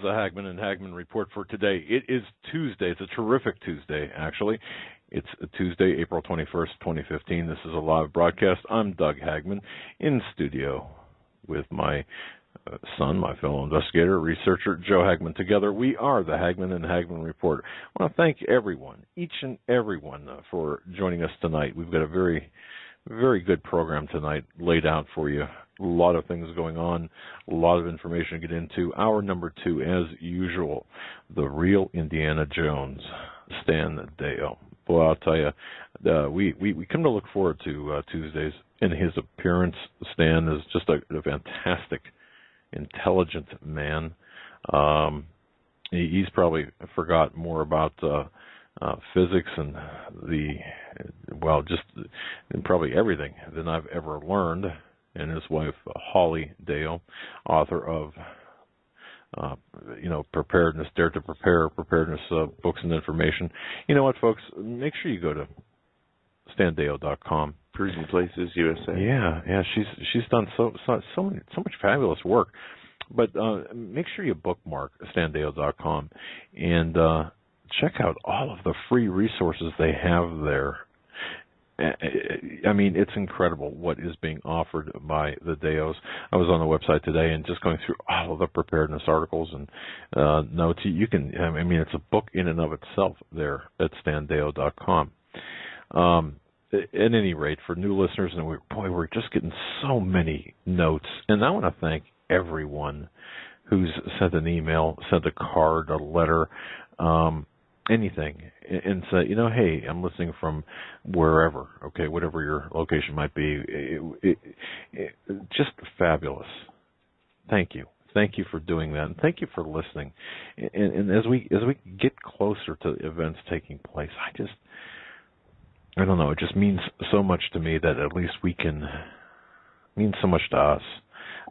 The Hagmann Hagmann Report for today. It is Tuesday. It's a terrific Tuesday, actually. It's Tuesday, April 21st, 2015. This is a live broadcast. I'm Doug Hagmann in studio with my son, my fellow investigator, researcher, Joe Hagmann. Together, we are the Hagmann Hagmann Report. I want to thank everyone, each and everyone, for joining us tonight. We've got a very, very good program tonight laid out for you. A lot of things going on, a lot of information to get into. Hour number 2, as usual, the real Indiana Jones, Stan Deyo. Boy, I'll tell you, we come to look forward to Tuesdays. In his appearance, Stan is just a fantastic, intelligent man. He's probably forgot more about physics and probably everything than I've ever learned. And his wife, Holly Deyo, author of, Preparedness, Dare to Prepare, Preparedness Books and Information. You know what, folks? Make sure you go to StanDeyo.com. Prison Places USA. Yeah, she's done so much fabulous work. But make sure you bookmark StanDeyo.com and check out all of the free resources they have there. I mean, it's incredible what is being offered by the Deyos. I was on the website today and just going through all of the preparedness articles and notes. You can, it's a book in and of itself there at StanDeyo.com. At any rate, for new listeners, and we're just getting so many notes. And I want to thank everyone who's sent an email, sent a card, a letter, anything, and say, hey, I'm listening from wherever, okay, whatever your location might be. Just fabulous. Thank you for doing that, and thank you for listening. And as we get closer to events taking place, I don't know, it just means so much to me that at least means so much to us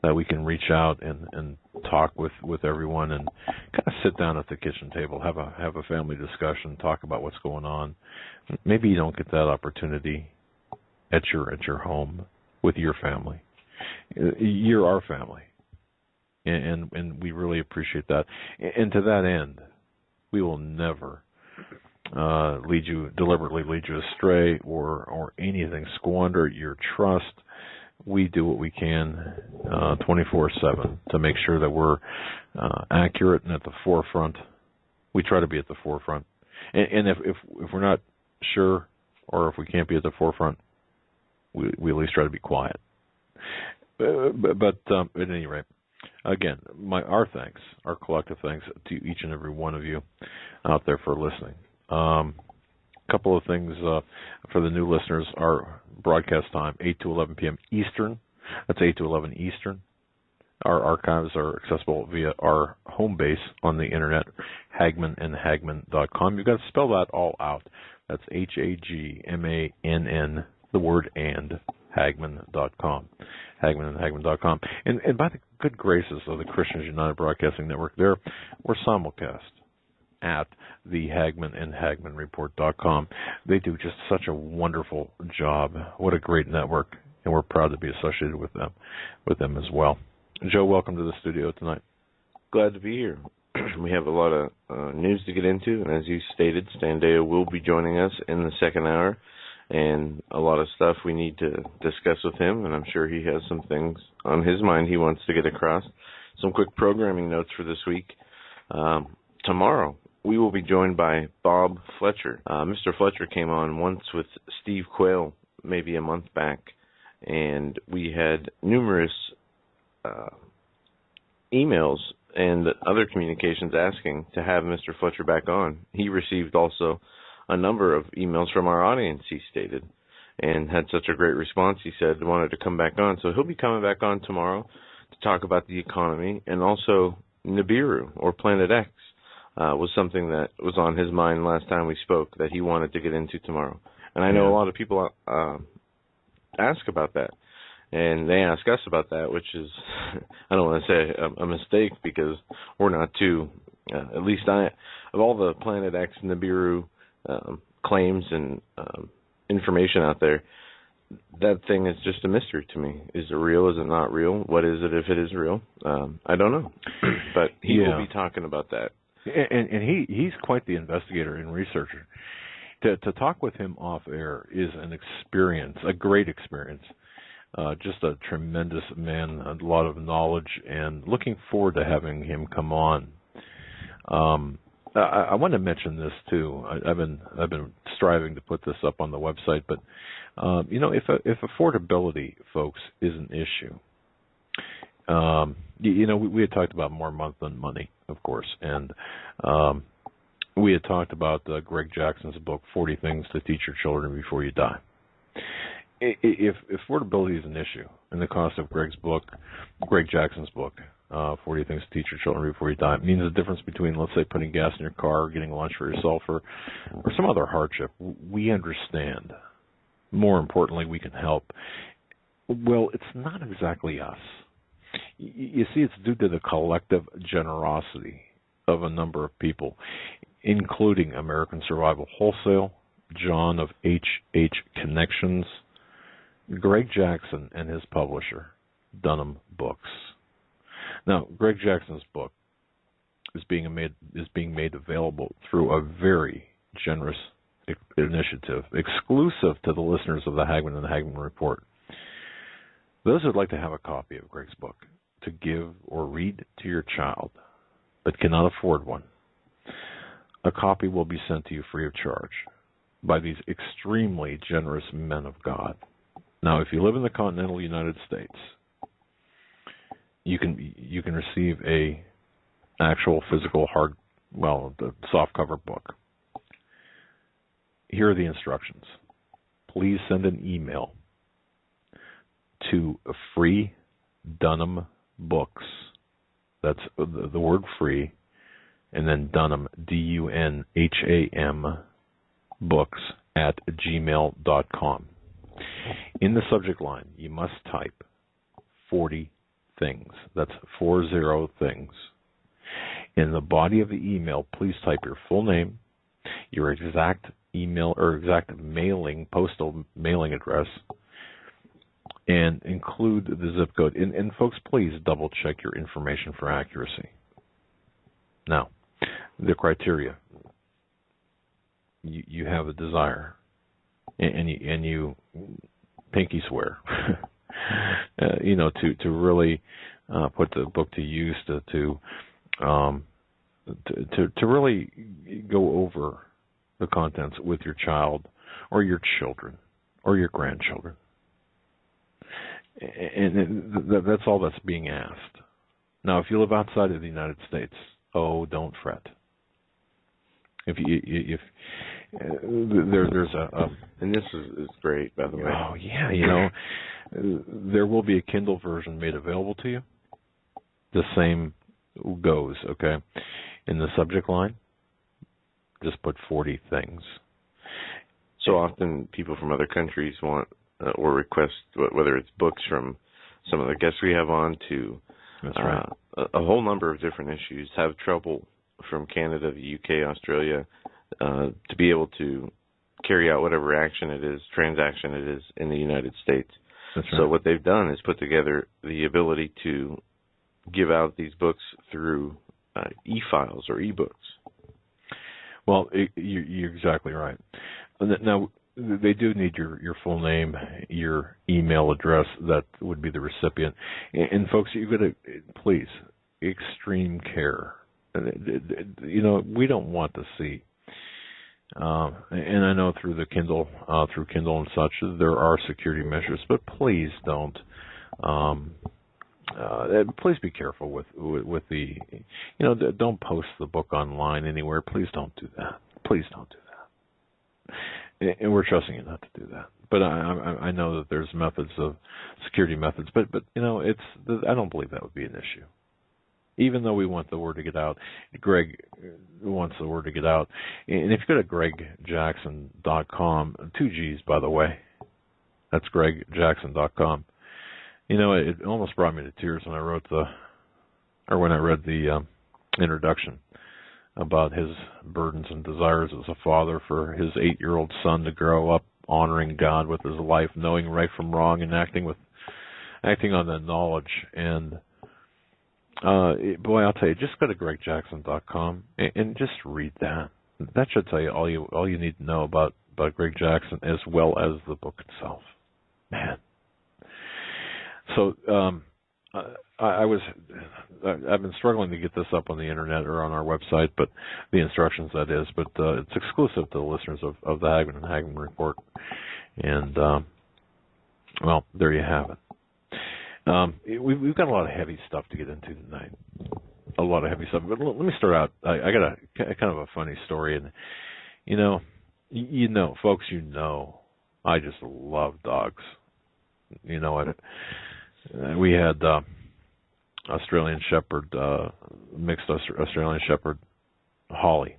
that we can reach out and talk with everyone and kind of sit down at the kitchen table, have a family discussion, talk about what's going on. Maybe you don't get that opportunity at your home with your family. You're our family, and we really appreciate that. And to that end, we will never deliberately lead you astray or anything, squander your trust. We do what we can 24/7 to make sure that we're accurate and at the forefront. We try to be at the forefront. And if we're not sure or if we can't be at the forefront, we at least try to be quiet. But at any rate, again, our thanks, our collective thanks to each and every one of you out there for listening. Couple of things for the new listeners. Our broadcast time, 8 to 11 p.m. Eastern. That's 8 to 11 Eastern. Our archives are accessible via our home base on the internet, HagmannandHagmann.com. You've got to spell that all out. That's Hagmann, the word and, Hagmann.com. HagmannandHagmann.com. And by the good graces of the Christians United Broadcasting Network, we're simulcast at the Hagmann and Hagmann Report.com. They do just such a wonderful job. What a great network, and we're proud to be associated with them as well. Joe, welcome to the studio tonight. Glad to be here. We have a lot of news to get into, and as you stated, Stan Deyo will be joining us in the second hour, and a lot of stuff we need to discuss with him, and I'm sure he has some things on his mind he wants to get across. Some quick programming notes for this week. Tomorrow, we will be joined by Bob Fletcher. Mr. Fletcher came on once with Steve Quayle maybe a month back, and we had numerous emails and other communications asking to have Mr. Fletcher back on. He received also a number of emails from our audience, he stated, and had such a great response, he said, he wanted to come back on. So he'll be coming back on tomorrow to talk about the economy, and also Nibiru, or Planet X. Was something that was on his mind last time we spoke that he wanted to get into tomorrow. And I know a lot of people ask about that. And they ask us about that, which is, I don't want to say a mistake, because we're not too, at least of all the Planet X Nibiru claims and information out there, that thing is just a mystery to me. Is it real? Is it not real? What is it if it is real? I don't know. But he will be talking about that. And he's quite the investigator and researcher. To talk with him off air is an experience, a great experience. Just a tremendous man, a lot of knowledge, and looking forward to having him come on. I want to mention this too. I've been striving to put this up on the website, but if affordability, folks, is an issue, we had talked about more month than money, of course, and we had talked about Greg Jackson's book, 40 Things to Teach Your Children Before You Die. If affordability is an issue, and the cost of Greg Jackson's book, 40 Things to Teach Your Children Before You Die, it means the difference between, let's say, putting gas in your car, or getting lunch for yourself, or some other hardship. We understand. More importantly, we can help. Well, it's not exactly us. You see, it's due to the collective generosity of a number of people, including American Survival Wholesale, John of H.H. Connections, Greg Jackson, and his publisher, Dunham Books. Now, Greg Jackson's book is being made available through a very generous initiative, exclusive to the listeners of the Hagmann and Hagmann Report. Those who'd like to have a copy of Greg's book to give or read to your child, but cannot afford one, a copy will be sent to you free of charge by these extremely generous men of God. Now, if you live in the continental United States, you can receive a actual physical the softcover book. Here are the instructions. Please send an email to Free Dunham Books. That's the word free, and then Dunham, DUNHAM, books @gmail.com. In the subject line, you must type 40 things. That's 40 things. In the body of the email, please type your full name, your exact email or exact postal mailing address, and include the zip code. And folks, please double check your information for accuracy. Now, the criteria. You have a desire, and you pinky swear, to really put the book to use, to really go over the contents with your child or your children or your grandchildren. And that's all that's being asked. Now, if you live outside of the United States, don't fret. If there's and this is great, by the way. Oh yeah, there will be a Kindle version made available to you. The same goes, okay. In the subject line, just put 40 things. So often, people from other countries want or request, whether it's books from some of the guests we have on to That's right. a whole number of different issues, have trouble from Canada, the UK, Australia, to be able to carry out whatever transaction it is in the United States. That's right. So what they've done is put together the ability to give out these books through e-files or e-books. Well, you're exactly right. Now, they do need your full name, your email address. That would be the recipient. And folks, you've got to, please, extreme care. We don't want to see. And I know through Kindle and such, there are security measures, but please don't. Please be careful with the, don't post the book online anywhere. Please don't do that. Please don't do that. And we're trusting you not to do that. But I know that there's security methods, but I don't believe that would be an issue. Even though we want the word to get out, Greg wants the word to get out. And if you go to gregjackson.com, 2 G's, by the way, that's gregjackson.com. It almost brought me to tears when I read the introduction about his burdens and desires as a father for his 8-year-old son to grow up honoring God with his life, knowing right from wrong, and acting on that knowledge. And boy, I'll tell you, just go to GregJackson.com and just read that. That should tell you all you need to know about Greg Jackson, as well as the book itself. Man. So I've been struggling to get this up on the internet or on our website, but the instructions, that is. But it's exclusive to the listeners of the Hagmann Hagmann Report. And well, there you have it. We've got a lot of heavy stuff to get into tonight. A lot of heavy stuff. But let me start out. I got a kind of a funny story, and you know, folks, I just love dogs. You know what? We had Australian Shepherd, mixed Australian Shepherd, Holly.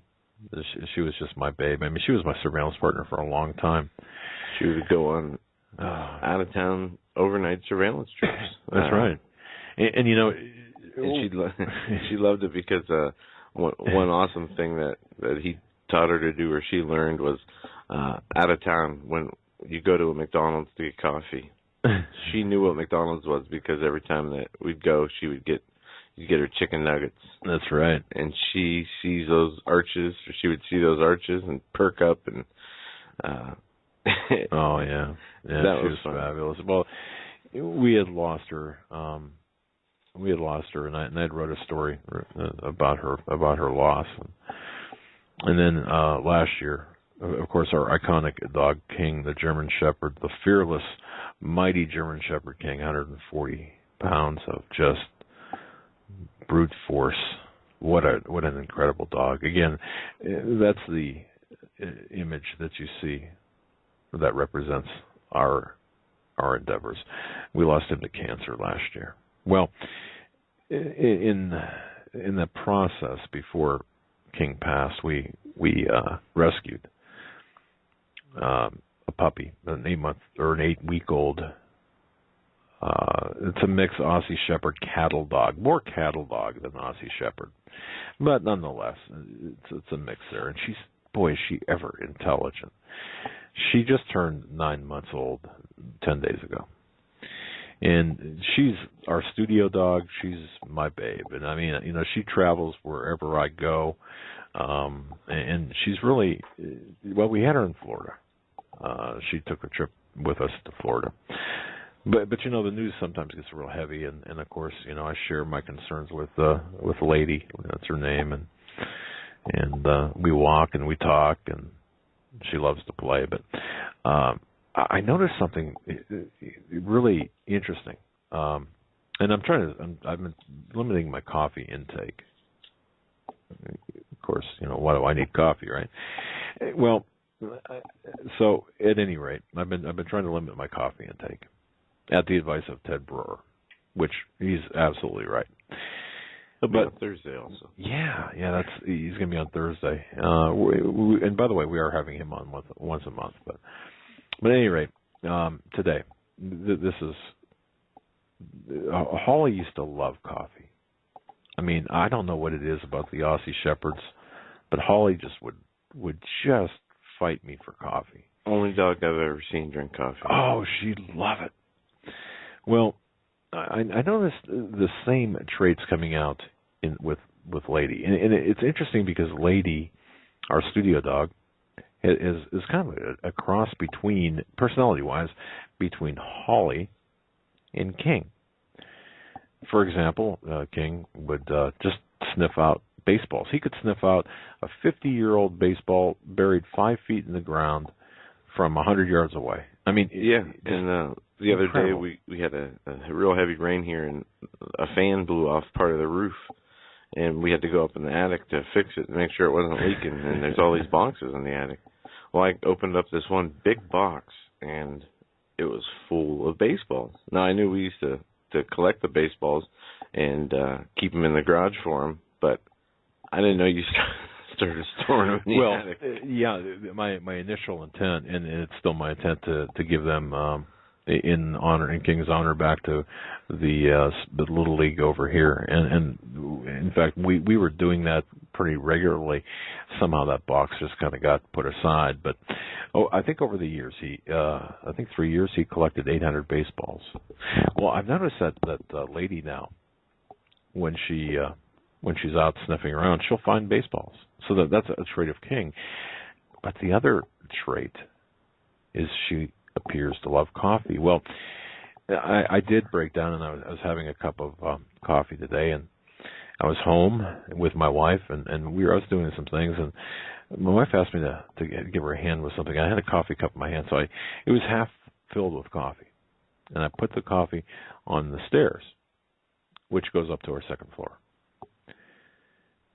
She was just my babe. I mean, she was my surveillance partner for a long time. She would go on out-of-town overnight surveillance trips. That's right. And you know... And she loved it because one awesome thing that he taught her to do, or she learned, was out of town, when you go to a McDonald's to get coffee, she knew what McDonald's was, because every time that we'd go, you'd get her chicken nuggets. That's right. And she sees those arches, or she would see those arches and perk up, and oh yeah, that she was fun. Fabulous. Well, we had lost her. And I had wrote a story about her loss, and then last year, of course, our iconic dog King, the German Shepherd, the fearless, mighty German Shepherd King, 140 pounds of just brute force. What an incredible dog! Again, that's the image that you see that represents our endeavors. We lost him to cancer last year. Well, in the process before King passed, we rescued a puppy, an 8-week-old. It's a mixed Aussie Shepherd cattle dog, more cattle dog than Aussie Shepherd, but nonetheless, it's a mix there. And is she ever intelligent? She just turned 9 months old 10 days ago. And she's our studio dog. She's my babe. And I mean, she travels wherever I go. And she's really, well, we had her in Florida. She took a trip with us to Florida. But the news sometimes gets real heavy. And of course, I share my concerns with Lady. That's her name. And we walk and we talk, and she loves to play. But, I noticed something really interesting, and I've been limiting my coffee intake. Of course, why do I need coffee, right? Well, so at any rate, I've been trying to limit my coffee intake, at the advice of Ted Brewer, which he's absolutely right. He'll be on Thursday also. Yeah, he's going to be on Thursday. And by the way, we are having him on once a month, But at any rate, today, this is... Holly used to love coffee. I mean, I don't know what it is about the Aussie Shepherds, but Holly just would just fight me for coffee. Only dog I've ever seen drink coffee. Oh, she'd love it. Well, I noticed the same traits coming out with Lady. And it's interesting because Lady, our studio dog, is kind of a cross between, personality-wise, between Holly and King. For example, King would just sniff out baseballs. He could sniff out a 50-year-old baseball buried 5 feet in the ground from 100 yards away. I mean, yeah. And the other day we had a real heavy rain here, and a fan blew off part of the roof. And we had to go up in the attic to fix it and make sure it wasn't leaking. And there's all these boxes in the attic. Well, I opened up this one big box, and it was full of baseballs. Now, I knew we used to collect the baseballs and keep them in the garage for him, but I didn't know you started storing them in the attic. Yeah, my initial intent, and it's still my intent, to give them in King's honor back to the Little League over here. And in fact, we were doing that pretty regularly. Somehow that box just kind of got put aside. But I think over the years, I think 3 years, he collected 800 baseballs. Well, I've noticed that lady now, when she's out sniffing around, she'll find baseballs. So that's a trait of King. But the other trait is she appears to love coffee. Well, I did break down, and I was having a cup of coffee today, and I was home with my wife, and I was doing some things, and my wife asked me to give her a hand with something. I had a coffee cup in my hand, so it was half filled with coffee, and I put the coffee on the stairs, which goes up to our second floor.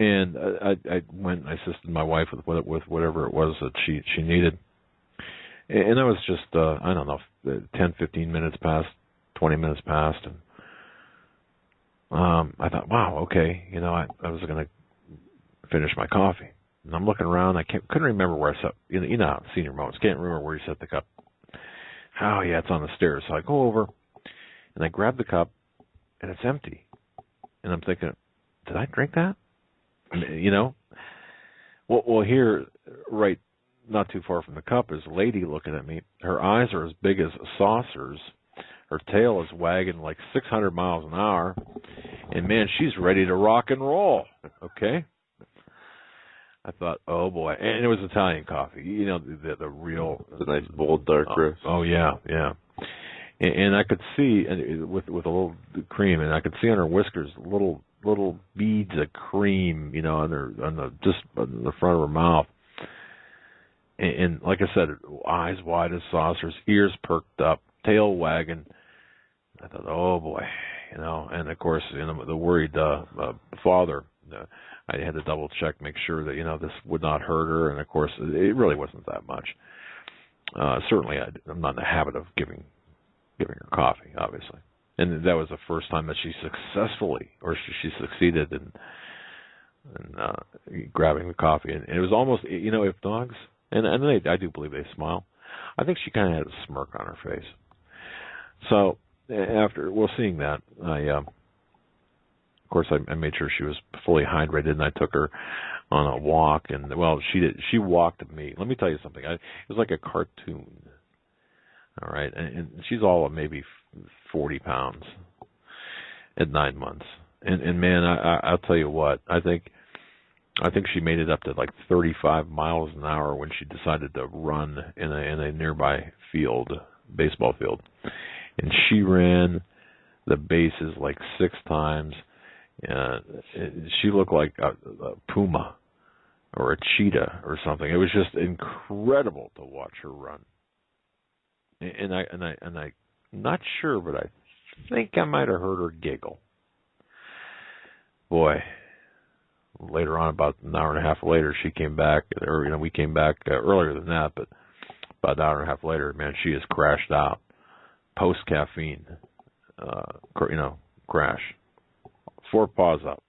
And I went and I assisted my wife with whatever it was that she needed. And I was just, I don't know, 10, 15 minutes past, 20 minutes past. And I thought, wow, okay, I was going to finish my coffee. And I'm looking around. I couldn't remember where I set, how senior moments, can't remember where you set the cup. Oh, yeah, it's on the stairs. So I go over, and I grab the cup, and it's empty. And I'm thinking, did I drink that? Well, here, right, not too far from the cup, is a lady looking at me. Her eyes are as big as saucers. Her tail is wagging like 600 miles an hour. And, man, she's ready to rock and roll, okay? I thought, oh, boy. And it was Italian coffee, the real. It's a nice, bold, dark roast. Oh, yeah. And I could see, with a little cream, and I could see on her whiskers little beads of cream, on the front of her mouth. And like I said, eyes wide as saucers, ears perked up, tail wagging. I thought, oh boy, and of course, the worried father. I had to double check, make sure that this would not hurt her, and of course, it really wasn't that much. Certainly, I'm not in the habit of giving her coffee, obviously. And that was the first time that she succeeded in grabbing the coffee. And it was almost, if dogs, and I do believe they smile, I think she kind of had a smirk on her face. So after, seeing that, of course, I made sure she was fully hydrated, and I took her on a walk. And, she walked me. Let me tell you something. It was like a cartoon. All right, and she's all of maybe 40 pounds at 9 months, and man, I'll tell you what, I think she made it up to like 35 miles an hour when she decided to run in a nearby baseball field, and she ran the bases like 6 times. She looked like a puma or a cheetah or something. It was just incredible to watch her run. And I'm not sure, but I think I might have heard her giggle. Boy, later on, about an hour and a half later, she came back, or we came back earlier than that, but about an hour and a half later, man, she has crashed out, post caffeine, crash, 4 paws up,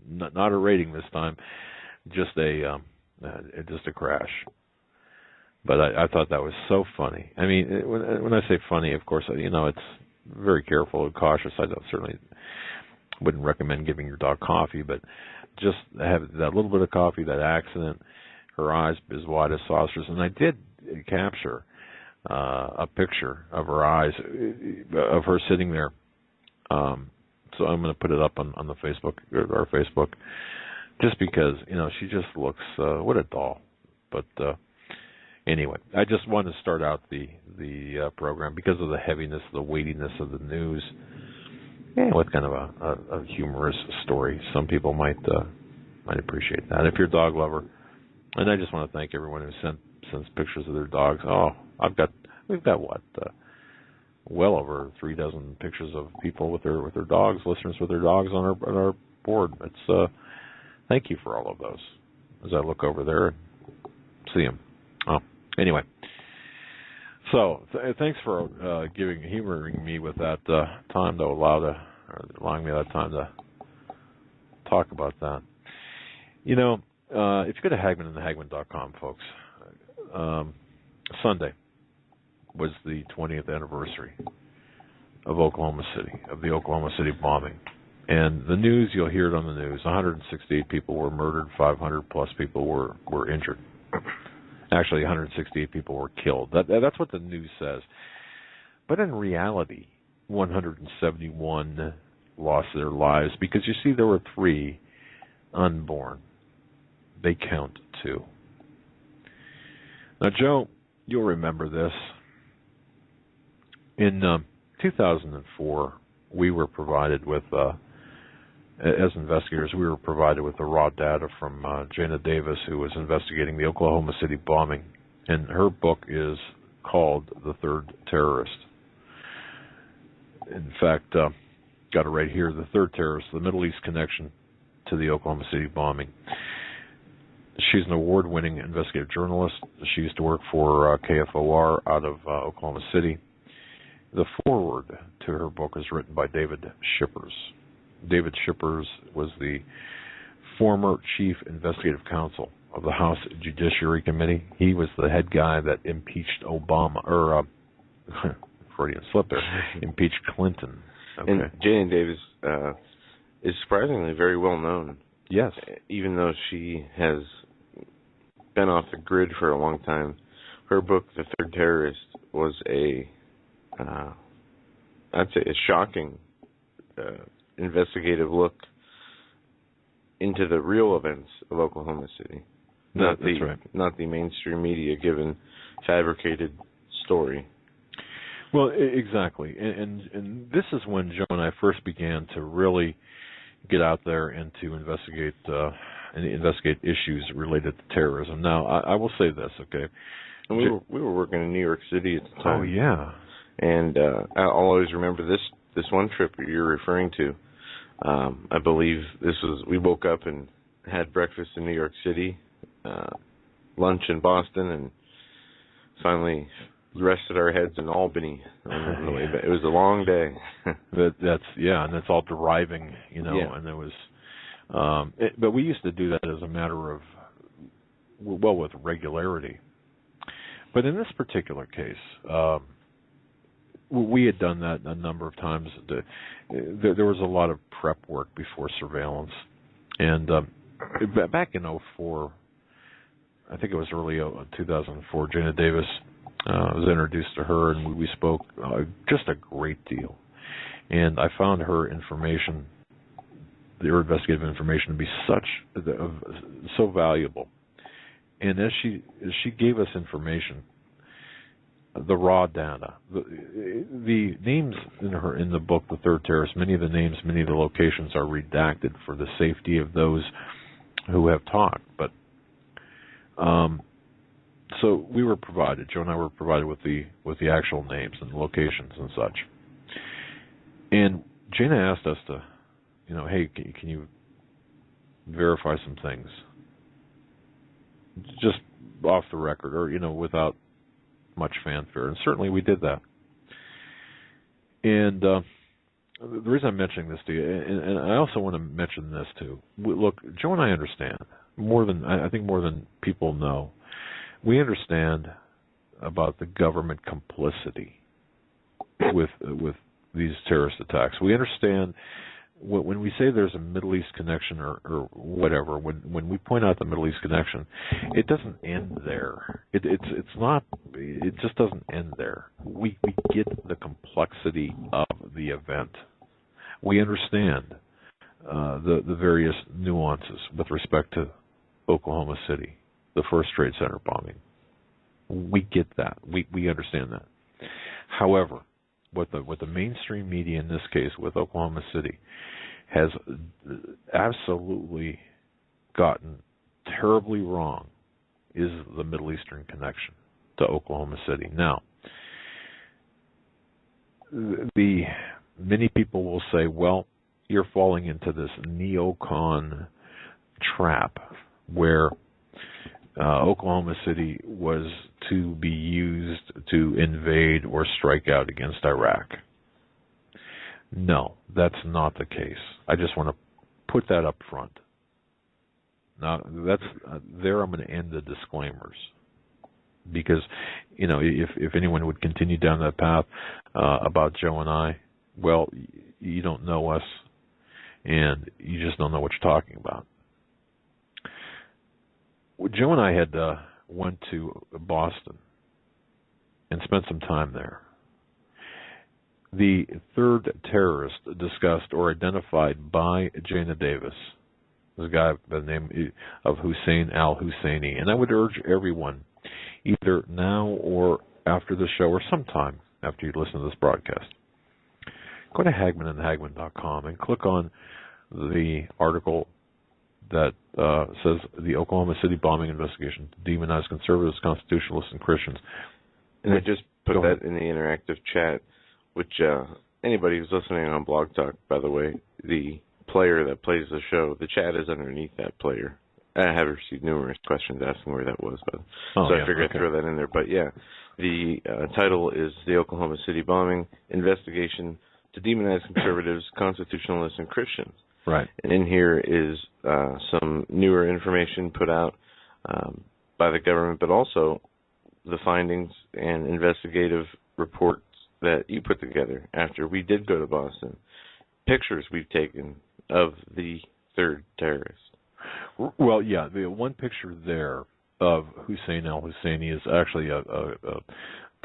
not a rating this time, just a crash. But I thought that was so funny. I mean, when I say funny, of course, it's very careful and cautious. I certainly wouldn't recommend giving your dog coffee, but just have that little bit of coffee, that accident, her eyes as wide as saucers. And I did capture a picture of her eyes, of her sitting there. So I'm going to put it up on the Facebook, our Facebook, just because, she just looks, what a doll. But, anyway, I just wanted to start out the program because of the heaviness, the weightiness of the news, with kind of a humorous story. Some people might appreciate that. If you're a dog lover, and I just want to thank everyone who sends pictures of their dogs. Oh, we've got what, well over 3 dozen pictures of people with their dogs, listeners with their dogs on our board. It's thank you for all of those. As I look over there and see them. Oh. Anyway, so thanks for humoring me with that time, allowing me that time to talk about that. If you go to Hagmann folks, Sunday was the 20th anniversary of the Oklahoma City bombing. And the news, you'll hear it on the news. 168 people were murdered, 500 plus people were injured. Actually, 168 people were killed. That's what the news says. But in reality, 171 lost their lives because, you see, there were 3 unborn. They count too. Now, Joe, you'll remember this. In 2004, we were provided with, as investigators, we were provided with the raw data from Jana Davis, who was investigating the Oklahoma City bombing. And her book is called The Third Terrorist. In fact, got it right here, The Third Terrorist, the Middle East Connection to the Oklahoma City bombing. She's an award-winning investigative journalist. She used to work for KFOR out of Oklahoma City. The foreword to her book is written by David Shippers. David Shippers was the former chief investigative counsel of the House Judiciary Committee. He was the head guy that impeached Obama, or Freudian slip there, impeached Clinton. Okay. And Jana Davis is surprisingly very well known. Yes. Even though she has been off the grid for a long time, her book, The Third Terrorist, was I'd say a shocking investigative look into the real events of Oklahoma City. Not the mainstream media given fabricated story. Well, exactly. And this is when Joe and I first began to really get out there and to investigate issues related to terrorism. Now, I will say this, okay? And we were working in New York City at the time. Oh, yeah. And I'll always remember this one trip you're referring to. I believe we woke up and had breakfast in New York City, lunch in Boston, and finally rested our heads in Albany on the way back. It was a long day. And it's all driving, Yeah. And there was, but we used to do that as a matter of, with regularity. But in this particular case, we had done that a number of times. There was a lot of prep work before surveillance. And back in 2004, I think it was early 2004, Jana Davis, I was introduced to her, and we spoke just a great deal. And I found her information, her investigative information, to be so valuable. And as she gave us information, the raw data, the names in the book, The Third Terrorist, many of the names, many of the locations are redacted for the safety of those who have talked. But so we were provided, Joe and I were provided with the actual names and locations and such. And Jana asked us to, hey, can you verify some things, just off the record, or without much fanfare, and certainly we did that. And the reason I'm mentioning this to you, and I also want to mention this too. Look, Joe and I understand I think more than people know. We understand about the government complicity with these terrorist attacks. We understand when we say there's a Middle East connection or whatever. When we point out the Middle East connection, it doesn't end there. It's not. It just doesn't end there. We get the complexity of the event. We understand the various nuances with respect to Oklahoma City, the first Trade Center bombing. We get that. We understand that. However, what the mainstream media in this case with Oklahoma City has absolutely gotten terribly wrong is the Middle Eastern connection to Oklahoma City. Now, many people will say, well, you're falling into this neocon trap where Oklahoma City was to be used to invade or strike out against Iraq. No, that's not the case. I just want to put that up front. Now, there I'm going to end the disclaimers. Because, if anyone would continue down that path about Joe and I, well, you don't know us. and you just don't know what you're talking about. Joe and I had went to Boston and spent some time there. The third terrorist discussed or identified by Jana Davis was a guy by the name of Hussein al-Husseini. And I would urge everyone, either now or after the show or sometime after you listen to this broadcast, go to Hagmann and click on the article that says the Oklahoma City bombing investigation to demonize conservatives, constitutionalists, and Christians. And I just put that in the interactive chat, which anybody who's listening on Blog Talk, by the way, the player that plays the show, the chat is underneath that player. I have received numerous questions asking where that was, but I figured I'd throw that in there. But yeah, the title is the Oklahoma City bombing investigation to demonize conservatives, constitutionalists, and Christians. Right. And in here is some newer information put out by the government, but also the findings and investigative reports that you put together after we did go to Boston. Pictures we've taken of the third terrorist. Well, yeah, the one picture there of Hussein al-Husseini is actually a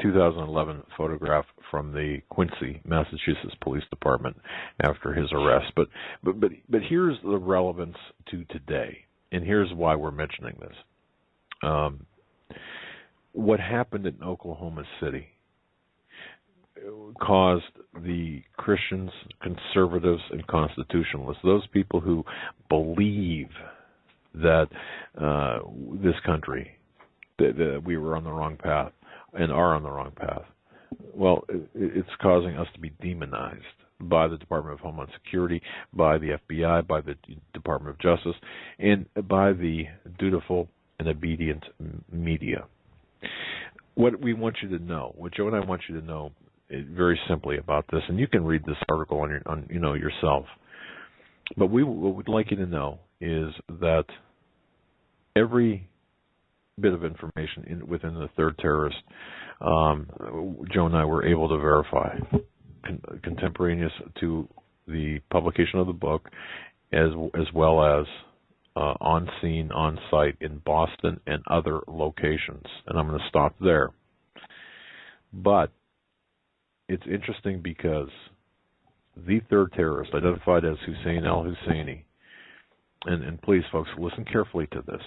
2011 photograph from the Quincy, Massachusetts Police Department after his arrest. But here's the relevance to today, and here's why we're mentioning this. What happened in Oklahoma City caused the Christians, conservatives, and constitutionalists, those people who believe that this country, that we were on the wrong path and are on the wrong path, well, it's causing us to be demonized by the Department of Homeland Security, by the FBI, by the Department of Justice, and by the dutiful and obedient media. What we want you to know, what Joe and I want you to know very simply about this, and you can read this article on yourself, but what we'd like you to know is that every bit of information within the third terrorist, Joe and I were able to verify, contemporaneous to the publication of the book, as well as on scene, on site in Boston and other locations. And I'm going to stop there. But it's interesting because the third terrorist, identified as Hussein al-Husseini, and please, folks, listen carefully to this.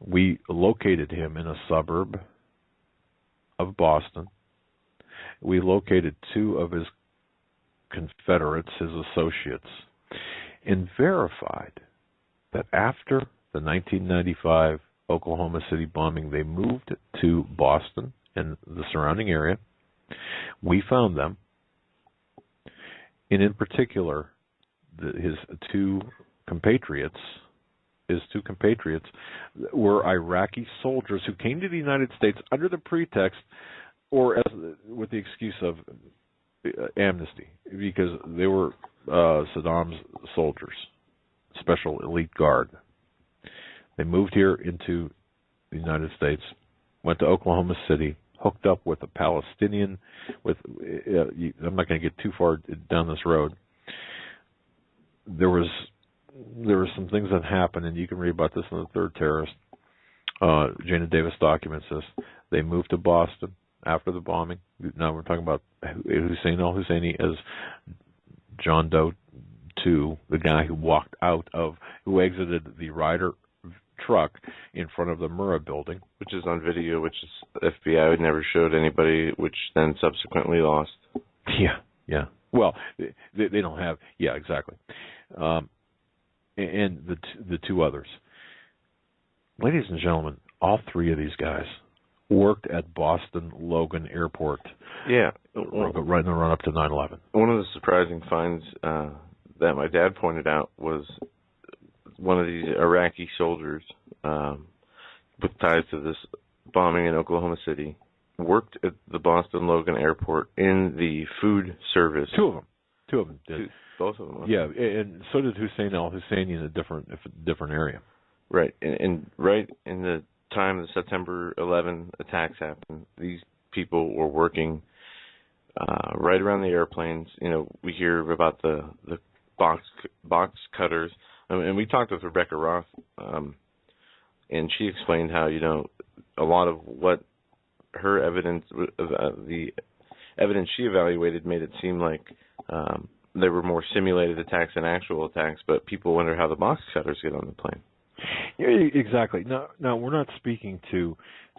We located him in a suburb of Boston. We located two of his confederates, his associates, and verified that after the 1995 Oklahoma City bombing, they moved to Boston and the surrounding area. We found them, and in particular, his two compatriots were Iraqi soldiers who came to the United States under the pretext or with the excuse of amnesty, because they were Saddam's soldiers, special elite guard. They moved here into the United States, went to Oklahoma City, hooked up with a Palestinian. I'm not going to get too far down this road. There were some things that happened, and you can read about this in the third terrorist. Jana Davis documents this. They moved to Boston after the bombing. Now we're talking about Hussein al-Husseini as John Doe 2, the guy who exited the Ryder truck in front of the Murrah building, which is on video, which is FBI would never showed anybody, which then subsequently lost. Yeah. Well, they don't have. Yeah, exactly. And the two others. Ladies and gentlemen, all three of these guys worked at Boston Logan Airport. Yeah. Right in the run-up to 9/11. One of the surprising finds that my dad pointed out was one of these Iraqi soldiers with ties to this bombing in Oklahoma City worked at the Boston Logan Airport in the food service. Two of them did. Both of them. Yeah, and so did Hussein al-Husseini in a different area. Right, and right in the time the September 11 attacks happened, these people were working right around the airplanes. You know, we hear about the box cutters. And we talked with Rebecca Roth, and she explained how, a lot of what her evidence, the evidence she evaluated, made it seem like there were more simulated attacks than actual attacks, but people wonder how the box cutters get on the plane. Yeah, exactly. Now we're not speaking to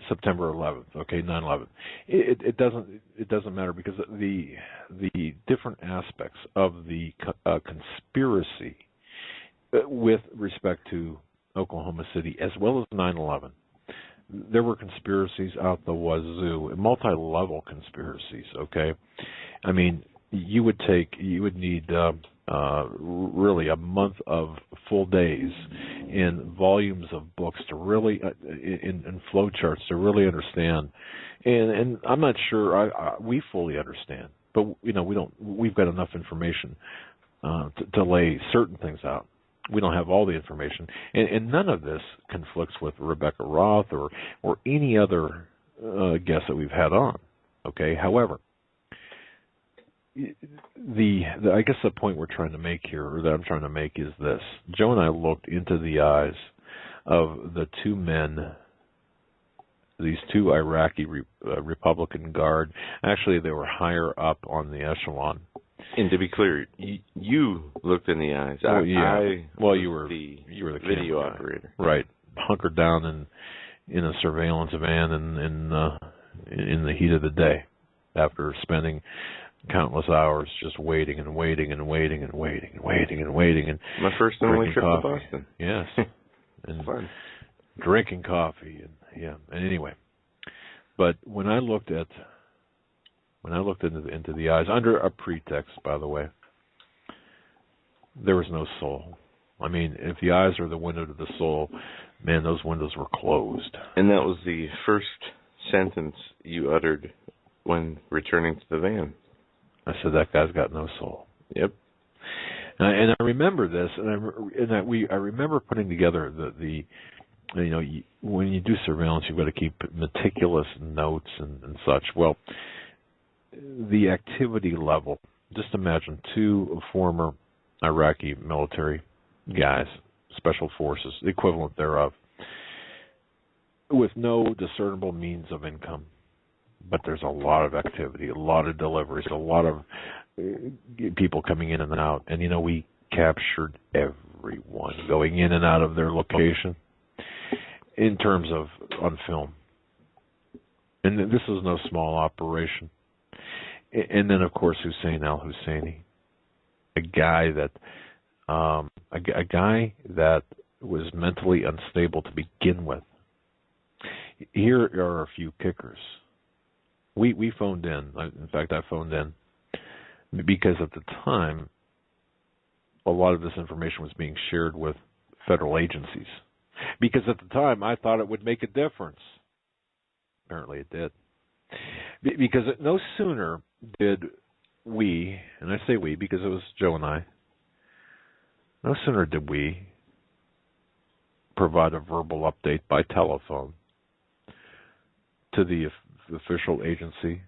September 11th, okay, 9/11. It doesn't matter, because the different aspects of the conspiracy with respect to Oklahoma City as well as 9/11. There were conspiracies out the wazoo, multi-level conspiracies, okay? I mean, you would need really a month of full days and volumes of books to really, in flow charts, to really understand. And I'm not sure we fully understand, but we've got enough information to lay certain things out. We don't have all the information, and none of this conflicts with Rebecca Roth or any other guest that we've had on. Okay. However, I guess the point we're trying to make here, or that I'm trying to make, is this: Joe and I looked into the eyes of the two men, these two Iraqi Republican Guard. Actually, they were higher up on the echelon. And to be clear, you looked in the eyes. Oh, yeah. You were the video operator, right? Hunkered down in a surveillance van in the heat of the day, after spending countless hours just waiting and waiting and waiting and waiting and waiting and waiting. And my first and only trip coffee. to Boston. Yes, and fun. Drinking coffee and anyway. But when I looked into the eyes, under a pretext, by the way, there was no soul. I mean, if the eyes are the window to the soul, man, those windows were closed. And that was the first sentence you uttered when returning to the van. I said, that guy's got no soul. Yep. And I remember this, I remember putting together the when you do surveillance, you've got to keep meticulous notes and such. Well, the activity level, just imagine two former Iraqi military guys, special forces, the equivalent thereof, with no discernible means of income. But there's a lot of activity, a lot of deliveries, a lot of people coming in and out. And, we captured everyone going in and out of their location in terms of on film. And this is no small operation. And then, of course, Hussein al-Husseini, a guy that was mentally unstable to begin with. Here are a few kickers. We phoned in. In fact, I phoned in because at the time, a lot of this information was being shared with federal agencies. Because at the time, I thought it would make a difference. Apparently, it did. Because no sooner did we, and I say we because it was Joe and I, no sooner did we provide a verbal update by telephone to the official agency,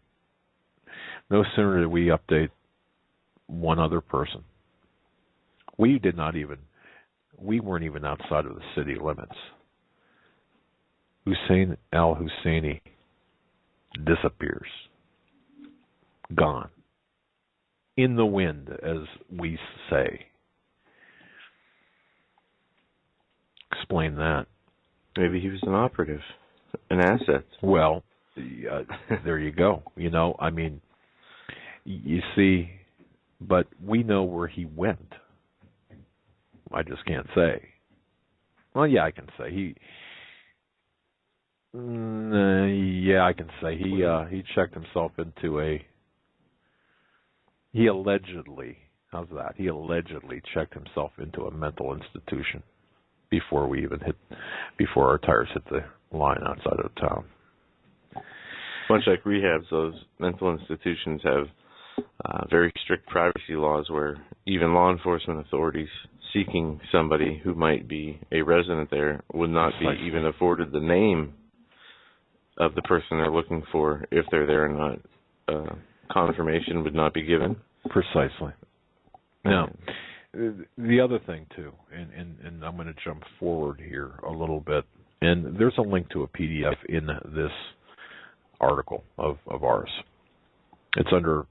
no sooner did we update one other person. We weren't even outside of the city limits. Hussein al-Husseini disappears. Gone. In the wind, as we say. Explain that. Maybe he was an operative, an asset. Well, there you go. I mean, you see, but we know where he went. I just can't say. Well, yeah, I can say I can say he checked himself into he allegedly checked himself into a mental institution before our tires hit the line outside of town. Much like rehabs, those mental institutions have very strict privacy laws where even law enforcement authorities seeking somebody who might be a resident there would not be even afforded the name of the person they're looking for if they're there or not. Confirmation would not be given. Precisely. Now, the other thing too, and I'm going to jump forward here a little bit, and there's a link to a PDF in this article of ours. It's under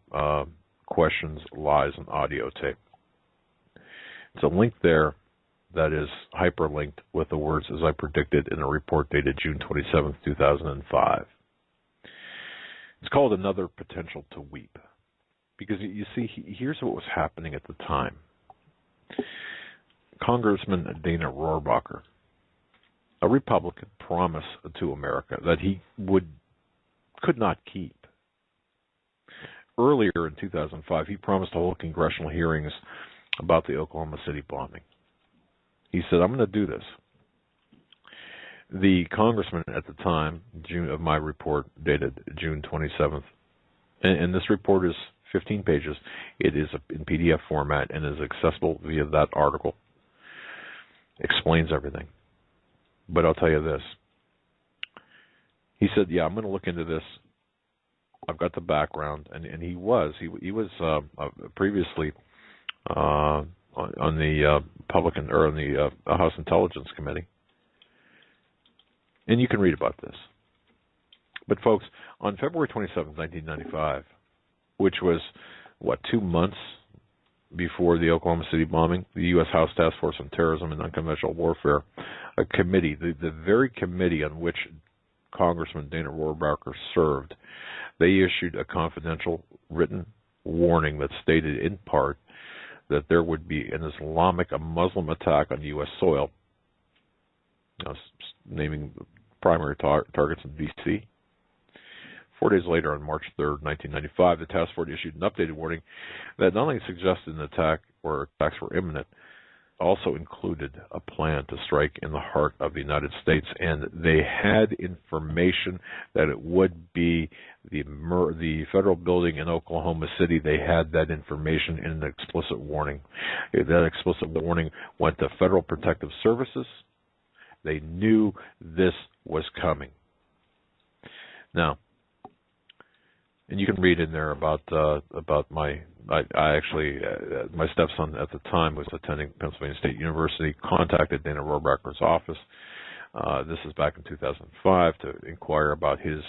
questions, lies, and audio tape. It's a link there that is hyperlinked with the words "as I predicted" in a report dated June 27th, 2005. It's called "Another Potential to Weep," because you see, here's what was happening at the time. Congressman Dana Rohrabacher, a Republican, promised to America that he could not keep. Earlier in 2005, he promised to hold congressional hearings about the Oklahoma City bombing. He said, "I'm going to do this." The congressman at the time, of my report dated June 27th, and this report is 15 pages. It is in PDF format and is accessible via that article. Explains everything. But I'll tell you this. He said, "Yeah, I'm going to look into this. I've got the background," and he was previously on the House Intelligence Committee, and you can read about this. But folks, on February 27, 1995, which was 2 months before the Oklahoma City bombing, the U.S. House Task Force on Terrorism and Unconventional Warfare, a committee, the very committee on which Congressman Dana Rohrabacher served, they issued a confidential written warning that stated in part that there would be a Muslim attack on U.S. soil, naming primary targets in D.C. 4 days later, on March 3rd, 1995, the task force issued an updated warning that not only suggested an attack or attacks were imminent, also included a plan to strike in the heart of the United States, and they had information that it would be the federal building in Oklahoma City. They had that information in an explicit warning. That explicit warning went to Federal Protective Services. They knew this was coming. Now, and you can read in there about my stepson at the time was attending Pennsylvania State University, contacted Dana Rohrabacher's office. This is back in 2005 to inquire about his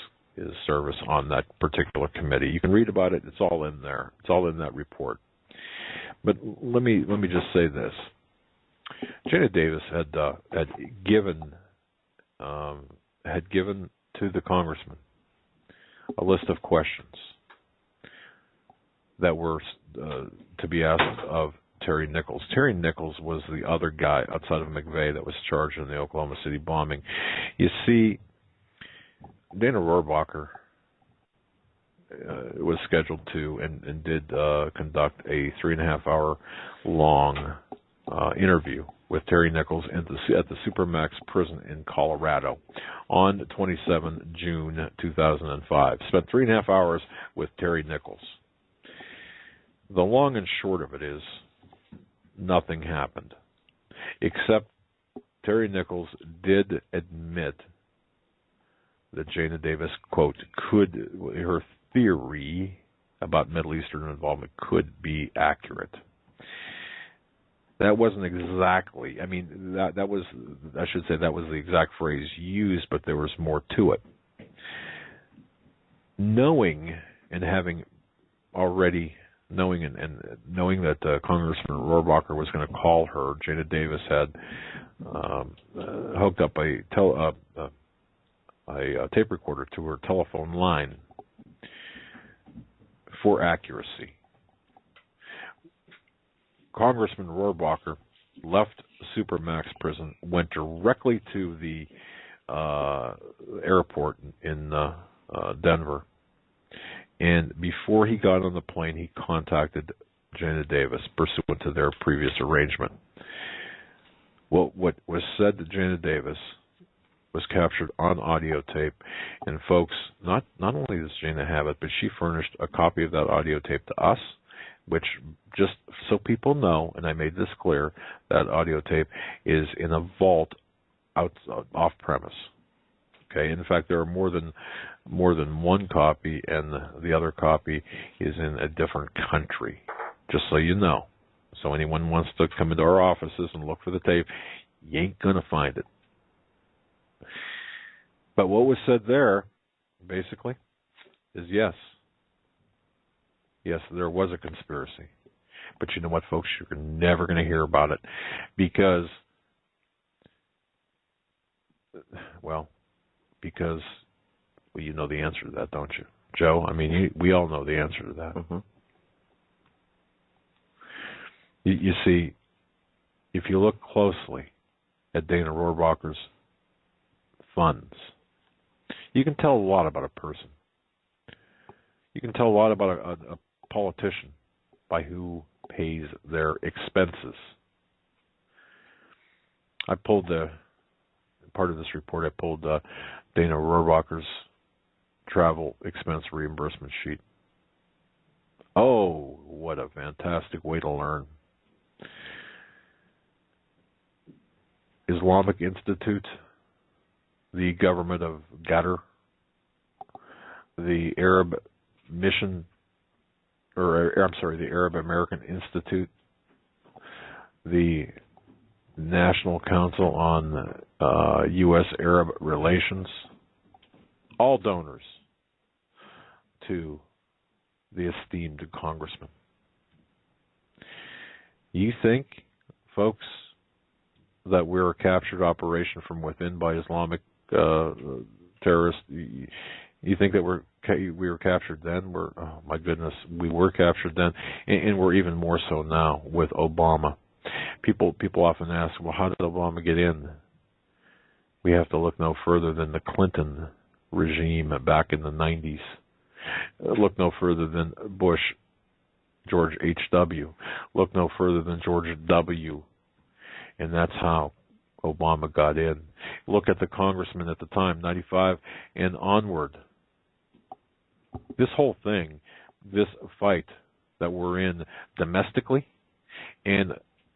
service on that particular committee. You can read about it. It's all in there. It's all in that report. But let me just say this: Jana Davis had given to the congressman a list of questions that were to be asked of Terry Nichols. Terry Nichols was the other guy outside of McVeigh that was charged in the Oklahoma City bombing. You see, Dana Rohrabacher was scheduled to and did conduct a 3.5-hour long interview with Terry Nichols at the Supermax prison in Colorado on 27 June 2005. Spent 3.5 hours with Terry Nichols. The long and short of it is nothing happened, except Terry Nichols did admit that Jana Davis, quote, her theory about Middle Eastern involvement could be accurate. That wasn't exactly, that was the exact phrase used, but there was more to it. Knowing that Congressman Rohrabacher was going to call her, Jana Davis had hooked up a tape recorder to her telephone line for accuracy. Congressman Rohrabacher left Supermax prison, went directly to the airport in Denver, and before he got on the plane, he contacted Jana Davis pursuant to their previous arrangement. What was said to Jana Davis was captured on audio tape, and folks, not only does Jana have it, but she furnished a copy of that audio tape to us, which, just so people know, and I made this clear, that audio tape is in a vault off premise. Okay, in fact, there are more than one copy, and the other copy is in a different country. Just so you know. So anyone wants to come into our offices and look for the tape, you ain't going to find it. But what was said there, basically, is yes, there was a conspiracy. But you know what, folks? You're never going to hear about it because you know the answer to that, don't you, Joe? I mean, we all know the answer to that. Mm-hmm. You see, if you look closely at Dana Rohrabacher's funds, you can tell a lot about a person. You can tell a lot about a politician by who pays their expenses. I pulled part of this report. I pulled Dana Rohrabacher's travel expense reimbursement sheet. Oh, what a fantastic way to learn. Islamic Institute, the government of Qatar, the Arab Mission, the Arab American Institute, the National Council on U.S.-Arab Relations, all donors to the esteemed congressman. You think, folks, that we're a captured operation from within by Islamic terrorists? You think that we were captured then? Oh my goodness, we were captured then, and we're even more so now with Obama. People often ask, well, how did Obama get in? We have to look no further than the Clinton regime back in the 90s. Look no further than Bush, George H.W. Look no further than George W. And that's how Obama got in. Look at the congressman at the time, 95 and onward. This whole thing, this fight that we're in domestically and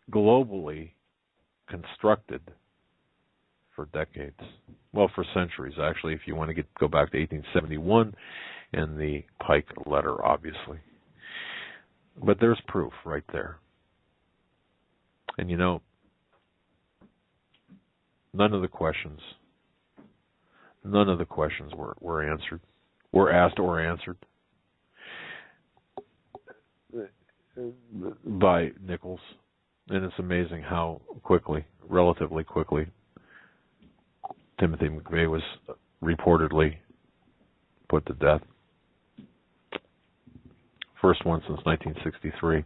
globally constructed for decades. Well, for centuries, actually, if you want to go back to 1871 and the Pike Letter, obviously. But there's proof right there. And you know, none of the questions were answered, were asked or answered by Nichols. And it's amazing how relatively quickly, Timothy McVeigh was reportedly put to death. First one since 1963.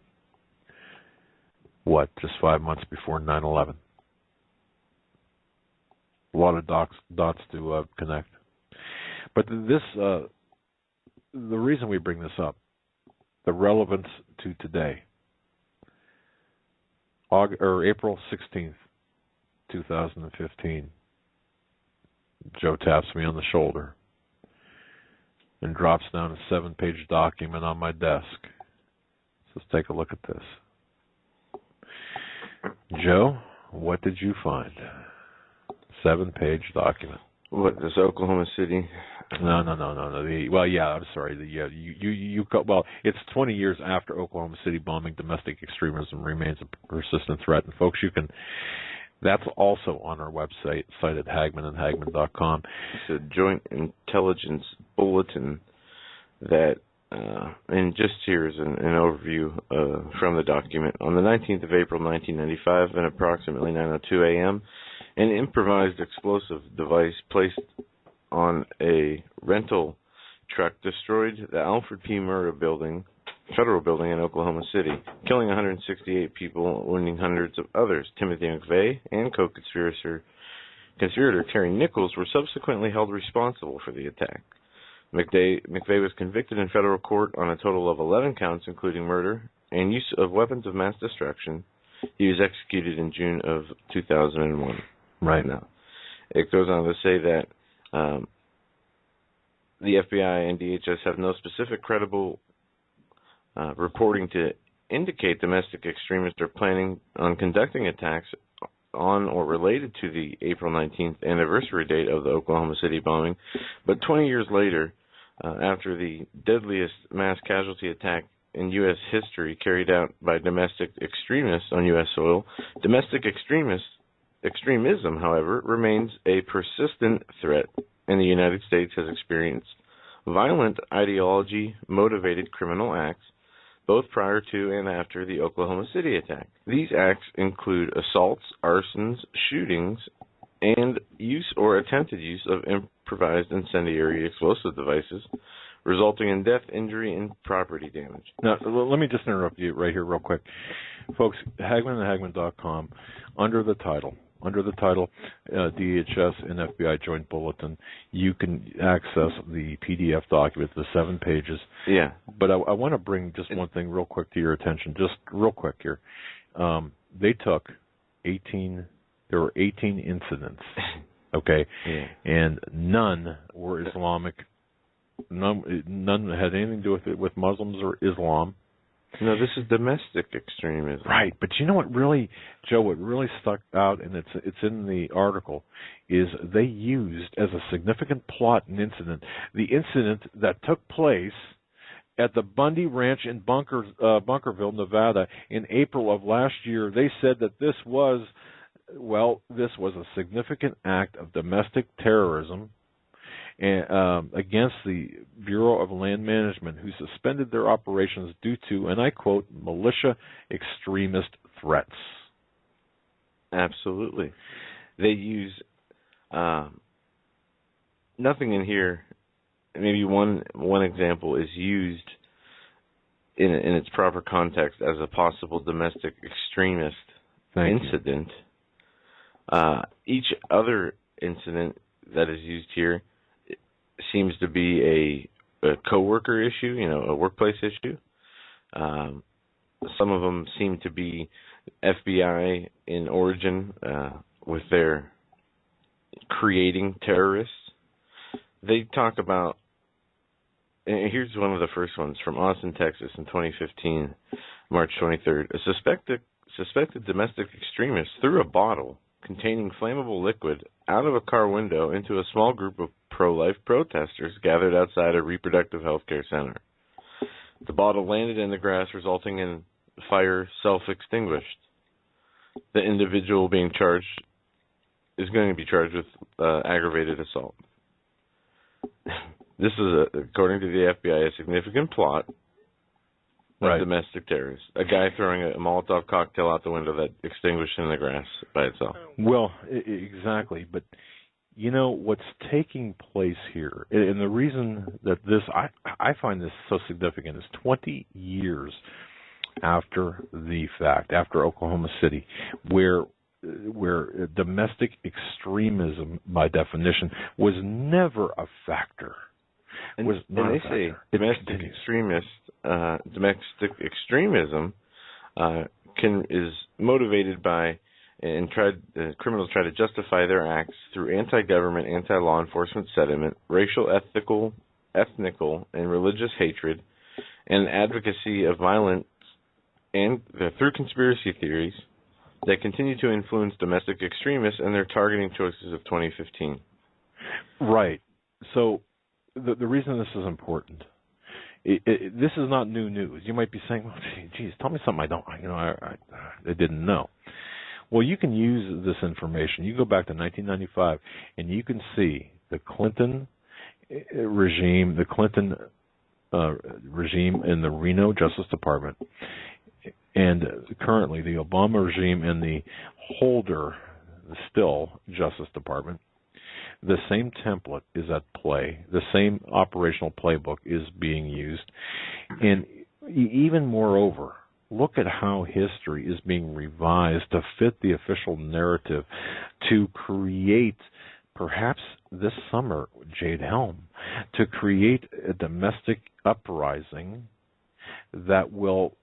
Just 5 months before 9/11. A lot of dots to connect. But the reason we bring this up, the relevance to today, April 16th, 2015, Joe taps me on the shoulder and drops down a 7-page document on my desk. Let's take a look at this. Joe, what did you find? 7-page document. What, this Oklahoma City? No. I'm sorry. It's 20 years after Oklahoma City bombing. Domestic extremism remains a persistent threat. And folks, that's also on our website, site at HagmannandHagmann.com. It's a joint intelligence bulletin that, and just here's an overview from the document. On the 19th of April, 1995, at approximately 9:02 a.m., an improvised explosive device placed on a rental truck destroyed the Alfred P. Murrah Federal Building in Oklahoma City, killing 168 people, wounding hundreds of others. Timothy McVeigh and co-conspirator Terry Nichols were subsequently held responsible for the attack. McVeigh was convicted in federal court on a total of 11 counts, including murder and use of weapons of mass destruction. He was executed in June of 2001. Right. Now, it goes on to say that the FBI and DHS have no specific credible reporting to indicate domestic extremists are planning on conducting attacks on or related to the April 19th anniversary date of the Oklahoma City bombing. But 20 years later, after the deadliest mass casualty attack in U.S. history carried out by domestic extremists on U.S. soil, domestic extremism, however, remains a persistent threat, and the United States has experienced violent ideology-motivated criminal acts both prior to and after the Oklahoma City attack. These acts include assaults, arsons, shootings, and use or attempted use of improvised incendiary explosive devices, resulting in death, injury, and property damage. Now, let me just interrupt you right here real quick. Folks, Hagmann and Hagmann.com, under the title, DHS and FBI Joint Bulletin, you can access the PDF document, the 7 pages. Yeah. But I want to bring just one thing real quick to your attention, just real quick here. They took 18, there were 18 incidents, okay? Yeah. And none were Islamic. None had anything to do with Muslims or Islam. No, this is domestic extremism. Right, but you know what really, Joe, what really stuck out, and it's in the article, is they used as a significant plot and incident the incident that took place at the Bundy Ranch in Bunkerville, Nevada, in April of last year. They said that this was a significant act of domestic terrorism against the Bureau of Land Management, who suspended their operations due to, and I quote, militia extremist threats. Absolutely. They use nothing in here. Maybe one example is used in its proper context as a possible domestic extremist incident. Each other incident that is used here seems to be a coworker issue, a workplace issue. Some of them seem to be FBI in origin, with their creating terrorists. They talk about, and here's one of the first ones from Austin, Texas in 2015, March 23rd. A suspected domestic extremist threw a bottle containing flammable liquid out of a car window into a small group of pro-life protesters gathered outside a reproductive health care center. The bottle landed in the grass, resulting in fire self-extinguished. The individual being charged is going to be charged with aggravated assault. This is, according to the FBI, a significant plot of domestic terrorists. A guy throwing a Molotov cocktail out the window that extinguished in the grass by itself. Well, exactly. But you know what's taking place here, and the reason that I find this so significant is 20 years after the fact, after Oklahoma City, where domestic extremism, by definition, was never a factor. And they say domestic extremism is motivated by, and criminals try to justify their acts through anti-government, anti-law enforcement sentiment, racial, ethnical, and religious hatred, and advocacy of violence, and through conspiracy theories that continue to influence domestic extremists and their targeting choices of 2015. Right. So the reason this is important, this is not new news. You might be saying, "Well, geez, tell me something I didn't know." Well, you can use this information. You go back to 1995, and you can see the Clinton regime, regime in the Reno Justice Department, and currently the Obama regime in the Holder, still Justice Department. The same template is at play. The same operational playbook is being used. And even moreover, look at how history is being revised to fit the official narrative to create, perhaps this summer, Jade Helm, to create a domestic uprising that will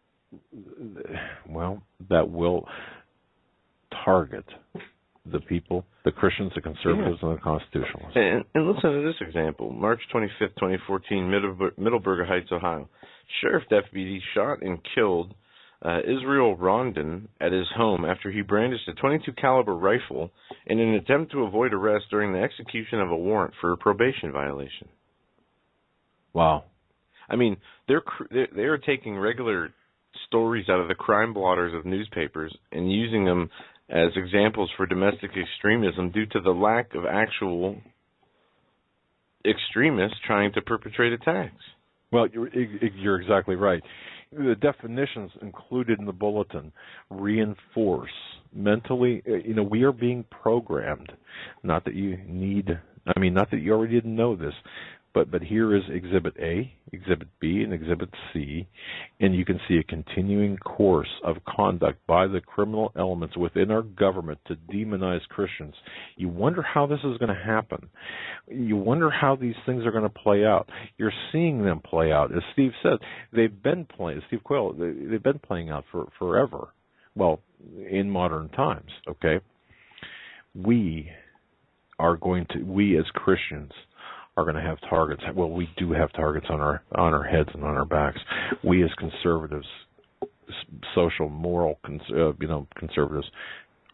target the people, the Christians, the conservatives, and the constitutionalists. And listen to this example. March 25th, 2014, Middleburg Heights, Ohio. Sheriff deputy shot and killed Israel Rondon at his home after he brandished a .22 caliber rifle in an attempt to avoid arrest during the execution of a warrant for a probation violation. Wow. I mean, they're taking regular stories out of the crime blotters of newspapers and using them as examples for domestic extremism due to the lack of actual extremists trying to perpetrate attacks. Well, you're exactly right. The definitions included in the bulletin reinforce mentally, we are being programmed. Not that you already didn't know this, but here is Exhibit A, Exhibit B, and Exhibit C, and you can see a continuing course of conduct by the criminal elements within our government to demonize Christians. You wonder how this is going to happen. You wonder how these things are going to play out. You're seeing them play out. As Steve said, Steve Quayle, they've been playing out forever. Well, in modern times, okay? We as Christians are going to have targets. Well, we do have targets on our heads and on our backs. We as conservatives, social, moral, conservatives,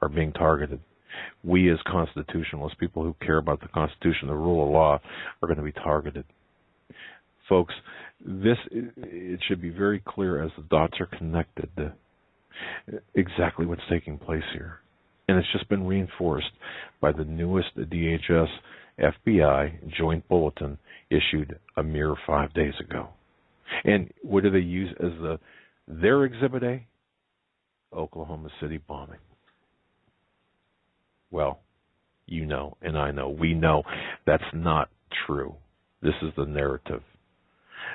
are being targeted. We as constitutionalists, people who care about the Constitution, the rule of law, are going to be targeted. Folks, it should be very clear as the dots are connected exactly what's taking place here. And it's just been reinforced by the newest DHS FBI joint bulletin issued a mere 5 days ago. And what do they use as their Exhibit A? Oklahoma City bombing. Well, and I know, we know that's not true. This is the narrative.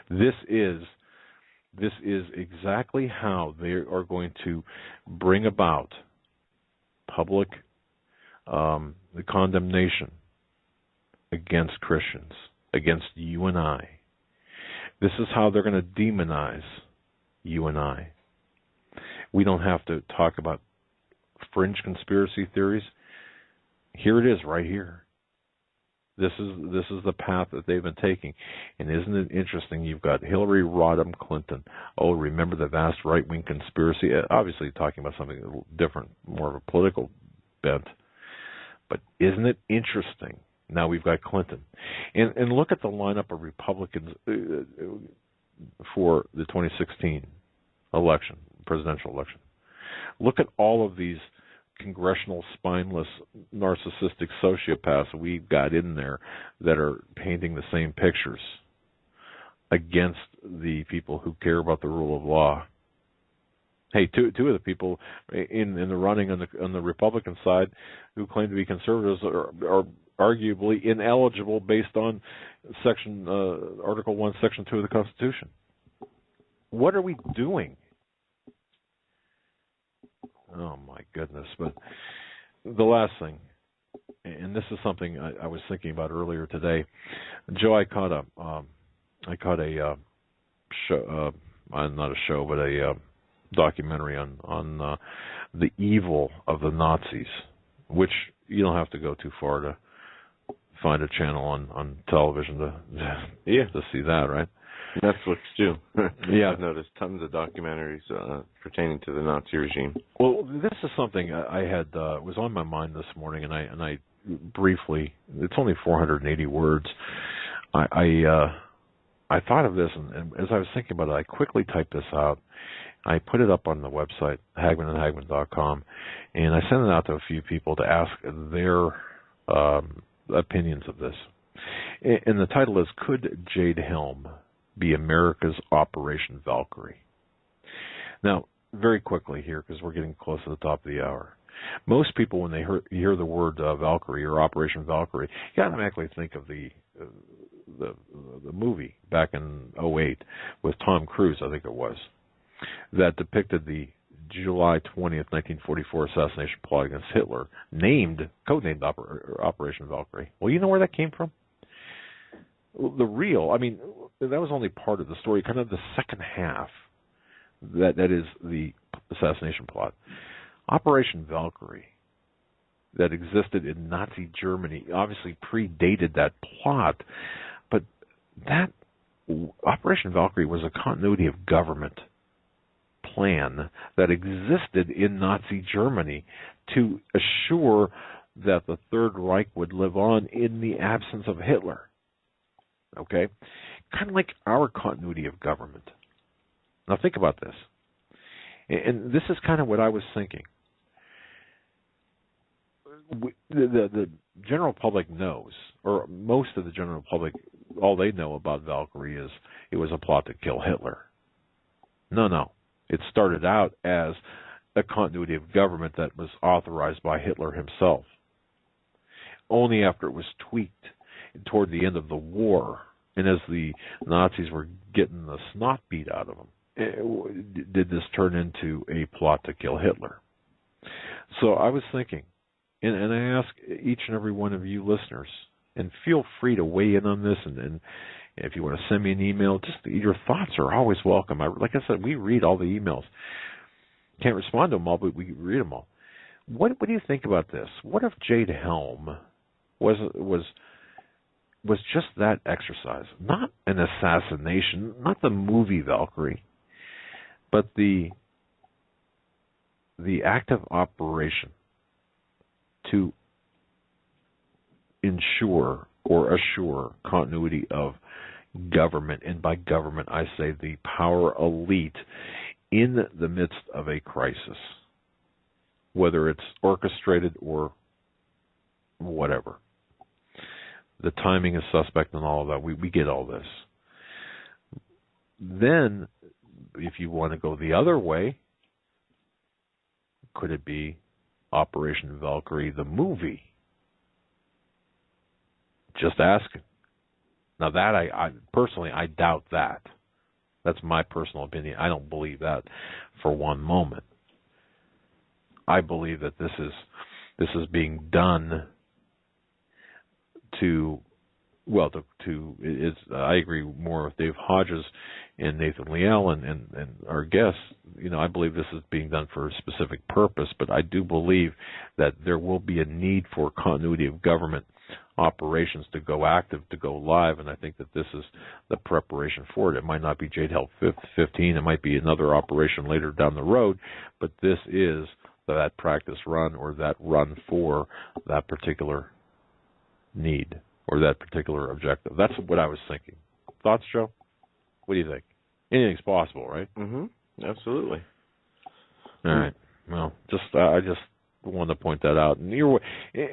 This is exactly how they are going to bring about public the condemnation against Christians, against you and I. This is how they're going to demonize you and I. We don't have to talk about fringe conspiracy theories. Here it is, right here. This is the path that they've been taking. And isn't it interesting? You've got Hillary Rodham Clinton. Oh, remember the vast right-wing conspiracy? Obviously talking about something a little different, more of a political bent. But isn't it interesting? Now we've got Clinton. And look at the lineup of Republicans for the 2016 election, presidential election. Look at all of these congressional spineless narcissistic sociopaths we've got in there that are painting the same pictures against the people who care about the rule of law. Hey, two of the people in the running on the Republican side who claim to be conservatives are arguably ineligible based on Article 1, Section 2 of the Constitution. What are we doing? Oh, my goodness. But the last thing, and this is something I was thinking about earlier today. Joe, I caught a show, not a show, but a documentary on the evil of the Nazis, which you don't have to go too far to find a channel on television to see that, right? Netflix too. Yeah, I've noticed tons of documentaries pertaining to the Nazi regime. Well, this is something I had was on my mind this morning, and I briefly. It's only 480 words. I thought of this, and as I was thinking about it, I quickly typed this out. I put it up on the website, HagmannandHagmann.com, and I sent it out to a few people to ask their opinions of this. And the title is, Could Jade Helm be America's Operation Valkyrie? Now, very quickly here, because we're getting close to the top of the hour. Most people, when they hear the word Valkyrie or Operation Valkyrie, you automatically think of the movie back in 2008 with Tom Cruise, I think it was, that depicted the July 20th, 1944 assassination plot against Hitler, codenamed Operation Valkyrie. Well, you know where that came from? That was only part of the story, kind of the second half. That is the assassination plot. Operation Valkyrie, that existed in Nazi Germany, obviously predated that plot, but that Operation Valkyrie was a continuity of government plan that existed in Nazi Germany to assure that the Third Reich would live on in the absence of Hitler. Okay? kind of like our continuity of government. Now think about this. And this is kind of what I was thinking. The general public knows, or most of the general public, all they know about Valkyrie is it was a plot to kill Hitler. No. It started out as a continuity of government that was authorized by Hitler himself. Only after it was tweaked toward the end of the war, and as the Nazis were getting the snot beat out of them, did this turn into a plot to kill Hitler. So I was thinking, and I ask each and every one of you listeners, and feel free to weigh in on this, and if you want to send me an email, just your thoughts are always welcome. Like I said, we read all the emails. Can't respond to them all, but we read them all. What do you think about this? What if Jade Helm was just that exercise, not an assassination, not the movie Valkyrie, but the active operation to ensure or assure continuity of government, and by government I say the power elite in the midst of a crisis, whether it's orchestrated or whatever. The timing is suspect and all of that. We get all this. Then, if you want to go the other way, could it be Operation Valkyrie, the movie? Just asking. Now that I personally, I doubt that. That's my personal opinion. I don't believe that for one moment. I believe that this is being done I agree more with Dave Hodges and Nathan Liel and our guests. I believe this is being done for a specific purpose, but I do believe that there will be a need for continuity of government operations to go active, to go live, and I think that this is the preparation for it. It might not be Jade Helm 15, it might be another operation later down the road, but this is that practice run or that run for that particular need or that particular objective. That's what I was thinking. Thoughts, Joe? What do you think? Anything's possible, right? Mm-hmm. Absolutely. All right. Well, I just wanted to point that out. And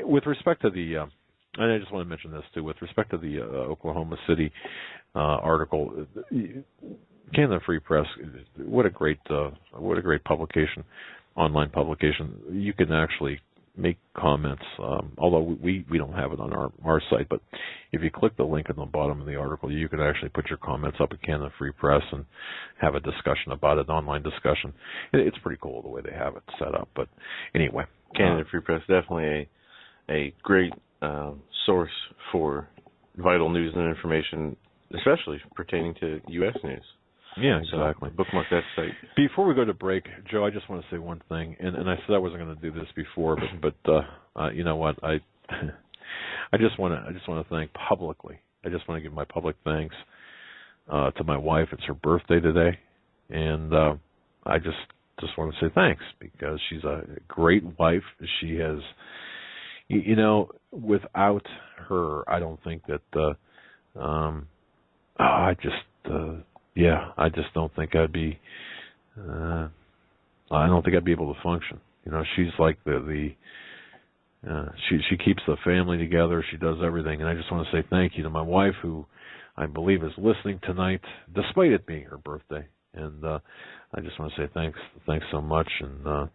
with respect to the, and I just want to mention this too, with respect to the Oklahoma City article, Canada Free Press, what a great publication, online publication. You can actually make comments, although we don't have it on our site, but if you click the link in the bottom of the article, you can actually put your comments up at Canada Free Press and have a discussion about it, an online discussion. It's pretty cool the way they have it set up. But anyway, Canada Free Press, definitely a great source for vital news and information, especially pertaining to U.S. news. Yeah, exactly. So bookmark that site. Before we go to break, Joe, I just want to say one thing, and I said I wasn't going to do this before, but you know what? I just want to thank publicly. I just want to give my public thanks to my wife. It's her birthday today, and I just want to say thanks because she's a great wife. She has, without her, I don't think that. I just don't think I'd be. I don't think I'd be able to function. She's like she keeps the family together. She does everything, and I just want to say thank you to my wife, who I believe is listening tonight, despite it being her birthday. And I just want to say thanks so much, and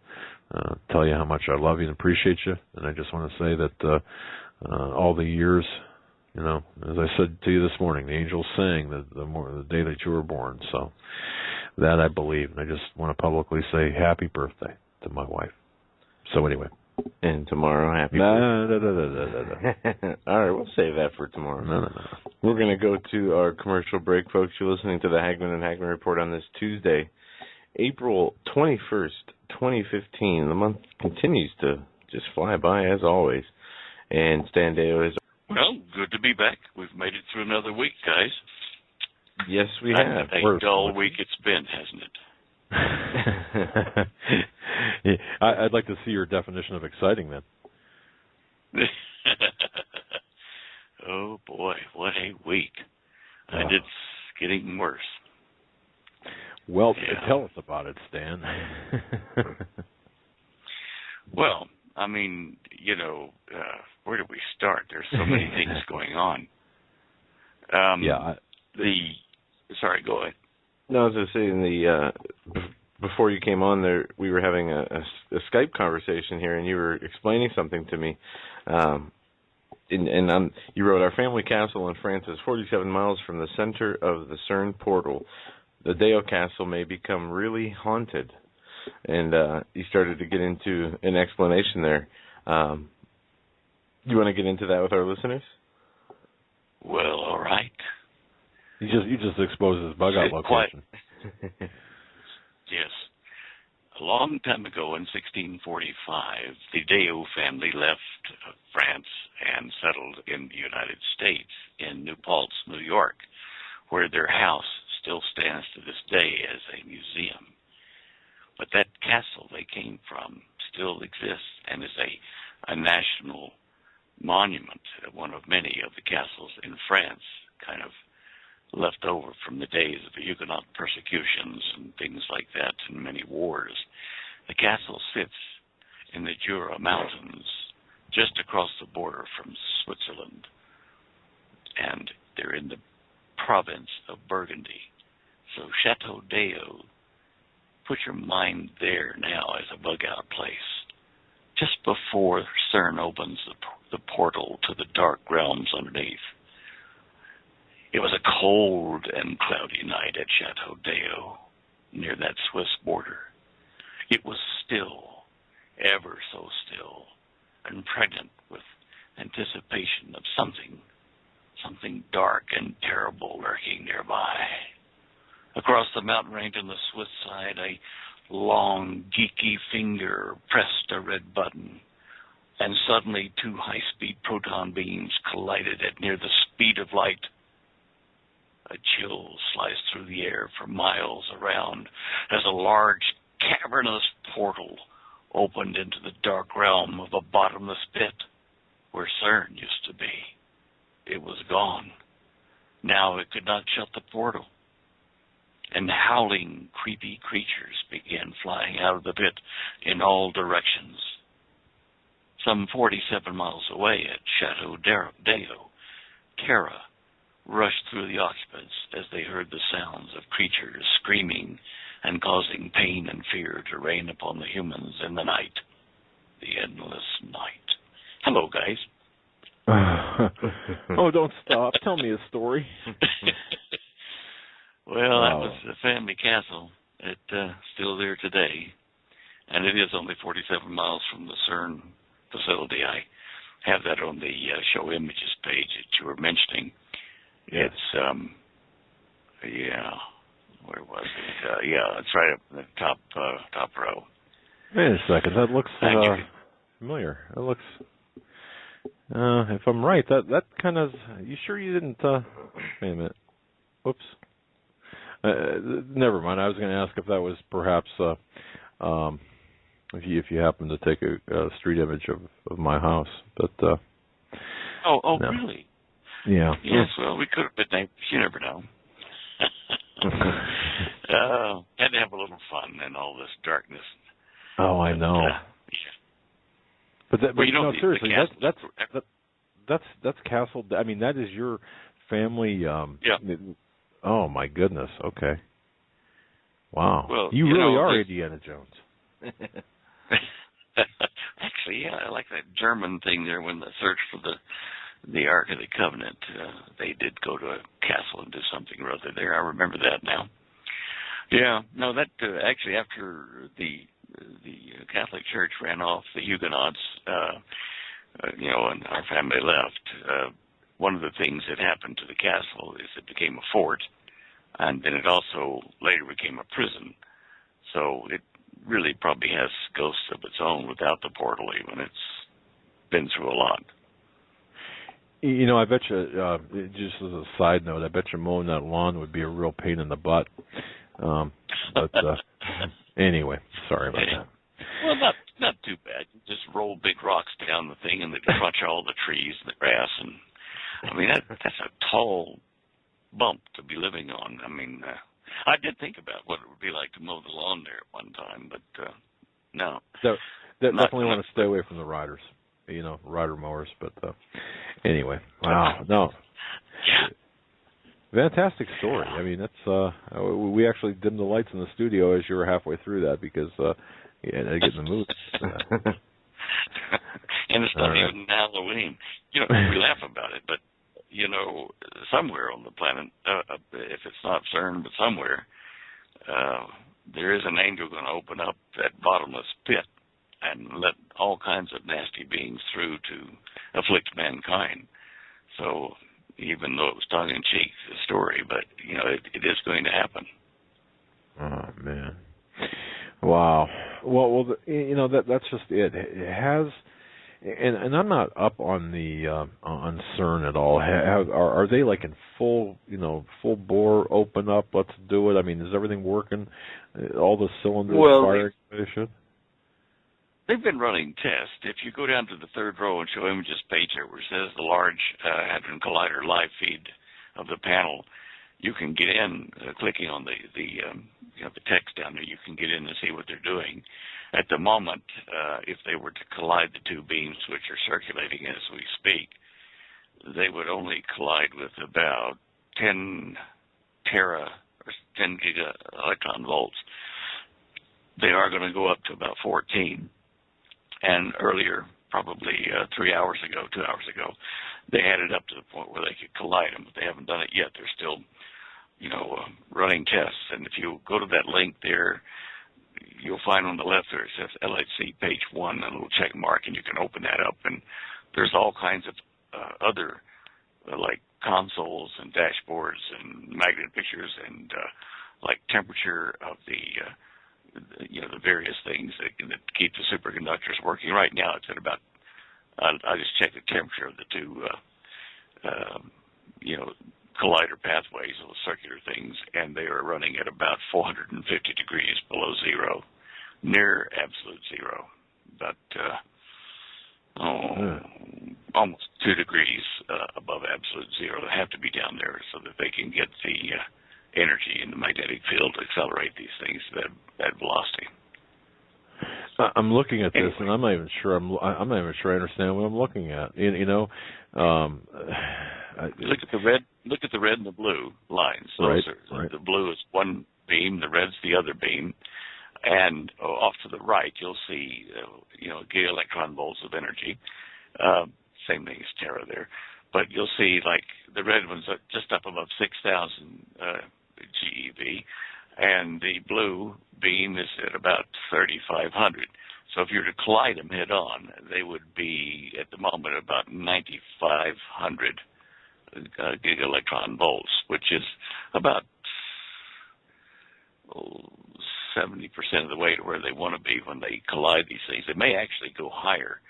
tell you how much I love you and appreciate you. And I just want to say that all the years. As I said to you this morning, the angels sang the day that you were born. So that I believe, and I just want to publicly say happy birthday to my wife. So anyway. And tomorrow, happy birthday. All right, we'll save that for tomorrow. No. We're going to go to our commercial break, folks. You're listening to the Hagmann Hagmann Report on this Tuesday, April 21st, 2015. The month continues to just fly by, as always. And Stan Deyo is... Well, good to be back. We've made it through another week, guys. Yes, we have. A dull week it's been, hasn't it? Yeah, I'd like to see your definition of exciting, then. Oh, boy, what a week. I did getting worse. Well, Yeah. tell us about it, Stan. Well, I mean, where do we start? There's so many things going on. Sorry, go ahead. No, I was just saying before you came on there, we were having a Skype conversation here, and you were explaining something to me. You wrote, our family castle in France is 47 miles from the center of the CERN portal. The Deyo Castle may become really haunted. And you started to get into an explanation there. You want to get into that with our listeners? Well, all right. You just exposed his bug out location. Yes. A long time ago in 1645, the Deyo family left France and settled in the United States in New Paltz, New York, where their house still stands to this day as a museum. But that castle they came from still exists and is a national monument, one of many of the castles in France, kind of left over from the days of the Huguenot persecutions and things like that and many wars. The castle sits in the Jura Mountains, just across the border from Switzerland, and they're in the province of Burgundy. So Chateau Deyo, put your mind there now as a bug-out place. Just before CERN opens the portal to the dark realms underneath. It was a cold and cloudy night at Chateau Deyo, near that Swiss border. It was still, ever so still, and pregnant with anticipation of something dark and terrible lurking nearby. Across the mountain range on the Swiss side, a long, geeky finger pressed a red button, and suddenly two high-speed proton beams collided at near the speed of light. A chill sliced through the air for miles around as a large, cavernous portal opened into the dark realm of a bottomless pit where CERN used to be. It was gone. Now it could not shut the portal. And howling, creepy creatures began flying out of the pit in all directions. Some 47 miles away at Chateau Deyo, terror rushed through the occupants as they heard the sounds of creatures screaming and causing pain and fear to reign upon the humans in the night, the endless night. Hello, guys. Oh, don't stop. Tell me a story. Well, that was the family castle. It's still there today, and it is only 47 miles from the CERN facility. I have that on the show images page that you were mentioning. Yeah. It's, where was it? It's right up in the top row. Wait a second, that looks familiar. It looks, if I'm right, that kind of, you sure you didn't, wait a minute. Whoops. Never mind. I was going to ask if that was perhaps if you happen to take a street image of my house, but no. Really? Yeah. Yes. Well, we could have been named. You never know. Had to have a little fun in all this darkness. Oh, I know. Yeah. But seriously, that's Castle. I mean, that is your family. Yeah. Oh my goodness. Okay. Wow. Well, you really are Indiana Jones. Actually, yeah, I like that German thing there when they searched for the Ark of the Covenant. They did go to a castle and do something or other there. I remember that now. Yeah. No, that actually after the Catholic Church ran off the Huguenots, and our family left. One of the things that happened to the castle is it became a fort, and then it also later became a prison. So it really probably has ghosts of its own without the portal even. It's been through a lot. I bet you, just as a side note, I bet you mowing that lawn would be a real pain in the butt. But anyway, sorry about that. Well, not too bad. You just roll big rocks down the thing and they crunch all the trees and the grass and I mean, that's a tall bump to be living on. I mean, I did think about what it would be like to mow the lawn there at one time, but no. So definitely want to stay away from the riders, rider mowers. But anyway, wow, no. Yeah. Fantastic story. I mean, that's we actually dimmed the lights in the studio as you were halfway through that because you had to get in the mood. And it's not even Halloween. We laugh about it, but somewhere on the planet, if it's not CERN, but somewhere, there is an angel going to open up that bottomless pit and let all kinds of nasty beings through to afflict mankind. So even though it was tongue-in-cheek, the story, but, it is going to happen. Oh, man. Wow. Well, that's just it. It has, and I'm not up on the on CERN at all. Are they like in full bore, open up, let's do it? I mean, is everything working? All the cylinders firing? They should? They've been running tests. If you go down to the third row and show images page there where it says the Large Hadron Collider live feed of the panel, you can get in clicking on the text down there. You can get in and see what they're doing. At the moment, if they were to collide the two beams which are circulating as we speak, they would only collide with about 10 tera or 10 giga electron volts. They are going to go up to about 14. And earlier, probably 2 hours ago, they had it up to the point where they could collide them, but they haven't done it yet. They're still, running tests. And if you go to that link there, you'll find on the left there it says LHC page 1, a little check mark, and you can open that up. And there's all kinds of other, like consoles and dashboards and magnet pictures and like temperature of the various things that keep the superconductors working. Right now it's at about, I just checked the temperature of the two, collider pathways, those circular things, and they are running at about 450 degrees below zero, near absolute zero, but almost 2 degrees above absolute zero. They have to be down there so that they can get the energy in the magnetic field to accelerate these things to that velocity. I'm looking at this, and I'm not even sure I understand what I'm looking at. Look at the red. Look at the red and the blue lines. Right. The blue is one beam. The red's the other beam. And off to the right, you'll see, giga electron volts of energy. Same thing as tera there. But you'll see, like, the red one's just up above 6,000 GeV, and the blue beam is at about 3,500. So if you were to collide them head on, they would be, at the moment, about 9,500 giga electron volts, which is about 70% of the way to where they want to be when they collide these things. It may actually go higher.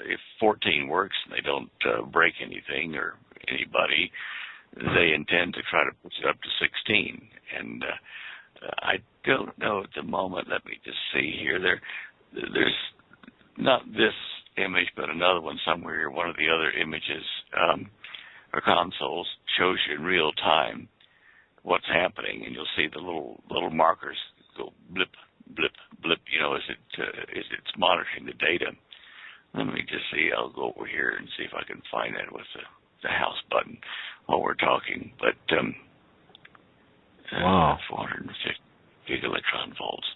If 14 works and they don't break anything or anybody, they intend to try to push it up to 16. And I don't know at the moment. Let me just see here. There's not this image, but another one somewhere here. One of the other images or consoles shows you in real time what's happening, and you'll see the little markers go blip, blip, blip. As it's monitoring the data. Let me just see. I'll go over here and see if I can find that with the house button while we're talking. But wow, 450 giga-electron volts.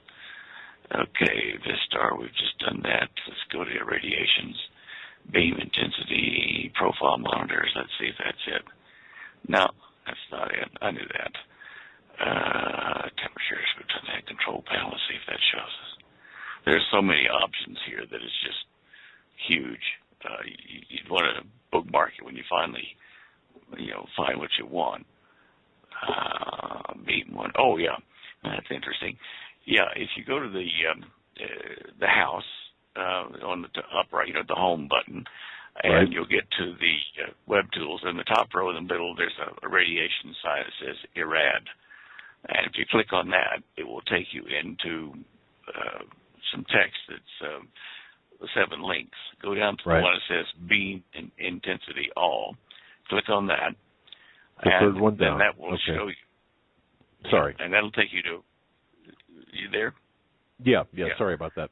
Okay, Vistar, we've just done that. Let's go to irradiations, beam intensity, profile monitors. Let's see if that's it. No, that's not it. I knew that. Temperatures, we've done that. Control panel. Let's see if that shows us. There's so many options here that it's just huge. You'd want to bookmark it when you finally, find what you want. Beam one. Oh yeah, that's interesting. Yeah, if you go to the house on the up right, the home button, and right, you'll get to the web tools. In the top row in the middle, there's a radiation sign that says IRAD, and if you click on that, it will take you into some text that's 7 links. Go down to the one that says beam intensity all. Click on that. The third one down. And that will okay. show you. Sorry. And that'll take you to. You there? Yeah. Sorry about that.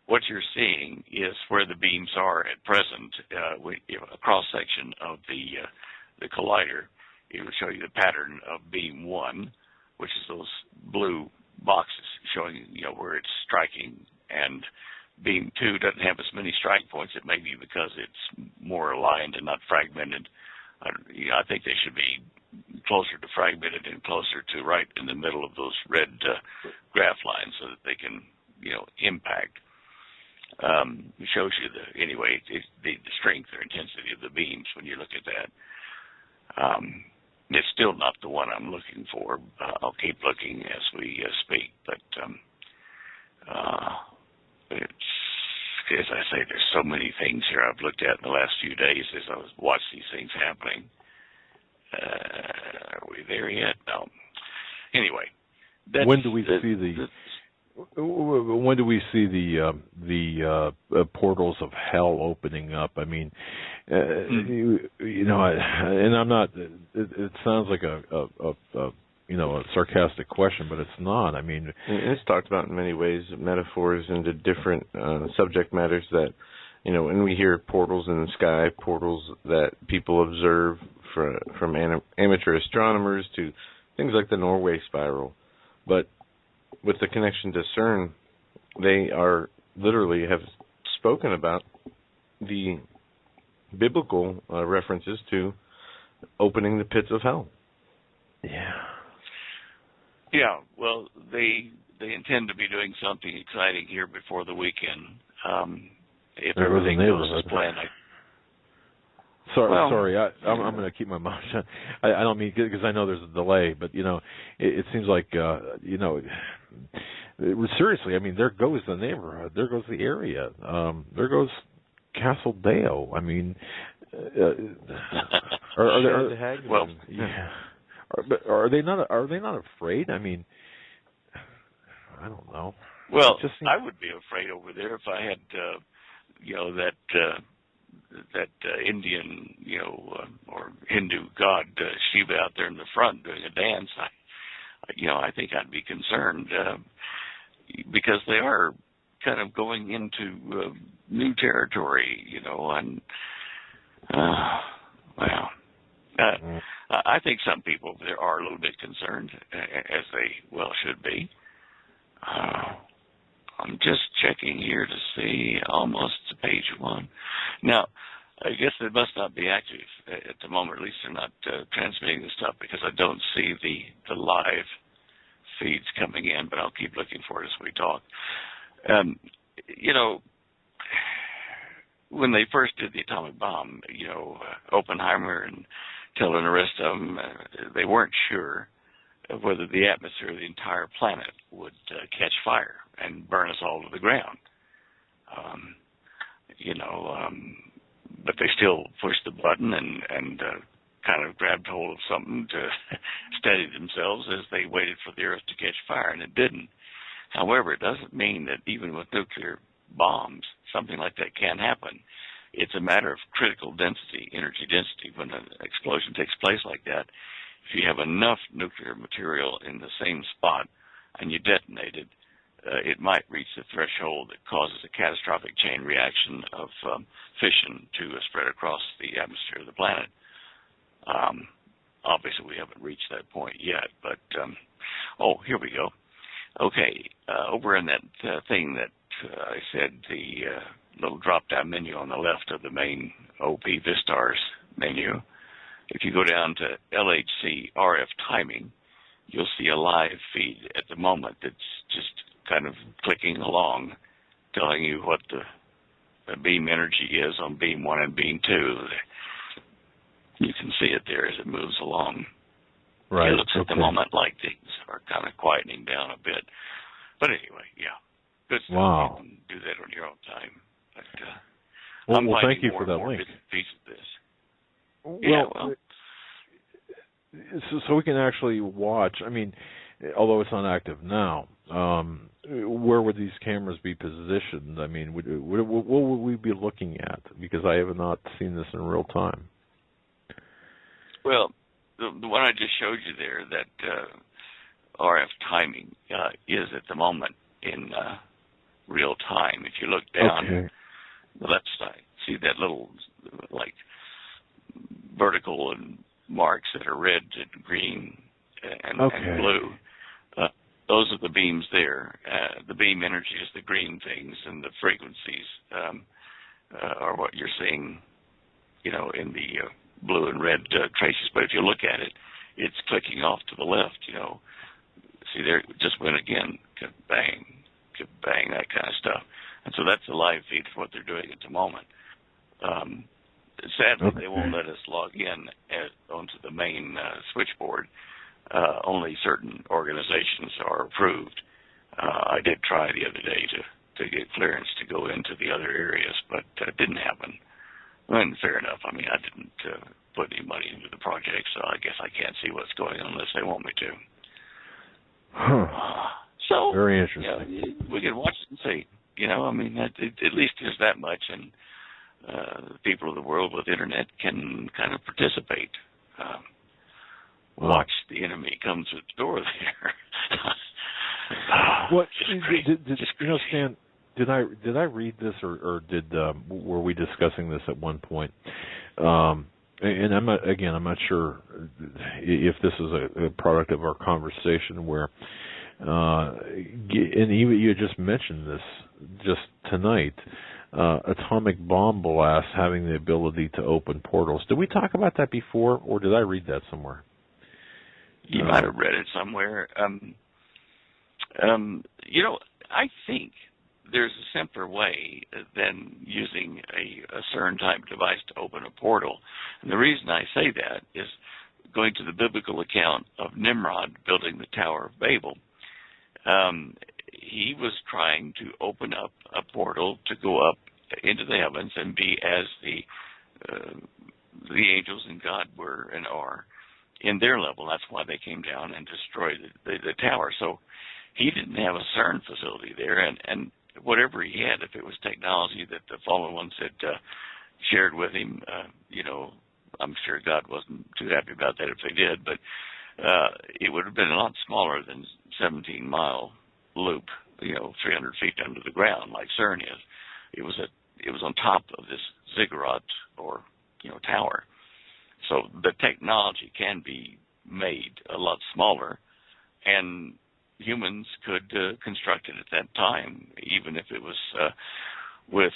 What you're seeing is where the beams are at present. A cross section of the collider. It will show you the pattern of beam 1, which is those blue boxes showing where it's striking, and beam 2 doesn't have as many strike points. It may be because it's more aligned and not fragmented. I think they should be closer to fragmented and closer to right in the middle of those red graph lines so that they can impact. It shows you the strength or intensity of the beams when you look at that. It's still not the one I'm looking for. I'll keep looking as we speak, but it's, as I say, there's so many things here I've looked at in the last few days as I watched these things happening. Are we there yet? No. Anyway, when do we see the portals of hell opening up? I mean, and I'm not. It sounds like a sarcastic question, but it's not. I mean, it's talked about in many ways, metaphors into different subject matters that, when we hear portals in the sky, portals that people observe from amateur astronomers to things like the Norway spiral. But with the connection to CERN, they are literally have spoken about the biblical references to opening the pits of hell. Yeah, well, they intend to be doing something exciting here before the weekend. If everything goes as planned. Sorry, I'm going to keep my mouth shut. I don't mean, because I know there's a delay, but it seems like seriously. I mean, there goes the neighborhood, there goes the area, there goes Castle Deyo. I mean, are they not afraid? I mean, I don't know. Well, I would be afraid over there if I had that Indian, or Hindu god Shiva out there in the front doing a dance. I think I'd be concerned because they are kind of going into new territory, and I think some people over there are a little bit concerned, as they well should be. I'm just checking here to see, almost to page 1. Now, I guess they must not be active at the moment. At least they're not transmitting the stuff, because I don't see the live feeds coming in, but I'll keep looking for it as we talk. When they first did the atomic bomb, Oppenheimer and Tiller and the rest of them, they weren't sure of whether the atmosphere of the entire planet would catch fire and burn us all to the ground. But they still pushed the button and kind of grabbed hold of something to steady themselves as they waited for the Earth to catch fire, and it didn't. However, it doesn't mean that even with nuclear bombs, something like that can happen. It's a matter of critical density, energy density. When an explosion takes place like that, if you have enough nuclear material in the same spot and you detonate it, it might reach the threshold that causes a catastrophic chain reaction of fission to spread across the atmosphere of the planet. Obviously, we haven't reached that point yet, but, here we go. Okay, over in that thing that I said, the little drop-down menu on the left of the main OP Vistars menu, if you go down to LHC RF timing, you'll see a live feed at the moment that's just kind of clicking along, telling you what the beam energy is on beam 1 and beam 2. You can see it there as it moves along. Right. It looks at the moment like things are kind of quietening down a bit. But anyway, yeah. Good stuff. Wow. You can do that on your own time. But, well, thank you for that link. Piece of this. Well, so we can actually watch. I mean, although it's not active now, where would these cameras be positioned? I mean, what would we be looking at? Because I have not seen this in real time. Well, the one I just showed you there, that RF timing is at the moment in real time. If you look down the left side, see that little like vertical and marks that are red and green and blue. Those are the beams there. The beam energy is the green things, and the frequencies are what you're seeing, in the blue and red traces. But if you look at it, it's clicking off to the left. See there, it just went again, bang, that kind of stuff. And so that's a live feed for what they're doing at the moment. Sadly, they won't let us log in onto the main switchboard. Only certain organizations are approved. I did try the other day to get clearance to go into the other areas, but it didn't happen. And fair enough. I mean, I didn't put any money into the project, so I guess I can't see what's going on unless they want me to. So very interesting. We can watch it and see. I mean, at least there's that much, and the people of the world with internet can kind of participate. Watch the enemy come through the door there. What Stan? Did I read this, or were we discussing this at one point? And I'm not sure if this is a product of our conversation where, and you just mentioned this just tonight, atomic bomb blasts having the ability to open portals. Did we talk about that before, or did I read that somewhere? You might have read it somewhere. I think there's a simpler way than using a CERN-type device to open a portal. And the reason I say that is going to the biblical account of Nimrod building the Tower of Babel. He was trying to open up a portal to go up into the heavens and be as the angels and God were and are in their level. That's why they came down and destroyed the tower. So he didn't have a CERN facility there, and whatever he had, if it was technology that the fallen ones had shared with him, I'm sure God wasn't too happy about that if they did, but it would have been a lot smaller than 17-mile loop, 300 feet under the ground like CERN is. It was on top of this ziggurat or tower. So the technology can be made a lot smaller, and humans could construct it at that time, even if it was with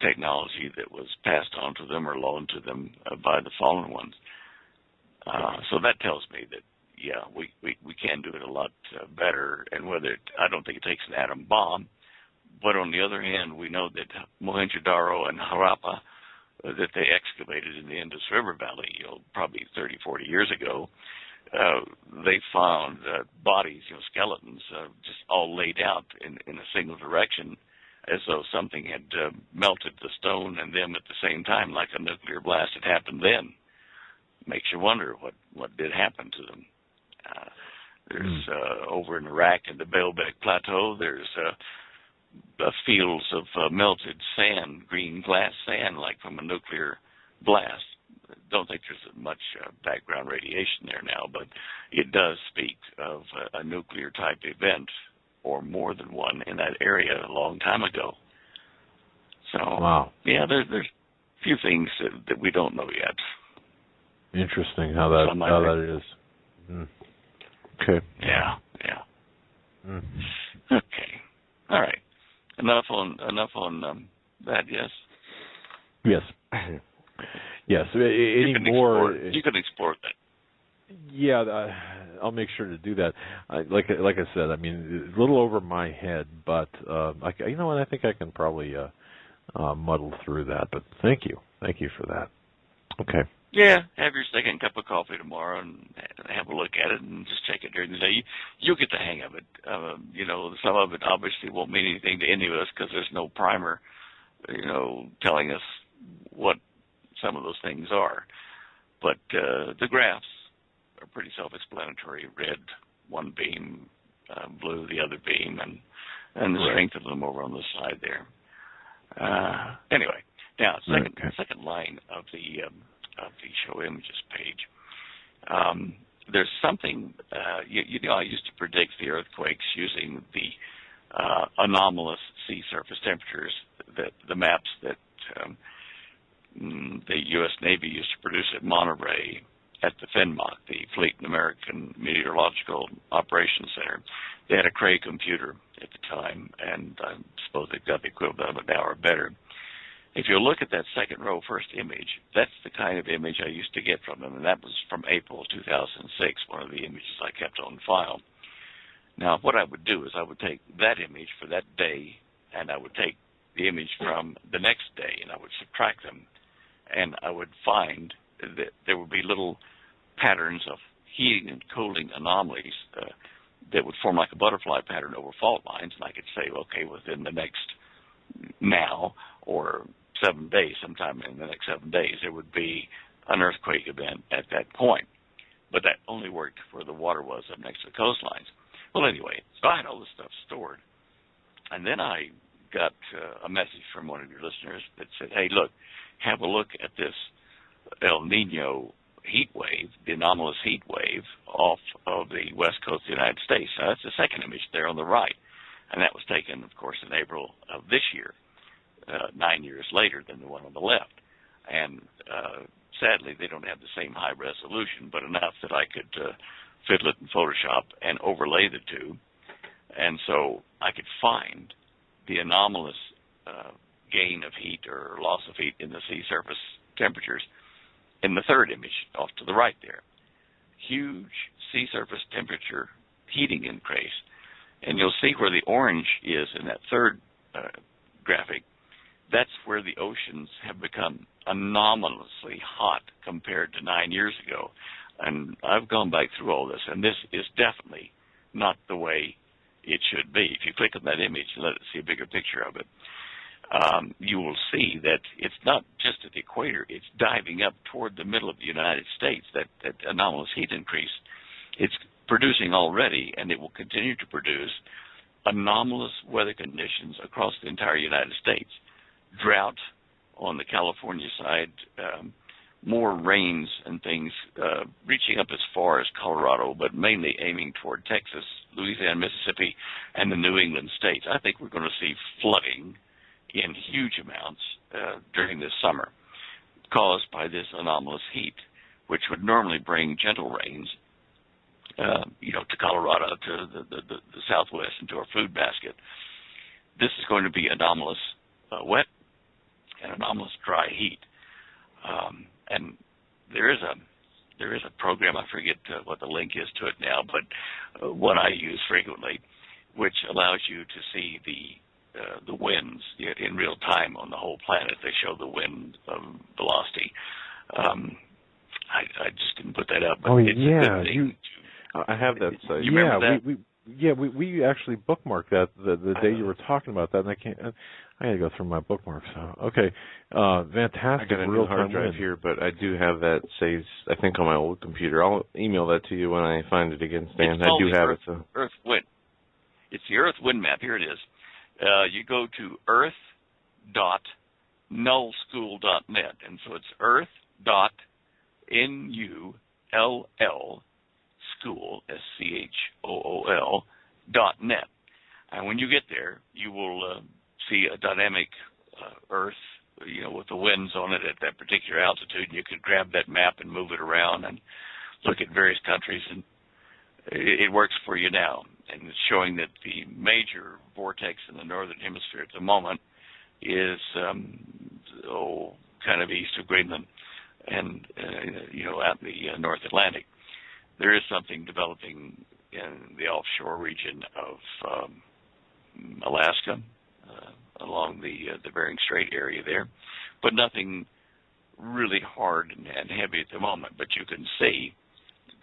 technology that was passed on to them or loaned to them by the fallen ones. So that tells me that, we can do it a lot better, and I don't think it takes an atom bomb, but on the other hand, we know that Mohenjo-Daro and Harappa, that they excavated in the Indus River Valley, probably 30, 40 years ago, they found bodies, skeletons, just all laid out in a single direction, as though something had melted the stone and them at the same time, like a nuclear blast had happened then. Makes you wonder what did happen to them. There's over in Iraq in the Baalbek Plateau, there's fields of melted sand, green glass sand, like from a nuclear blast. Don't think there's much background radiation there now, but it does speak of a nuclear-type event, or more than one, in that area a long time ago. So, there's a few things that we don't know yet. Interesting how that is. Okay. Yeah. Okay. All right. Enough on that. Yes. Yes. Yes. Any more? You can explore that. Yeah, I'll make sure to do that. Like I said, I mean, a little over my head, but I think I can probably muddle through that. But thank you for that. Okay. Yeah, have your second cup of coffee tomorrow and have a look at it and just check it during the day. You'll get the hang of it. Some of it obviously won't mean anything to any of us because there's no primer, telling us what some of those things are. But the graphs are pretty self-explanatory. Red, one beam, blue, the other beam, and the strength of them over on the side there. Anyway, now second line of the show images page. There's something, you know, I used to predict the earthquakes using the anomalous sea surface temperatures, the maps that the U.S. Navy used to produce at Monterey at the FENMOC, the Fleet and American Meteorological Operations Center. They had a Cray computer at the time, and I suppose they've got the equivalent of it now or better. If you look at that second row first image, that's the kind of image I used to get from them, and that was from April 2006, one of the images I kept on file. Now, what I would do is I would take that image for that day, and I would take the image from the next day, and I would subtract them, and I would find that there would be little patterns of heating and cooling anomalies that would form like a butterfly pattern over fault lines, and I could say, okay, within the next now or 7 days, sometime in the next 7 days, there would be an earthquake event at that point. But that only worked where the water was up next to the coastlines. Well, anyway, so I had all this stuff stored. And then I got a message from one of your listeners that said, hey, look, have a look at this El Nino heat wave, the anomalous heat wave off of the west coast of the United States. Now, that's the second image there on the right. And that was taken, of course, in April of this year, 9 years later than the one on the left. And sadly, they don't have the same high resolution, but enough that I could fiddle it in Photoshop and overlay the two. And so I could find the anomalous gain of heat or loss of heat in the sea surface temperatures in the third image off to the right there. Huge sea surface temperature heating increase. And you'll see where the orange is in that third graphic. That's where the oceans have become anomalously hot compared to 9 years ago. And I've gone back through all this, and this is definitely not the way it should be. If you click on that image and let it see a bigger picture of it, you will see that it's not just at the equator, it's diving up toward the middle of the United States, that anomalous heat increase. It's producing already, and it will continue to produce anomalous weather conditions across the entire United States. Drought on the California side, more rains and things reaching up as far as Colorado, but mainly aiming toward Texas, Louisiana, Mississippi, and the New England states. I think we're going to see flooding in huge amounts during this summer caused by this anomalous heat, which would normally bring gentle rains to Colorado, to the Southwest, and to our food basket. This is going to be anomalous wet and anomalous dry heat. And there is a program, I forget what the link is to it now, but one I use frequently, which allows you to see the winds in real time on the whole planet. They show the wind velocity. I just didn't put that up. But it's a good thing. I have that site. You remember that? We actually bookmarked that the day you were talking about that, and I had to go through my bookmarks. So okay, fantastic. I got a new hard drive here, but I do have that saved, I think, on my old computer. I'll email that to you when I find it again, Stan. It's I do have Earth, it. So. Earth wind. It's the Earth wind map. Here it is. You go to earth.nullschool.net, and so it's earth.null school, SCHOOL.net. And when you get there, you will see a dynamic Earth, with the winds on it at that particular altitude, and you can grab that map and move it around and look at various countries, and it works for you now. And it's showing that the major vortex in the northern hemisphere at the moment is, kind of east of Greenland and, out in the North Atlantic. There is something developing in the offshore region of Alaska, along the Bering Strait area there, but nothing really hard and heavy at the moment. But you can see,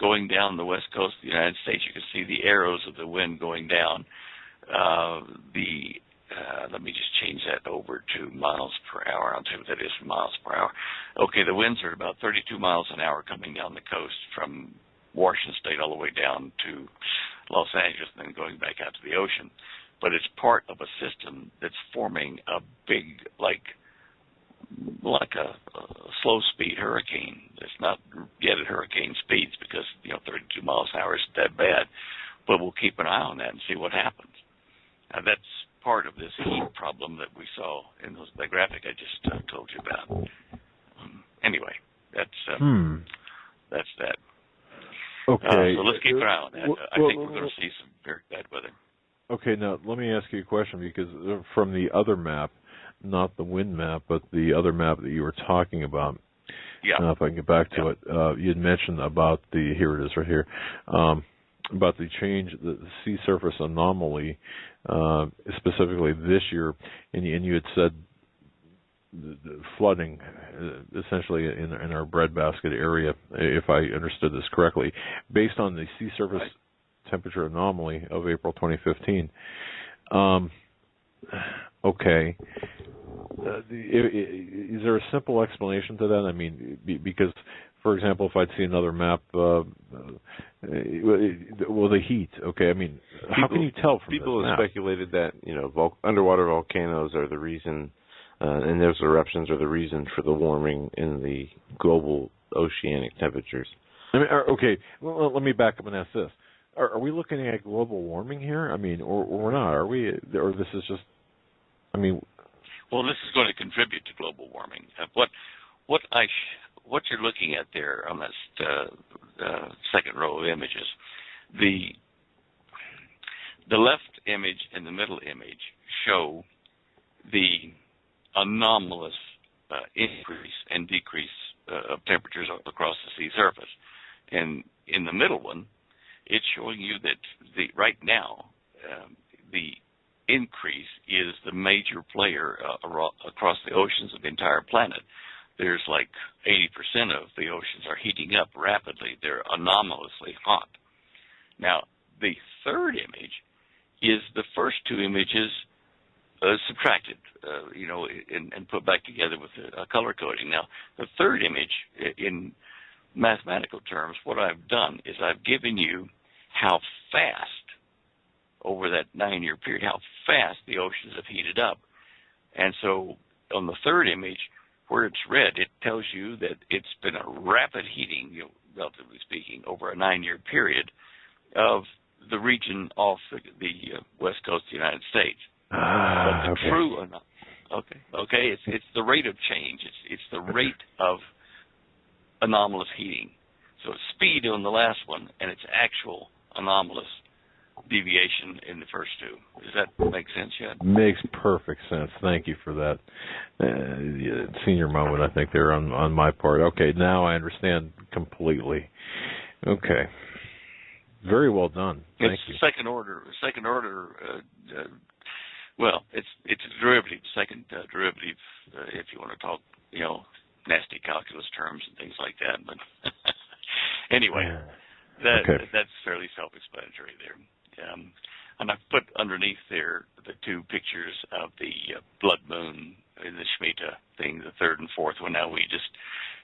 going down the west coast of the United States, you can see the arrows of the wind going down. Let me just change that over to miles per hour. I'll tell you what that is for miles per hour. Okay, the winds are about 32 miles an hour coming down the coast from Washington State all the way down to Los Angeles and then going back out to the ocean. But it's part of a system that's forming a big, like a slow-speed hurricane. It's not yet at hurricane speeds because 32 miles an hour isn't that bad, but we'll keep an eye on that and see what happens. Now, that's part of this heat problem that we saw in the graphic I just told you about. Anyway, that's that. Okay. So let's keep an eye on that. I think we're going to see some very bad weather. Okay, now let me ask you a question, because from the other map, not the wind map, but the other map that you were talking about, if I can get back to it, you had mentioned about here it is right here, about the change, the sea surface anomaly, specifically this year, and you had said the flooding, essentially in our breadbasket area, if I understood this correctly, based on the sea surface temperature anomaly of April 2015. Okay. Is there a simple explanation to that? I mean, because, for example, if I'd see another map, well, the heat. Okay, I mean, how can you tell from people this have map? speculated that underwater volcanoes are the reason, and those eruptions are the reason for the warming in the global oceanic temperatures. I mean, okay, well, let me back up and ask this: Are we looking at global warming here? I mean, or we're not? Are we? Or this is just? I mean. Well, this is going to contribute to global warming. What you're looking at there on that second row of images, the left image and the middle image show the anomalous increase and decrease of temperatures across the sea surface. And in the middle one, it's showing you that right now the increase is the major player across the oceans of the entire planet. There's like 80% of the oceans are heating up rapidly. They're anomalously hot. Now, the third image is the first two images subtracted, and put back together with a color coding. Now, the third image, in mathematical terms, what I've done is I've given you how fast, over that 9-year period, how fast the oceans have heated up. And so on the third image, where it's red, it tells you that it's been a rapid heating, relatively speaking, over a 9-year period of the region off the west coast of the United States. But the true, it's the rate of change. It's the rate of anomalous heating. So it's speed on the last one, and it's actual anomalous deviation in the first two. Does that make sense yet? Makes perfect sense. Thank you for that senior moment, I think, there on my part. Okay, now I understand completely. Okay. Very well done. Thank you. Second order. Well, it's a derivative, second derivative, if you want to talk, nasty calculus terms and things like that. But anyway, that's fairly self-explanatory there. And I've put underneath there the two pictures of the blood moon in the Shemitah thing, the third and fourth one. Now, we just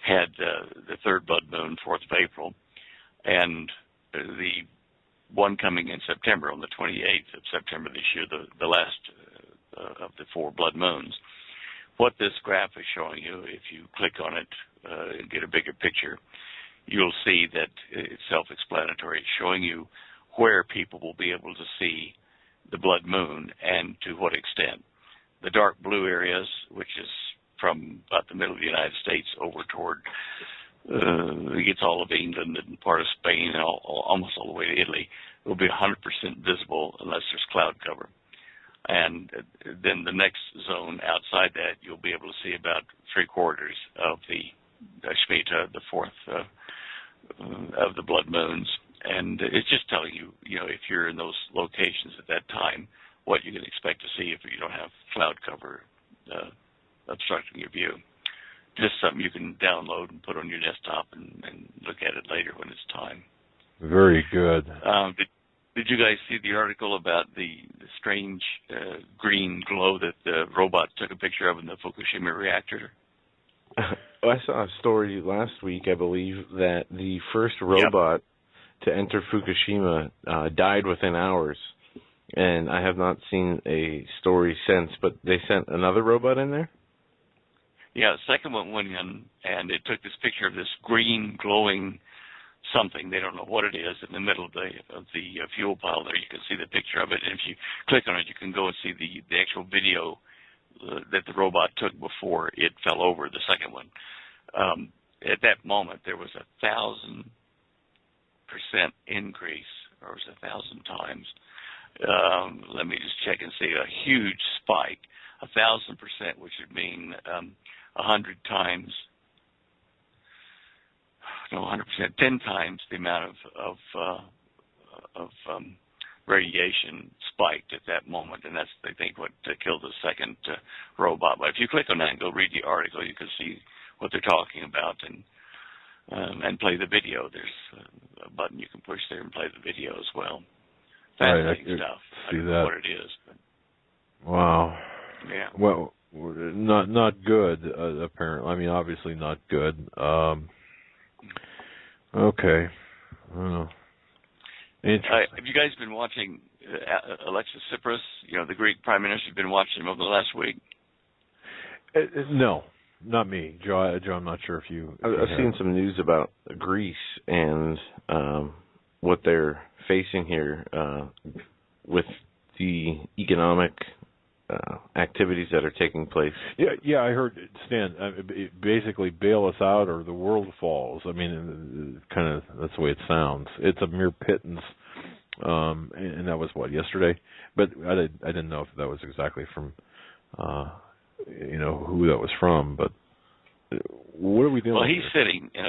had the third blood moon, 4th of April, and the one coming in September, on the 28th of September this year, the last of the 4 blood moons. What this graph is showing you, if you click on it and get a bigger picture, you'll see that it's self-explanatory. It's showing you where people will be able to see the blood moon and to what extent. The dark blue areas, which is from about the middle of the United States over toward, it gets all of England and part of Spain and almost all the way to Italy, will be 100% visible unless there's cloud cover. And then the next zone outside that, you'll be able to see about 3/4 of the Shemitah, the 4th of the blood moons. And it's just telling you, if you're in those locations at that time, what you can expect to see if you don't have cloud cover obstructing your view. Just something you can download and put on your desktop and look at it later when it's time. Very good. Did you guys see the article about the strange green glow that the robot took a picture of in the Fukushima reactor? I saw a story last week, I believe, that the first robot to enter Fukushima died within hours. And I have not seen a story since, but they sent another robot in there? Yeah, the second one went in, and it took this picture of this green glowing something. They don't know what it is in the middle of the fuel pile there. You can see the picture of it, and if you click on it, you can go and see the actual video that the robot took before it fell over, the second one. At that moment, there was 1,000% increase, or it was 1,000 times. Let me just check and see. A huge spike, 1,000%, which would mean 100 times. No, 100%, 10 times the amount of radiation spiked at that moment, and that's, they think, what killed the second robot. But if you click on that and go read the article, you can see what they're talking about and play the video. There's a button you can push there and play the video as well. Fascinating stuff. See I don't that. know what it is. But. Wow. Yeah. Well, not good. Apparently, I mean, obviously not good. Okay. Interesting. Have you guys been watching Alexis Tsipras? You know, the Greek Prime Minister. You've been watching him over the last week. No, not me, Joe. I'm not sure if you. I've seen some news about Greece and what they're facing here with the economic activities that are taking place. Yeah, I heard, Stan, basically bail us out or the world falls. I mean, kind of that's the way it sounds. It's a mere pittance, and that was what, yesterday? But I didn't know if that was exactly from, who that was from. But what are we doing? Well, he's sitting in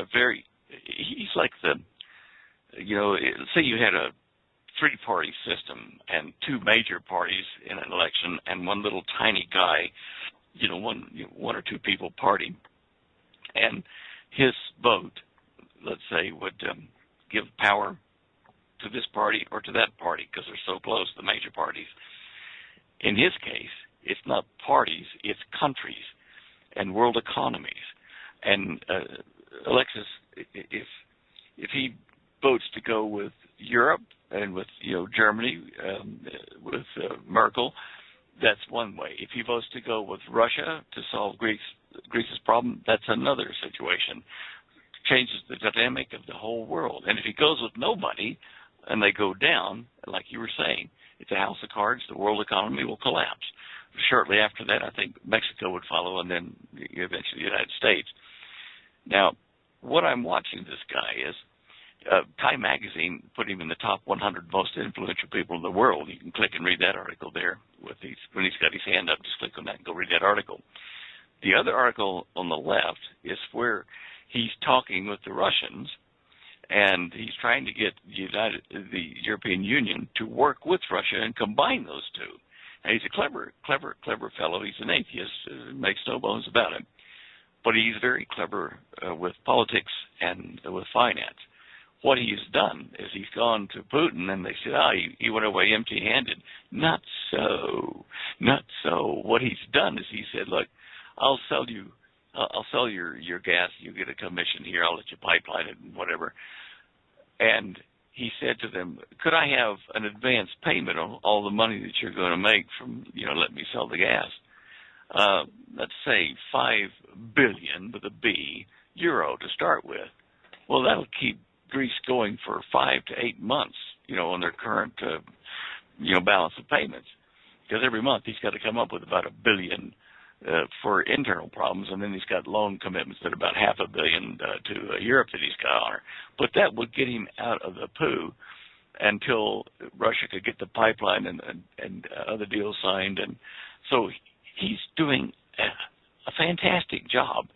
he's like say you had a three-party system and two major parties in an election and one little tiny guy, one or two people party, and his vote, let's say, would give power to this party or to that party because they're so close, the major parties. In his case, it's not parties, it's countries and world economies. And Alexis, if he votes to go with Europe and with Germany, with Merkel, that's one way. If he votes to go with Russia to solve Greece's problem, that's another situation. Changes the dynamic of the whole world. And if he goes with nobody and they go down, like you were saying, it's a house of cards. The world economy will collapse. Shortly after that, I think Mexico would follow, and then eventually the United States. Now, what I'm watching this guy is Time Magazine put him in the top 100 most influential people in the world. You can click and read that article there. When he's got his hand up, just click on that and go read that article. The other article on the left is where he's talking with the Russians, and he's trying to get the European Union to work with Russia and combine those two. And he's a clever fellow. He's an atheist, makes no bones about it. But he's very clever with politics and with finance. What he's done is he's gone to Putin, and they said, he went away empty-handed. Not so. What he's done is he said, look, I'll sell your gas. You get a commission here. I'll let you pipeline it and whatever. And he said to them, could I have an advance payment on all the money that you're going to make from, let me sell the gas? Let's say 5 billion with a B euro to start with. Well, that'll keep Greece going for 5 to 8 months, on their current, balance of payments. Because every month he's got to come up with about $1 billion for internal problems, and then he's got loan commitments that are about $500 million to Europe that he's got to honor. But that would get him out of the poo until Russia could get the pipeline and other deals signed. And so he's doing a fantastic job.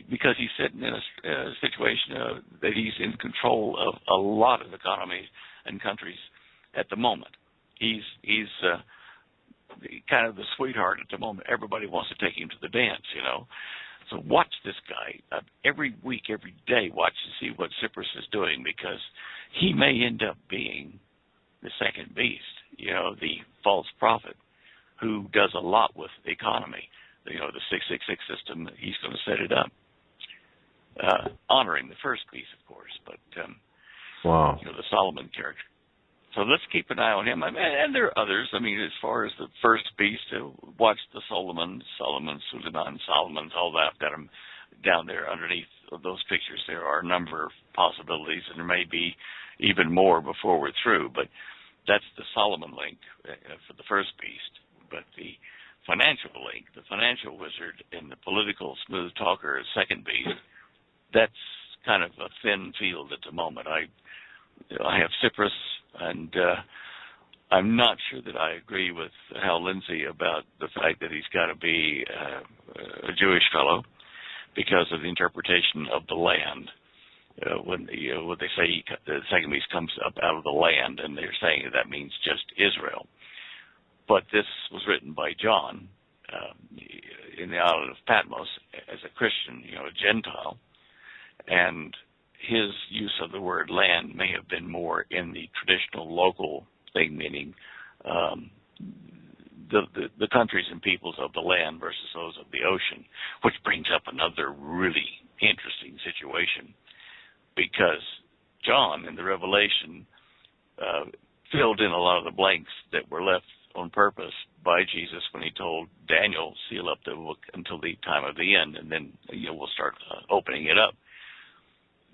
Because he's sitting in a situation that he's in control of a lot of economies and countries at the moment. He's kind of the sweetheart at the moment. Everybody wants to take him to the dance, So watch this guy every week, every day. Watch to see what Tsipras is doing, because he may end up being the second beast, the false prophet who does a lot with the economy. The 666 system, he's going to set it up. Honoring the first beast, of course, but wow, the Solomon character. So let's keep an eye on him. And there are others. I mean, as far as the first beast, watch the Suleiman, Solomons, all that. Got them down there underneath those pictures. There are a number of possibilities, and there may be even more before we're through. But that's the Solomon link for the first beast. But the financial link, the financial wizard, and the political smooth talker, second beast, that's kind of a thin field at the moment. I have Cyprus, and I'm not sure that I agree with Hal Lindsey about the fact that he's got to be a Jewish fellow because of the interpretation of the land. When they say the second beast comes up out of the land, and they're saying that means just Israel. But this was written by John in the island of Patmos as a Christian, a Gentile, and his use of the word land may have been more in the traditional local thing, meaning the countries and peoples of the land versus those of the ocean, which brings up another really interesting situation, because John in the Revelation filled in a lot of the blanks that were left on purpose by Jesus when he told Daniel, seal up the book until the time of the end, and then we'll start opening it up.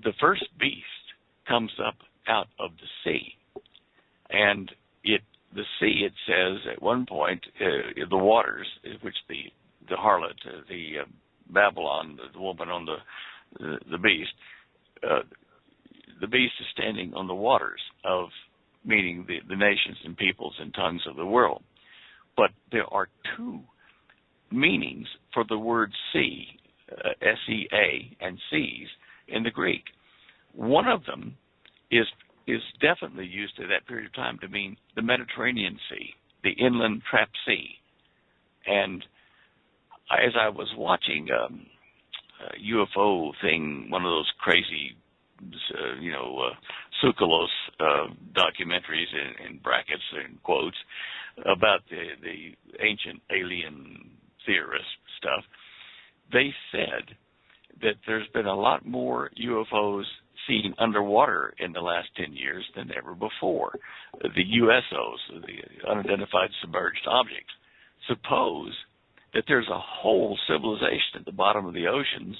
The first beast comes up out of the sea, and the sea, it says at one point, the waters, which the harlot, the Babylon, the woman on the beast, the beast is standing on the waters of, meaning the nations and peoples and tongues of the world. But there are two meanings for the word sea, S-E-A, and seas in the Greek. One of them is definitely used at that period of time to mean the Mediterranean Sea, the inland trapped sea. And as I was watching a UFO thing, one of those crazy, Tsoukalos documentaries in brackets and quotes about the ancient alien theorist stuff, they said that there's been a lot more UFOs seen underwater in the last 10 years than ever before. The USOs, the unidentified submerged objects. Suppose that there's a whole civilization at the bottom of the oceans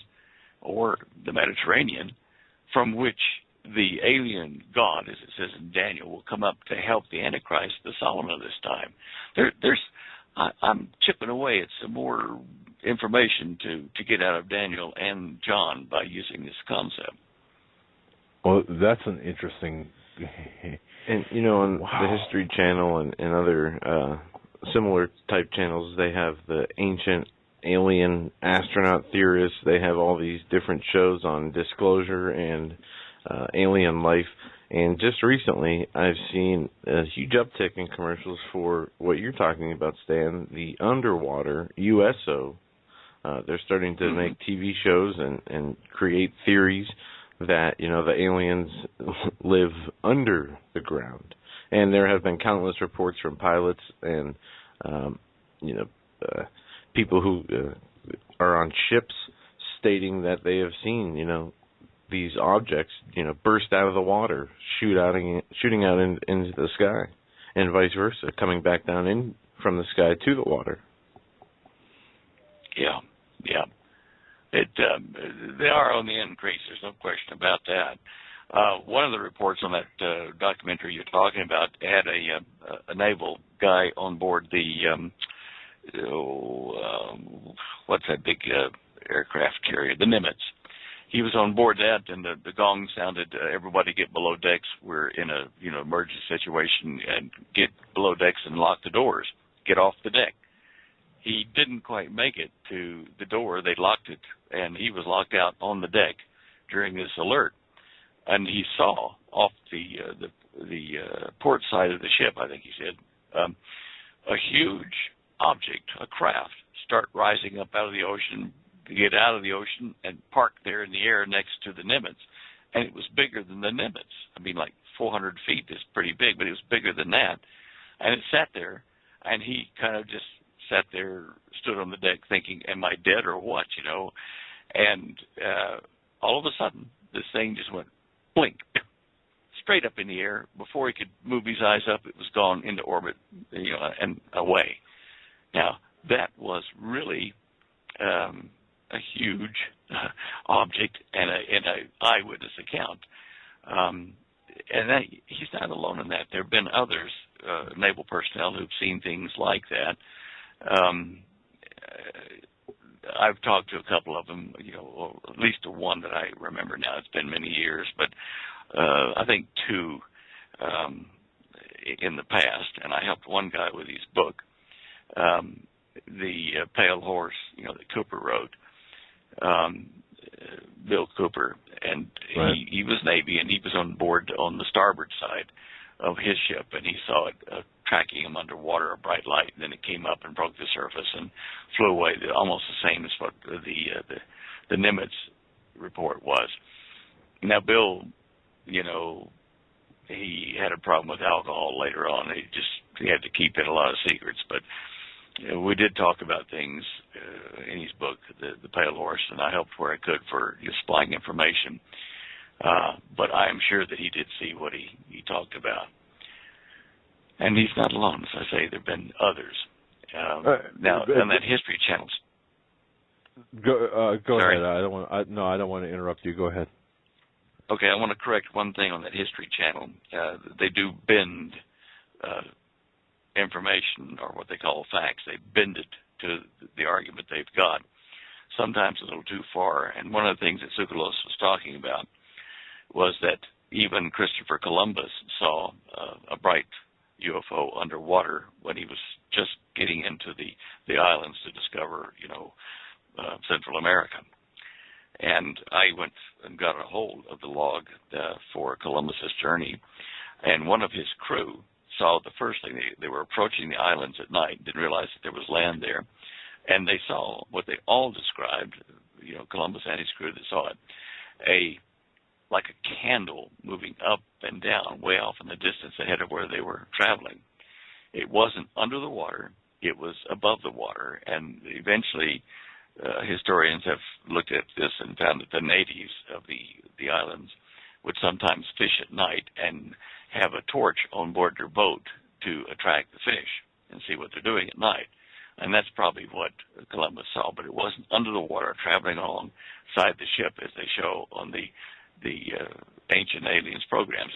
or the Mediterranean from which the alien god, as it says in Daniel, will come up to help the Antichrist, the Solomon of this time. I'm chipping away at some more information to get out of Daniel and John by using this concept. Well, that's an interesting... And, on the History Channel and other similar type channels, they have the ancient alien astronaut theorists. They have all these different shows on disclosure and alien life. And just recently, I've seen a huge uptick in commercials for what you're talking about, Stan, the underwater USO. They're starting to make TV shows and create theories that, the aliens live under the ground. And there have been countless reports from pilots and, people who are on ships stating that they have seen, these objects, burst out of the water, shooting out into the sky, and vice versa, coming back down in from the sky to the water. Yeah. They are on the increase. There's no question about that. One of the reports on that documentary you're talking about had a naval guy on board the what's that big aircraft carrier, the Nimitz. He was on board that, and the gong sounded. Everybody get below decks. We're in a emergency situation, and get below decks and lock the doors. Get off the deck. He didn't quite make it to the door. They locked it, and he was locked out on the deck during this alert. And he saw off the port side of the ship, I think he said, a huge object, a craft, start rising up out of the ocean, get out of the ocean, and park there in the air next to the Nimitz. And it was bigger than the Nimitz. I mean, like 400 feet is pretty big, but it was bigger than that. And it sat there, and he kind of just sat there, stood on the deck thinking, am I dead or what, And all of a sudden, this thing just went blink, straight straight up in the air. Before he could move his eyes up, it was gone into orbit, and away. Now, that was really a huge object and an eyewitness account. And he's not alone in that. There have been others, naval personnel, who've seen things like that. I've talked to a couple of them, or at least to one that I remember now. It's been many years, but I think two in the past. And I helped one guy with his book, The Pale Horse, that Cooper wrote. Bill Cooper, and right. he was Navy, and he was on board on the starboard side of his ship, and he saw it tracking him underwater, a bright light, and then it came up and broke the surface and flew away, almost the same as what the Nimitz report was. Now, Bill, he had a problem with alcohol later on. He had to keep in a lot of secrets, but we did talk about things in his book, The Pale Horse, and I helped where I could for supplying information. But I am sure that he did see what he talked about. And he's not alone, as I say. There have been others. Now, on that History Channel. Go Sorry. ahead. I don't want to interrupt you. Go ahead. Okay, I want to correct one thing on that History Channel. They do bend information, or what they call facts. They bend it to the argument they've got, sometimes a little too far. And one of the things that Tsoukalos was talking about was that even Christopher Columbus saw a bright UFO underwater when he was just getting into the islands to discover, Central America. And I went and got a hold of the log for Columbus's journey, and one of his crew saw the first thing. They were approaching the islands at night, didn't realize that there was land there, and they saw what they all described, Columbus and his crew that saw it, like a candle moving up and down way off in the distance ahead of where they were traveling. It wasn't under the water, it was above the water, and eventually historians have looked at this and found that the natives of the islands would sometimes fish at night and have a torch on board their boat to attract the fish and see what they're doing at night. And that's probably what Columbus saw, but it wasn't under the water traveling alongside the ship as they show on the Ancient Aliens programs.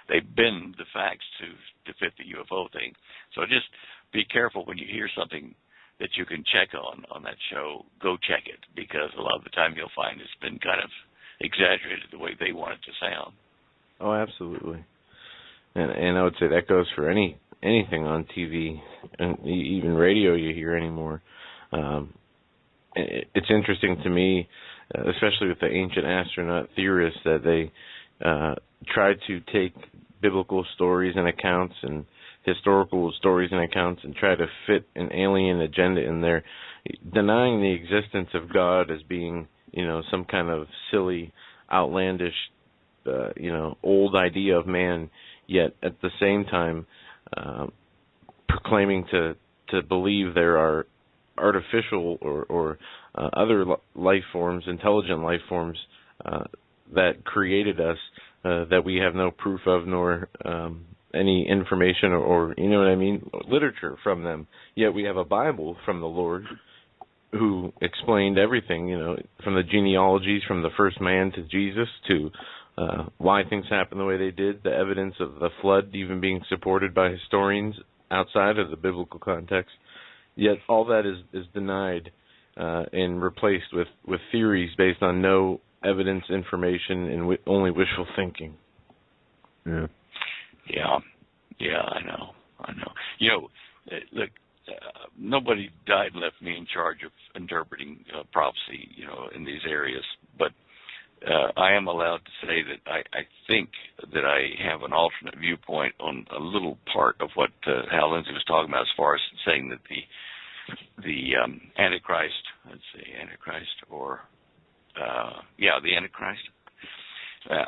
They bend the facts to fit the UFO thing. So just be careful when you hear something that you can check on that show. Go check it, because a lot of the time you'll find it's been kind of exaggerated the way they want it to sound. Oh, absolutely. And I would say that goes for anything on TV and even radio you hear anymore. It's interesting to me, especially with the ancient astronaut theorists, that they try to take biblical stories and accounts and historical stories and accounts and try to fit an alien agenda in there, denying the existence of God as being, some kind of silly, outlandish, old idea of man, yet at the same time proclaiming to believe there are artificial or other life forms, intelligent life forms that created us that we have no proof of, nor any information or literature from them. Yet we have a Bible from the Lord who explained everything, from the genealogies from the first man to Jesus to why things happened the way they did, the evidence of the flood even being supported by historians outside of the biblical context. Yet all that is denied and replaced with theories based on no evidence, information, and only wishful thinking. Yeah. Yeah, I know. Look, nobody died and left me in charge of interpreting prophecy, in these areas. But I am allowed to say that I think that I have an alternate viewpoint on a little part of what Hal Lindsey was talking about, as far as saying that the Antichrist, the Antichrist.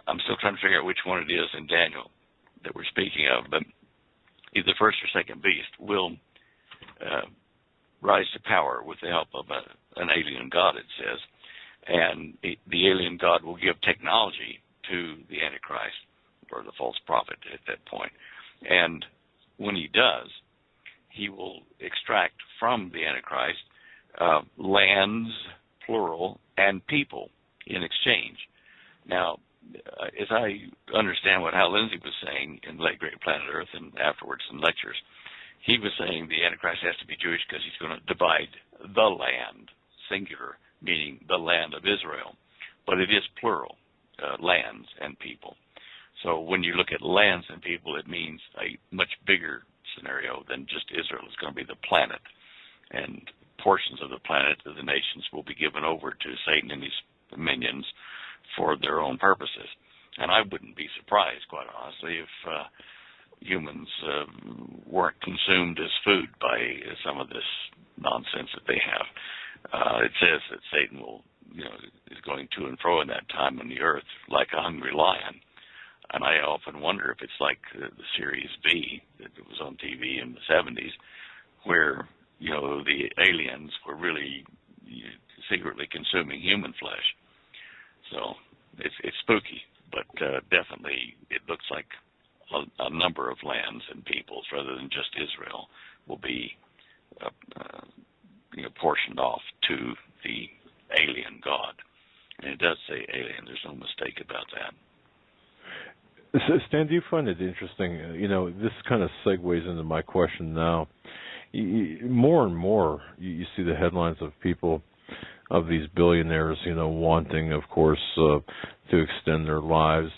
I'm still trying to figure out which one it is in Daniel that we're speaking of, but either the first or second beast will rise to power with the help of an alien god, it says. And the alien god will give technology to the Antichrist or the false prophet at that point. And when he does, he will extract from the Antichrist lands, plural, and people in exchange. Now, as I understand what Hal Lindsey was saying in Late Great Planet Earth and afterwards in lectures, he was saying the Antichrist has to be Jewish because he's going to divide the land, singular, meaning the land of Israel. But it is plural, lands and people. So when you look at lands and people, it means a much bigger scenario than just Israel. It's going to be the planet. And portions of the planet of the nations will be given over to Satan and his minions for their own purposes. And I wouldn't be surprised, quite honestly, if humans weren't consumed as food by some of this nonsense that they have. It says that Satan is going to and fro in that time on the earth like a hungry lion. And I often wonder if it's like the Series B that was on TV in the 70s, where, the aliens were really secretly consuming human flesh. So it's spooky, but definitely it looks like a number of lands and peoples, rather than just Israel, will be portioned off to the alien God. And it does say alien. There's no mistake about that. So, Stan, do you find it interesting? This kind of segues into my question now. More and more, you see the headlines of people, of these billionaires, wanting, of course, to extend their lives,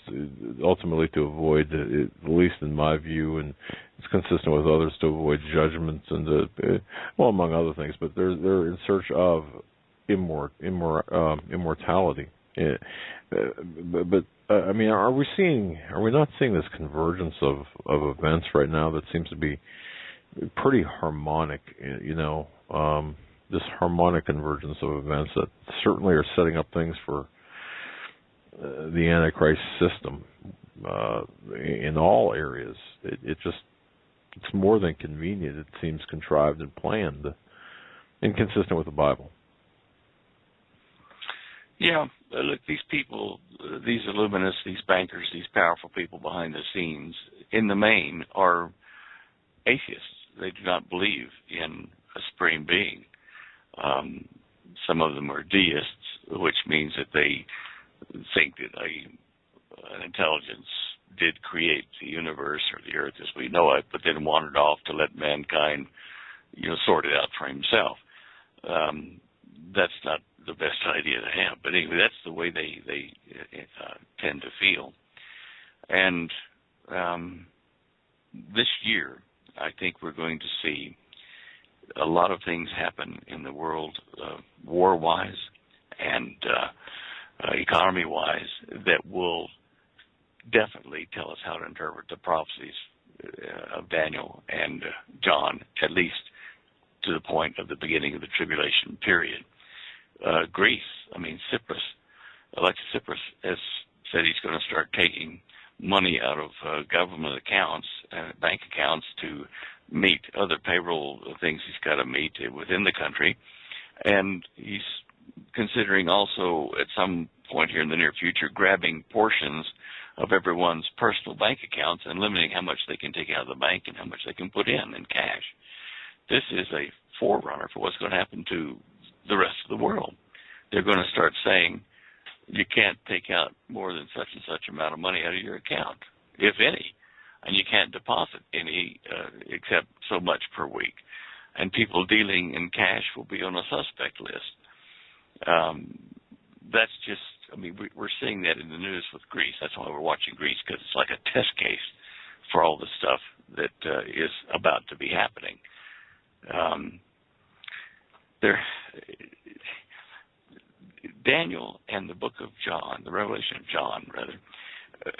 ultimately to avoid, at least in my view, and it's consistent with others, to avoid judgment and, among other things. But they're in search of immortality. But I mean, are we not seeing this convergence of events right now that seems to be pretty harmonic? This harmonic convergence of events that certainly are setting up things for the Antichrist system in all areas. It's more than convenient. It seems contrived and planned, inconsistent with the Bible. Yeah, look, these people, these illuminists, these bankers, these powerful people behind the scenes, in the main, are atheists. They do not believe in a supreme being. Some of them are deists, which means that they think that an intelligence did create the universe or the earth as we know it, but then wandered off to let mankind, sort it out for himself. That's not the best idea to have. But anyway, that's the way they tend to feel. And this year, I think we're going to see a lot of things happen in the world, war-wise and economy-wise, that will definitely tell us how to interpret the prophecies of Daniel and John, at least to the point of the beginning of the tribulation period. Greece, Alexis Tsipras has said he's going to start taking money out of government accounts, bank accounts, to meet other payroll things he's got to meet within the country. And he's considering also at some point here in the near future grabbing portions of everyone's personal bank accounts and limiting how much they can take out of the bank and how much they can put in cash. This is a forerunner for what's going to happen to the rest of the world. They're going to start saying you can't take out more than such and such amount of money out of your account, if any, and you can't deposit any except so much per week. And people dealing in cash will be on a suspect list. That's just, we're seeing that in the news with Greece. That's why we're watching Greece, because it's like a test case for all the stuff that is about to be happening. Daniel and the book of John, the Revelation of John, rather,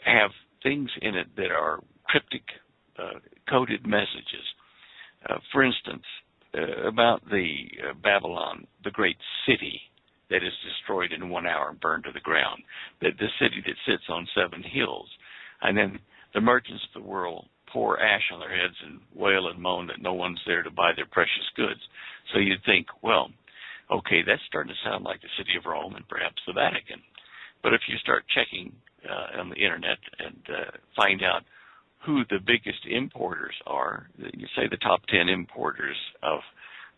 have things in it that are cryptic, coded messages. For instance, about the Babylon, the great city that is destroyed in 1 hour and burned to the ground, that the city that sits on 7 hills. And then the merchants of the world pour ash on their heads and wail and moan that no one's there to buy their precious goods. So you'd think, well, okay, that's starting to sound like the city of Rome and perhaps the Vatican. But if you start checking on the internet and find out who the biggest importers are. You say the top 10 importers of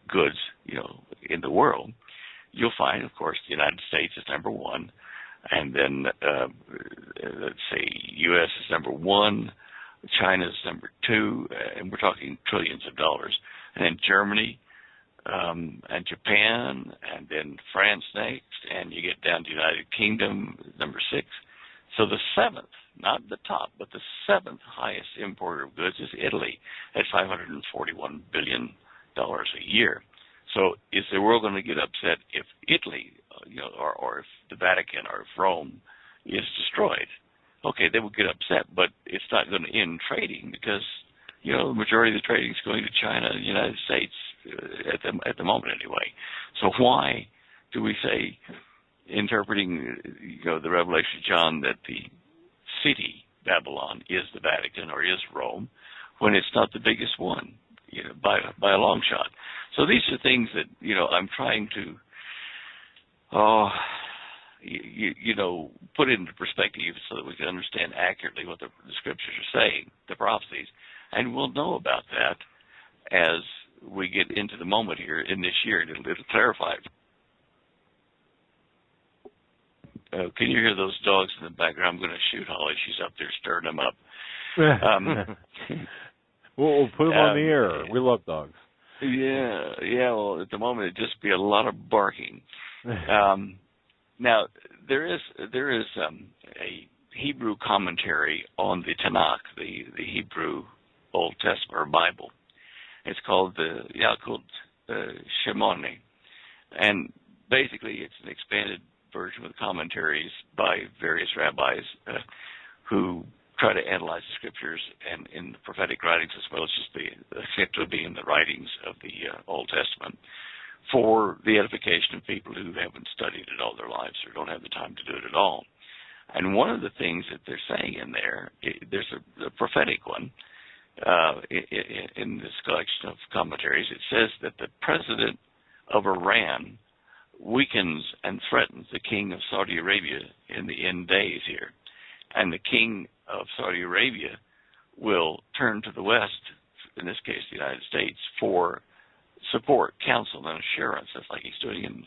goods, in the world. You'll find, of course, the United States is number one, and then let's say U.S. is number one, China is number two, and we're talking trillions of dollars, and then Germany and Japan, and then France next, and you get down to United Kingdom, number six. So the seventh, not the top, but the seventh highest importer of goods is Italy at $541 billion a year. So is the world going to get upset if Italy, or if the Vatican or if Rome is destroyed? Okay, they will get upset, but it's not going to end trading because, the majority of the trading is going to China and the United States at the moment anyway. So why do we say, interpreting, the Revelation of John, that the city, Babylon, is the Vatican or is Rome, when it's not the biggest one, by a long shot? So these are things that, I'm trying to, put into perspective so that we can understand accurately what the scriptures are saying, the prophecies, and we'll know about that as we get into the moment here in this year, and it'll clarify it. Can you hear those dogs in the background? I'm going to shoot Holly. She's up there stirring them up. We'll put them on the air. We love dogs. Yeah. Well, at the moment, it'd just be a lot of barking. Now, there is a Hebrew commentary on the Tanakh, the Hebrew Old Testament or Bible. It's called the Yalkut Shimoni, and basically it's an expanded version with commentaries by various rabbis who try to analyze the scriptures and in the prophetic writings as well as just the scripture being the writings of the Old Testament for the edification of people who haven't studied it all their lives or don't have the time to do it at all. And one of the things that they're saying in there, there's a prophetic one in this collection of commentaries. It says that the president of Iran weakens and threatens the king of Saudi Arabia in the end days here. And the king of Saudi Arabia will turn to the West, in this case the United States, for support, counsel, and assurance. That's like he's doing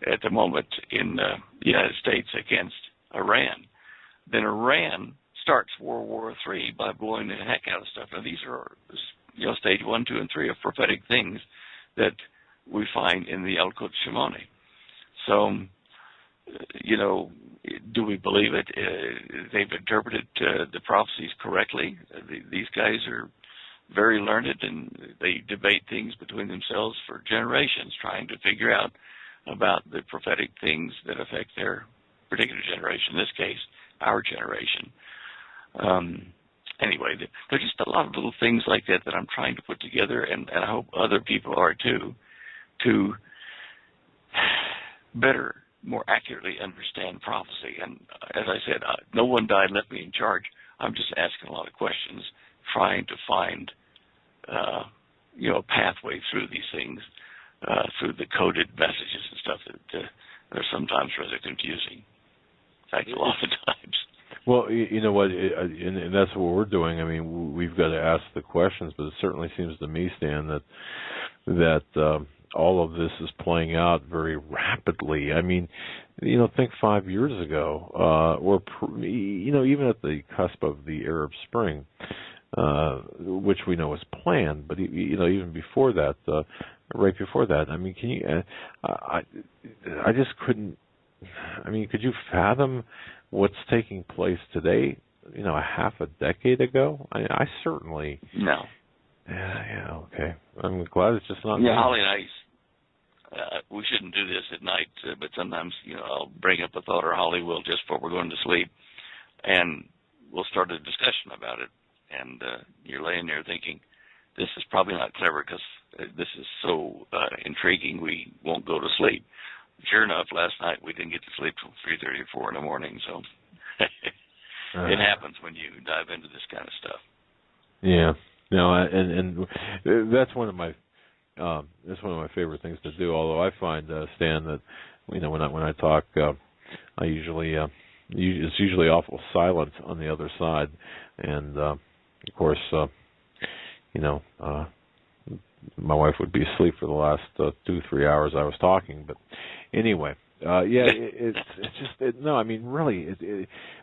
at the moment in the United States against Iran. Then Iran starts World War III by blowing the heck out of stuff. Now these are stage 1, 2, and 3 of prophetic things that we find in the Yalkut Shimoni. So, do we believe it? They've interpreted the prophecies correctly. These guys are very learned, and they debate things between themselves for generations, trying to figure out about the prophetic things that affect their particular generation, in this case, our generation. Anyway, there's just a lot of little things like that I'm trying to put together, and I hope other people are too, to better, more accurately understand prophecy. And as I said, no one died, left me in charge. I'm just asking a lot of questions, trying to find, a pathway through these things, through the coded messages and stuff that are sometimes rather confusing. In fact, a lot of times. Well, you know what, and that's what we're doing. I mean, we've got to ask the questions, but it certainly seems to me, Stan, that all of this is playing out very rapidly. I mean, think 5 years ago, or even at the cusp of the Arab Spring, which we know is planned, but even before that, right before that, I mean, can you? I just couldn't. I mean, could you fathom what's taking place today? A half a decade ago. I certainly no. Yeah. Okay. I'm glad it's just not. Yeah, Holly and I. We shouldn't do this at night, but sometimes I'll bring up a thought, or Holly will, just before we're going to sleep, and we'll start a discussion about it. And you're laying there thinking, this is probably not clever because this is so intriguing we won't go to sleep. Sure enough, last night we didn't get to sleep till 3:30 or 4 in the morning. So it happens when you dive into this kind of stuff. Yeah, no, and that's one of my favorite things to do. Although I find, Stan, that when I talk it's usually awful silent on the other side, and of course, my wife would be asleep for the last 2-3 hours I was talking. But anyway, it's just no. I mean, really,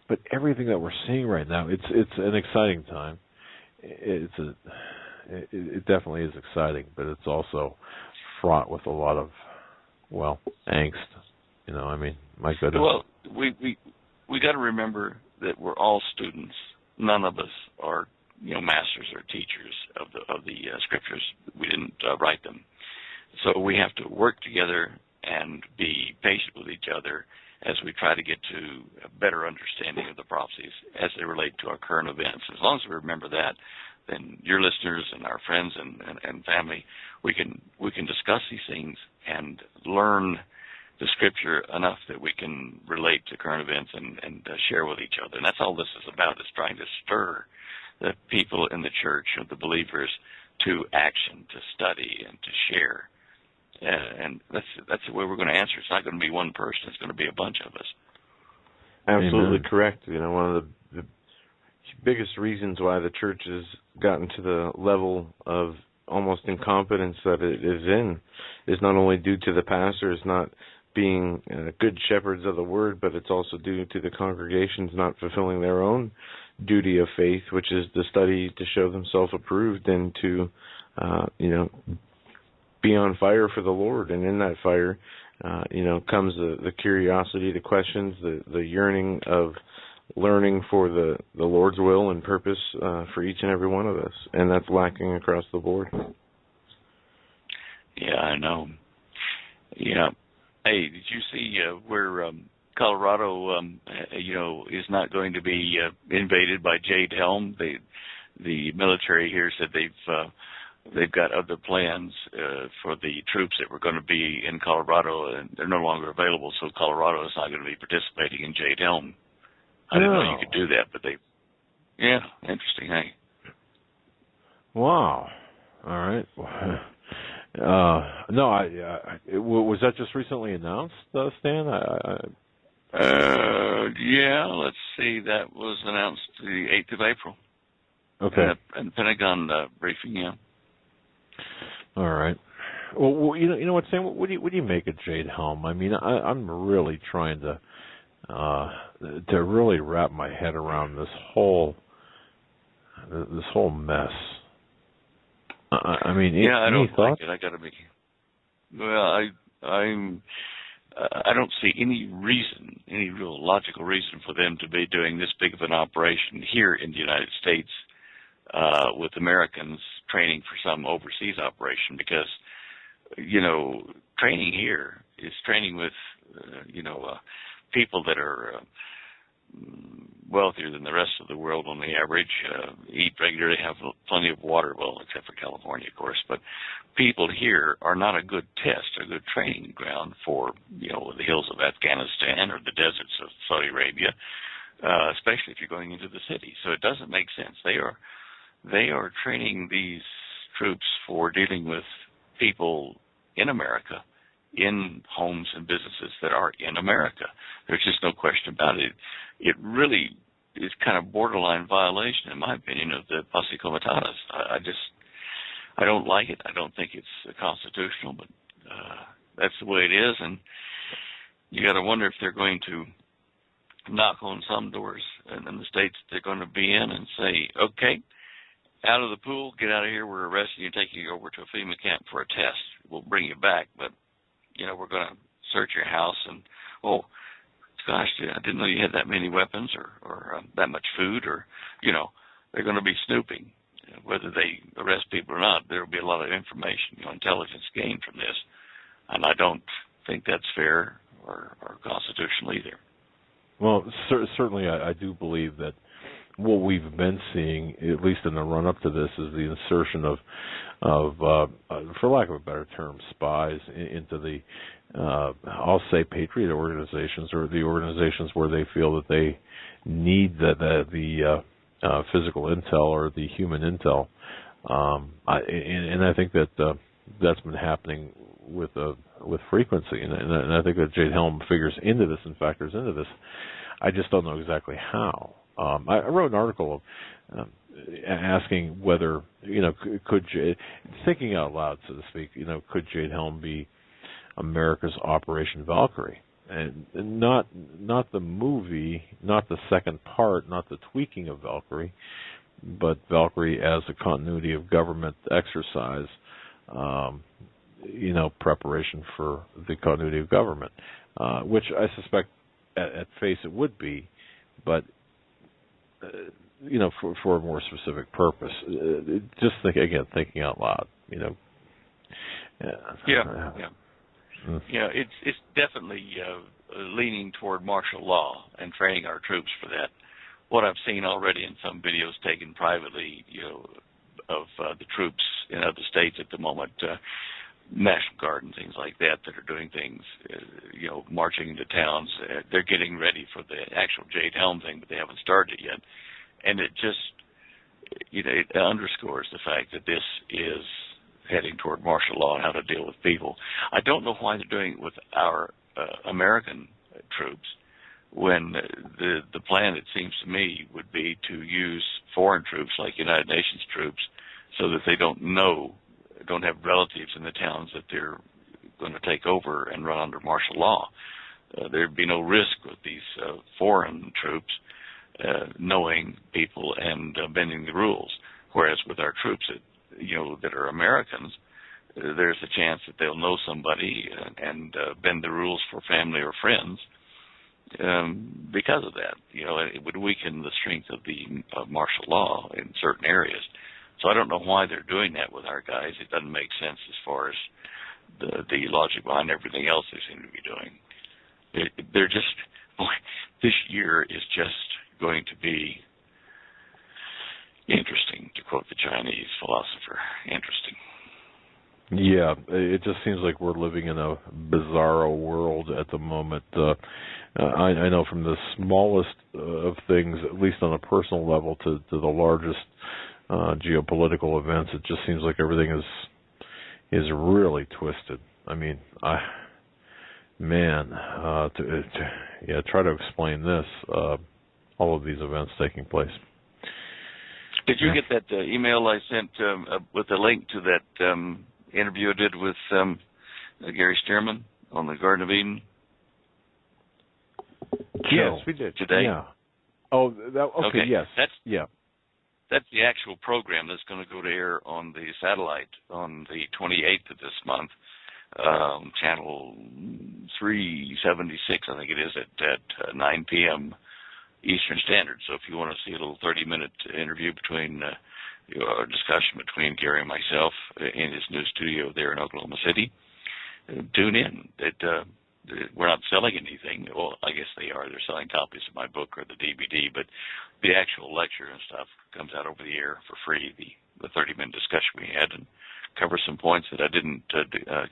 but everything that we're seeing right now, it's an exciting time. It definitely is exciting, but it's also fraught with a lot of angst. I mean, my goodness. Well, we got to remember that we're all students. None of us are masters or teachers of the scriptures. We didn't write them, so we have to work together and be patient with each other as we try to get to a better understanding of the prophecies as they relate to our current events. As long as we remember that, then your listeners and our friends and family, we can discuss these things and learn the scripture enough that we can relate to current events and share with each other. And that's all this is about, is trying to stir the people in the church, the believers, to action, to study, and to share. And that's the way we're going to answer. It's not going to be one person. It's going to be a bunch of us. Absolutely Amen. Correct. One of the biggest reasons why the church has gotten to the level of almost incompetence that it is in is not only due to the pastors not being good shepherds of the word, but it's also due to the congregations not fulfilling their own duty of faith, which is to study to show themselves approved and to, be on fire for the Lord. And in that fire, comes the curiosity, the questions, the yearning of learning for the Lord's will and purpose for each and every one of us. And that's lacking across the board. Yeah, I know. Yeah. Hey, did you see where Colorado, is not going to be invaded by Jade Helm? The military here said they've got other plans for the troops that were going to be in Colorado, and they're no longer available. So Colorado is not going to be participating in Jade Helm. I didn't know you could do that, but interesting, hey. Wow. All right. No, was that just recently announced, Stan? Yeah, let's see. That was announced the 8th of April. Okay. In Pentagon briefing, yeah. All right. Well, you know what, Stan? What do you make of Jade Helm? I mean, I'm really trying to really wrap my head around this whole mess. I mean, I don't thoughts? like it. I got to be. Well, I don't see any real logical reason for them to be doing this big of an operation here in the United States with Americans training for some overseas operation, because training here is training with people that are wealthier than the rest of the world on the average, eat regularly, have plenty of water, well, except for California, of course. But people here are not a good test, a good training ground for, the hills of Afghanistan or the deserts of Saudi Arabia, especially if you're going into the city. So it doesn't make sense. They are training these troops for dealing with people in America, in homes and businesses that are in America. There's just no question about it. It really is kind of borderline violation, in my opinion, of the posse comitatus. I don't like it. I don't think it's constitutional, but that's the way it is. And you got to wonder if they're going to knock on some doors in the states they're going to be in and say, okay, out of the pool, get out of here. We're arresting you, taking you over to a FEMA camp for a test. We'll bring you back, but we're going to search your house, and gosh, I didn't know you had that many weapons or that much food, or they're going to be snooping. Whether they arrest people or not, there will be a lot of information, intelligence gained from this, and I don't think that's fair or constitutional either. Well, certainly, I do believe that what we've been seeing, at least in the run-up to this, is the insertion of for lack of a better term, spies into the, I'll say, patriot organizations, or the organizations where they feel that they need the physical intel or the human intel. And I think that that's been happening frequency, and I think that Jade Helm figures into this and factors into this. I just don't know exactly how. I wrote an article asking whether, could thinking out loud, so to speak, could Jade Helm be America's Operation Valkyrie? And not the movie, not the second part, not the tweaking of Valkyrie, but Valkyrie as a continuity of government exercise, preparation for the continuity of government, which I suspect at face it would be, but for a more specific purpose. Just thinking out loud, Yeah, it's definitely leaning toward martial law and training our troops for that. What I've seen already in some videos taken privately, of the troops in other states at the moment, National Guard and things like that are doing things, marching into towns. They're getting ready for the actual Jade Helm thing, but they haven't started yet. And it just, it underscores the fact that this is heading toward martial law and how to deal with people. I don't know why they're doing it with our American troops when the plan, it seems to me, would be to use foreign troops like United Nations troops so that they don't have relatives in the towns that they're going to take over and run under martial law. There'd be no risk with these foreign troops knowing people and bending the rules, whereas with our troops that are Americans, there's a chance that they'll know somebody and bend the rules for family or friends because of that. It would weaken the strength of the martial law in certain areas. So I don't know why they're doing that with our guys. It doesn't make sense as far as the logic behind everything else they seem to be doing. They're just, this year is just going to be interesting, to quote the Chinese philosopher. Interesting. Yeah, it just seems like we're living in a bizarro world at the moment. I know from the smallest of things, at least on a personal level, to the largest geopolitical events, it just seems like everything is really twisted. I mean, try to explain this, all of these events taking place. Did you get that email I sent with a link to that interview I did with Gary Stearman on the Garden of Eden? Yes, we did. Today? Yeah. Oh, okay, yes. That's the actual program that's going to go to air on the satellite on the 28th of this month, channel 376, I think it is, at 9 p.m. Eastern Standard. So if you want to see a little 30-minute interview between discussion between Gary and myself in his new studio there in Oklahoma City, tune in. We're not selling anything. Well, I guess they are. They're selling copies of my book or the DVD, but the actual lecture and stuff comes out over the air for free, the 30-minute discussion we had, and cover some points that I didn't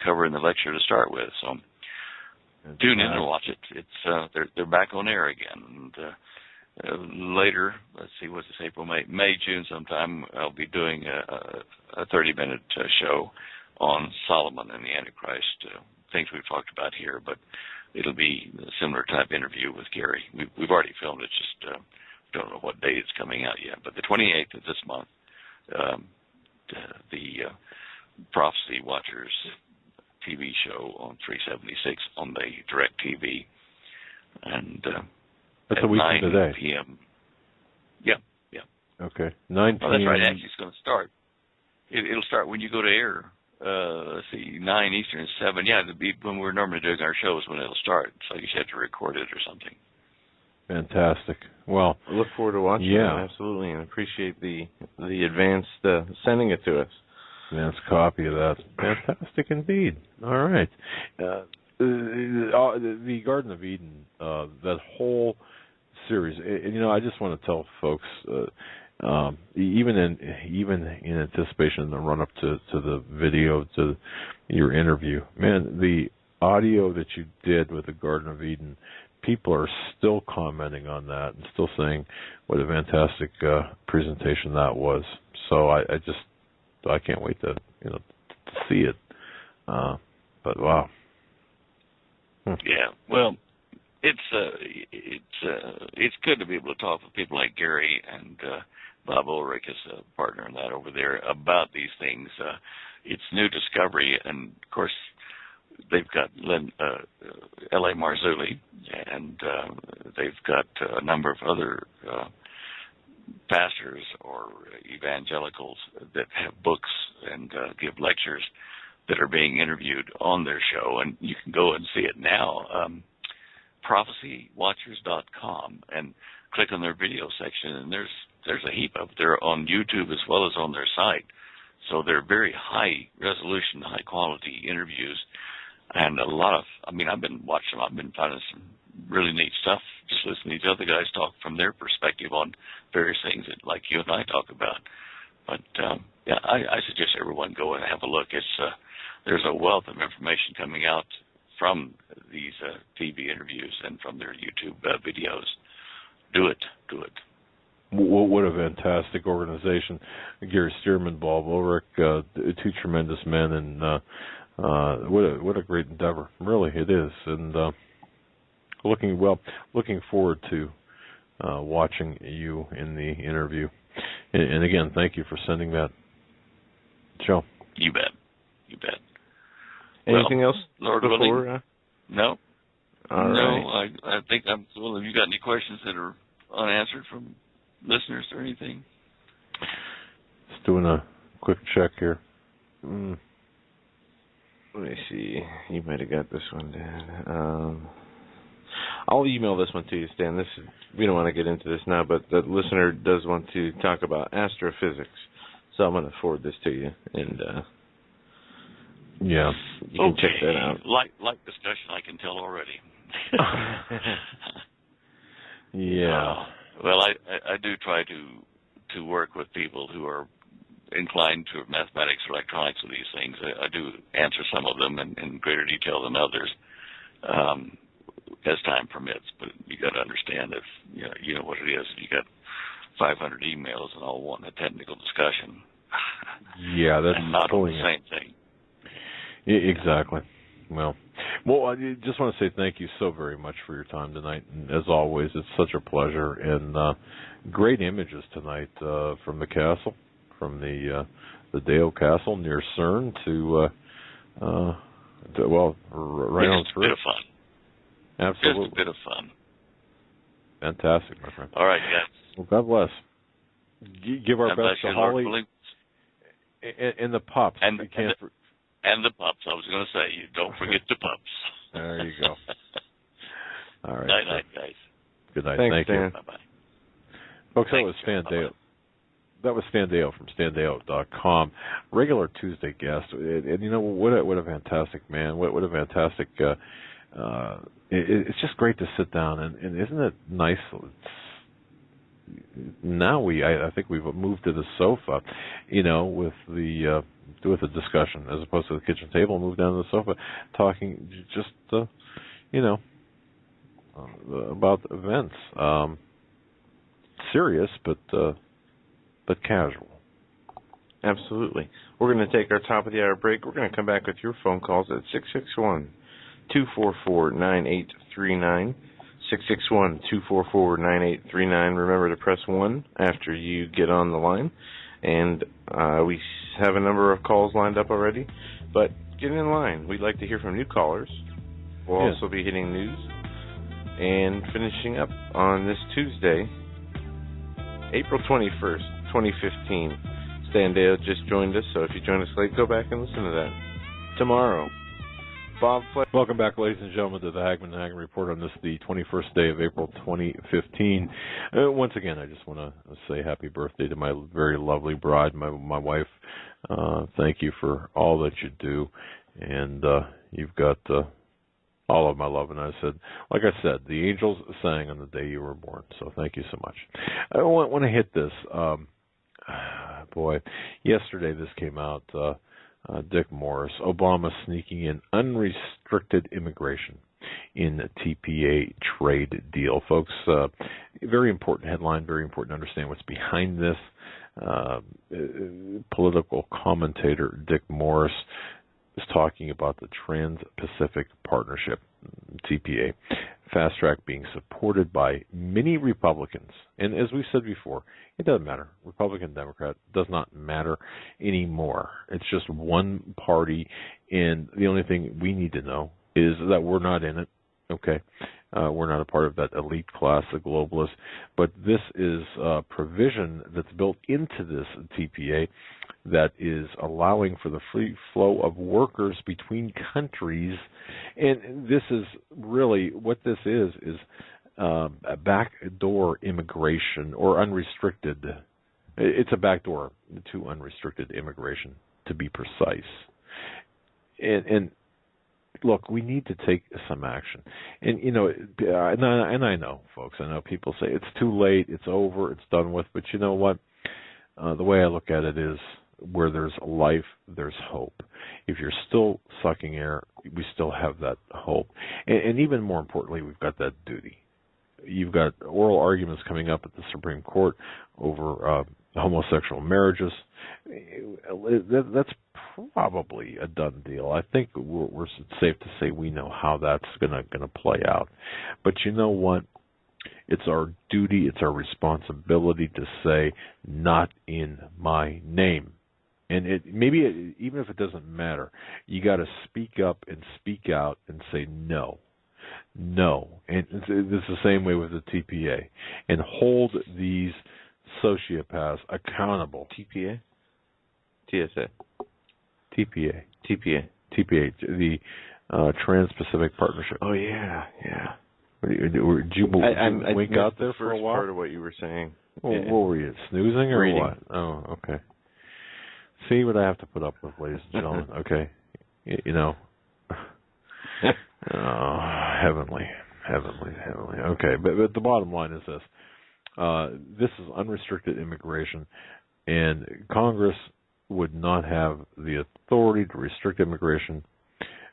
cover in the lecture to start with. So tune in and watch it. It's they're back on air again. And later, let's see, what's this, April, May, June sometime, I'll be doing a 30-minute show on Solomon and the Antichrist, things we've talked about here, but it'll be a similar type interview with Gary. We've already filmed it, just don't know what day it's coming out yet. But the 28th of this month, the Prophecy Watchers TV show on 376 on the Direct TV, and that's at a week 9 from today. p.m. Yeah. Okay, 9 p.m. Oh, that's right. Actually, it's going to start. It'll start when you go to air. Let's see, 9 Eastern, 7. Yeah, it'll be when we're normally doing our shows when it'll start. So you just have to record it or something. Fantastic. Well, I look forward to watching it, absolutely, and appreciate the advanced sending it to us. Advanced copy of that. Fantastic indeed. All right. The Garden of Eden, that whole series, and I just want to tell folks, even in anticipation in the run up to the video, to your interview, man, the audio that you did with the Garden of Eden, people are still commenting on that and still saying what a fantastic presentation that was. So I can't wait to see it. But wow. Yeah. Well, it's good to be able to talk with people like Gary and Bob Ulrich is a partner in that over there about these things. It's new discovery, and of course they've got L.A. Marzulli, and they've got a number of other pastors or evangelicals that have books and give lectures that are being interviewed on their show, and you can go and see it now. ProphecyWatchers.com and click on their video section, and there's a heap of it. They're on YouTube as well as on their site. So they're very high resolution, high quality interviews, and a lot of, I've been watching them. I've been finding some really neat stuff, just listening to these other guys talk from their perspective on various things that, like you and I talk about. But yeah, I suggest everyone go and have a look. There's a wealth of information coming out from these TV interviews and from their YouTube videos. Do it. What a fantastic organization. Gary Stearman, Bob Ulrich, two tremendous men, and what a great endeavor. Really, it is. And looking forward to watching you in the interview. And again, thank you for sending that, Joe. You bet. Anything else, Lord before? Willing? No. All right. No, I think I'm. Well, have you got any questions that are unanswered from listeners or anything? Just doing a quick check here. Let me see. You might have got this one, Dan. I'll email this one to you, Stan. We don't want to get into this now, but the listener does want to talk about astrophysics, so I'm going to forward this to you, and yeah, you can check that out. Like discussion, I can tell already. Yeah. Well, I do try to work with people who are inclined to mathematics or electronics with these things. I do answer some of them in greater detail than others, as time permits. But you got to understand if you know what it is. You got 500 emails and all wanting a technical discussion. Yeah, that's and not on the same thing. Exactly. Well, I just want to say thank you so very much for your time tonight. And as always, it's such a pleasure. And great images tonight from the castle, from the Deyo Castle near CERN to right on through. It's a bit of fun. Absolutely. Just a bit of fun. Fantastic, my friend. All right, guys. Well, God bless. Give our best to Holly and the pups. And the pups. I was going to say, you don't forget the pups. There you go. All right. Night, guys. Good night. Thanks, Thank Dan. you. Bye-bye. Folks, that was Stan Deyo. That was Stan Deyo from StanDeyo.com. Regular Tuesday guest. And you know, what a fantastic man. What a fantastic... it's just great to sit down. And isn't it nice... Now I think we've moved to the sofa, with the discussion as opposed to the kitchen table. Moved down to the sofa, talking just about events, serious but casual. Absolutely. We're going to take our top of the hour break. We're going to come back with your phone calls at 661-244-9839. 661-244-9839. Remember to press 1 after you get on the line. And we have a number of calls lined up already. But get in line. We'd like to hear from new callers. We'll also be hitting news and finishing up on this Tuesday, April 21st, 2015. Stan Deyo just joined us, so if you joined us late, go back and listen to that. Tomorrow, Bob Fletcher. Welcome back, ladies and gentlemen, to the Hagmann Hagmann Report on this, the 21st day of April 2015. Once again, I just want to say happy birthday to my very lovely bride, my wife. Thank you for all that you do, and you've got all of my love. And like I said, the angels sang on the day you were born, so thank you so much. I want to hit this. Yesterday this came out. Dick Morris, Obama sneaking in unrestricted immigration in TPA trade deal. Folks, very important headline, very important to understand what's behind this. Political commentator Dick Morris is talking about the Trans-Pacific Partnership, TPA, fast track being supported by many Republicans. And as we said before, it doesn't matter. Republican, Democrat, does not matter anymore. It's just one party, and the only thing we need to know is that we're not in it. Okay, we're not a part of that elite class, the globalists. But this is a provision that's built into this TPA that is allowing for the free flow of workers between countries. And this is really what this is a backdoor immigration, or unrestricted. It's a backdoor to unrestricted immigration, to be precise. And look, we need to take some action. And, and I know, folks, I know people say it's too late, it's over, it's done with. But you know what? The way I look at it is, where there's life, there's hope. If you're still sucking air, we still have that hope. And even more importantly, we've got that duty. You've got oral arguments coming up at the Supreme Court over homosexual marriages. That's probably a done deal. I think we're safe to say we know how that's going to play out. But you know what? It's our duty, it's our responsibility to say, not in my name. And even if it doesn't matter, you got to speak up and speak out and say no. No. And it's the same way with the TPA. And hold these sociopaths accountable. TPA? TSA. TPA. TPA. TPA, the Trans-Pacific Partnership. Oh, yeah. Did you wink out there for a while? Part of what you were saying. Well, what were you, snoozing or reading. What? Oh, okay. See what I have to put up with, ladies and gentlemen. Okay. Heavenly. Okay, but the bottom line is this. This is unrestricted immigration, and Congress would not have the authority to restrict immigration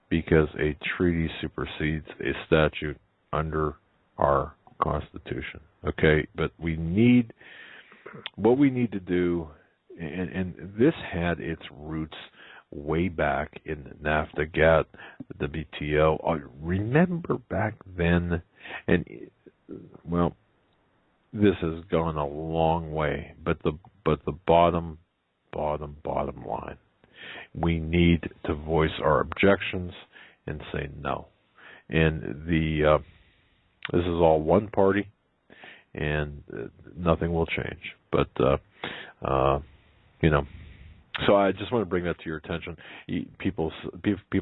because a treaty supersedes a statute under our Constitution. Okay, but what we need to do, and this had its roots way back in NAFTA, GATT, the WTO. Remember back then, and well, this has gone a long way. But the bottom line, we need to voice our objections and say no. And this is all one party, and nothing will change. But so I just want to bring that to your attention. People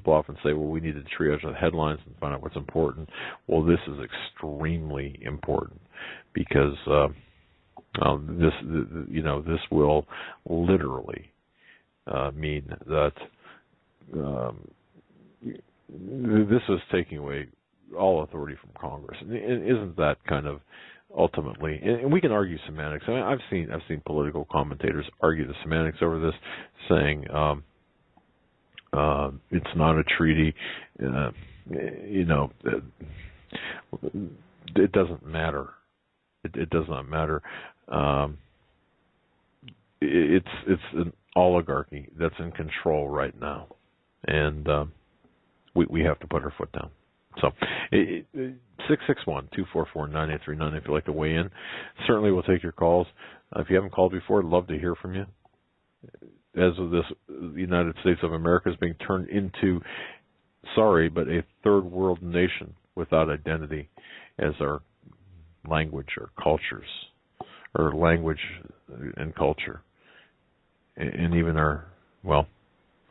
often say, well, we need to triage the headlines and find out what's important. Well, this is extremely important because this will literally mean that this is taking away all authority from Congress. And isn't that kind of ultimately, and we can argue semantics. I mean, I've seen political commentators argue the semantics over this, saying it's not a treaty. It doesn't matter. It does not matter. It's an oligarchy that's in control right now, and we have to put our foot down. So, 661-244-9839 if you'd like to weigh in. Certainly we'll take your calls. If you haven't called before, I'd love to hear from you. As of this, the United States of America is being turned into, but a third world nation without identity as our language or cultures, or language and culture. And even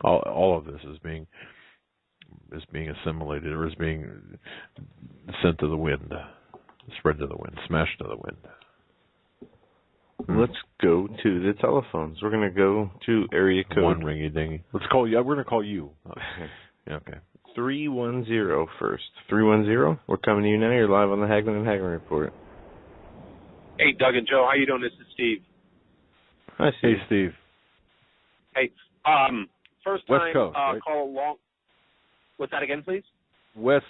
all of this is being assimilated, or is being sent to the wind, spread to the wind, smashed to the wind. Let's go to the telephones. We're going to go to area code. One ringy dingy. Let's call you. We're going to call you. Okay. 310 first. 310. We're coming to you now. You're live on the Hagmann Hagmann Report. Hey, Doug and Joe. How you doing? This is Steve. Hi, Steve. Hey, Steve. Hey. First time West Coast, right? call along. What's that again, please? West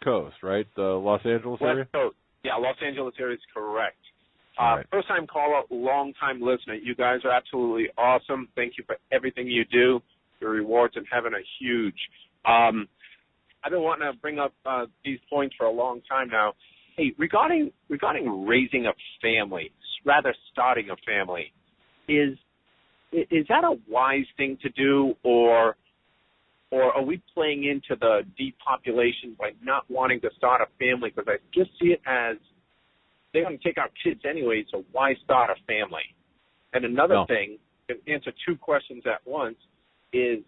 Coast, right? Los Angeles area? West Coast. Yeah, Los Angeles area is correct. Right. First time caller, long time listener. You guys are absolutely awesome. Thank you for everything you do. The rewards in heaven are huge. I've been wanting to bring up these points for a long time now. Hey, regarding raising a family, rather starting a family, is that a wise thing to do, or are we playing into the depopulation by not wanting to start a family? Because I just see it as they're going to take our kids anyway, so why start a family? And another thing, to answer two questions at once, is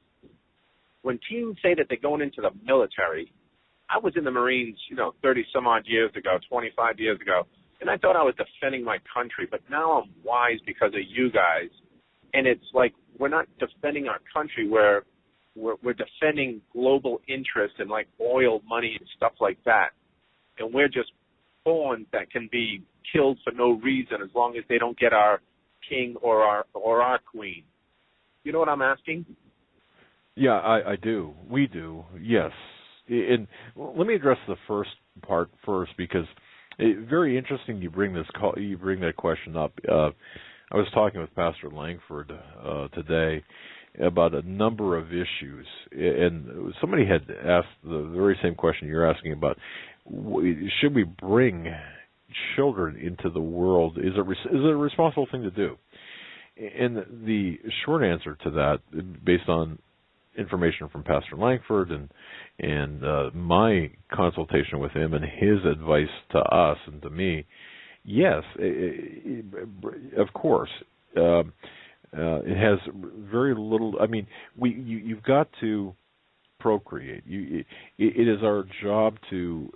when teens say that they're going into the military, I was in the Marines, 30-some-odd years ago, 25 years ago, and I thought I was defending my country, but now I'm wise because of you guys. And it's like we're not defending our country, we're defending global interest and like oil, money, and stuff like that. And we're just pawns that can be killed for no reason as long as they don't get our king or our queen. You know what I'm asking? Yeah, I do. We do. Yes. And let me address the first part first, because very interesting you bring that question up. I was talking with Pastor Lankford today about a number of issues, and somebody had asked the very same question you're asking about: should we bring children into the world? Is it a responsible thing to do? And the short answer to that, based on information from Pastor Lankford and my consultation with him and his advice to us and to me, yes, of course. It has very little. I mean, you've got to procreate. It is our job to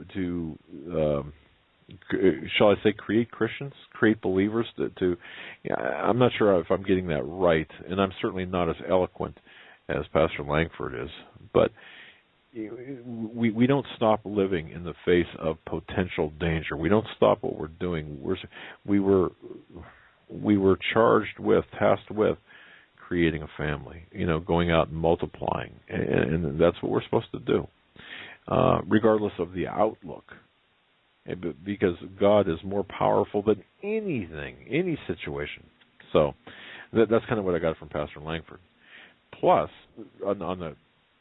shall I say, create Christians, create believers. I'm not sure if I'm getting that right, and I'm certainly not as eloquent as Pastor Lankford is, but we don't stop living in the face of potential danger. We don't stop what we're doing. We were tasked with creating a family, going out and multiplying, and that's what we're supposed to do, regardless of the outlook, because God is more powerful than anything, any situation. So that's kind of what I got from Pastor Lankford. Plus, on the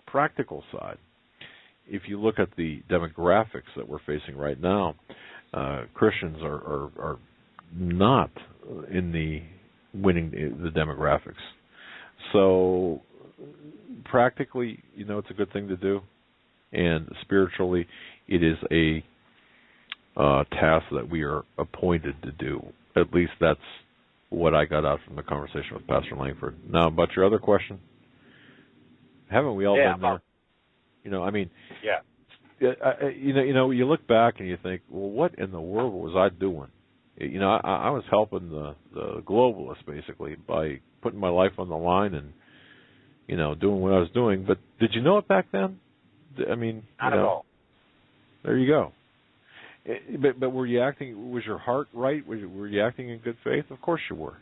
practical side, if you look at the demographics that we're facing right now, Christians are not in the winning the demographics. So practically, it's a good thing to do, and spiritually, it is a task that we are appointed to do. At least that's what I got out from the conversation with Pastor Lankford. Now, about your other question, haven't we all been there? Yeah. You look back and you think, well, what in the world was I doing? I was helping the globalists basically by putting my life on the line and, doing what I was doing. But did you know it back then? I mean, not at all. There you go. But were you acting? Was your heart right? Were you acting in good faith? Of course you were.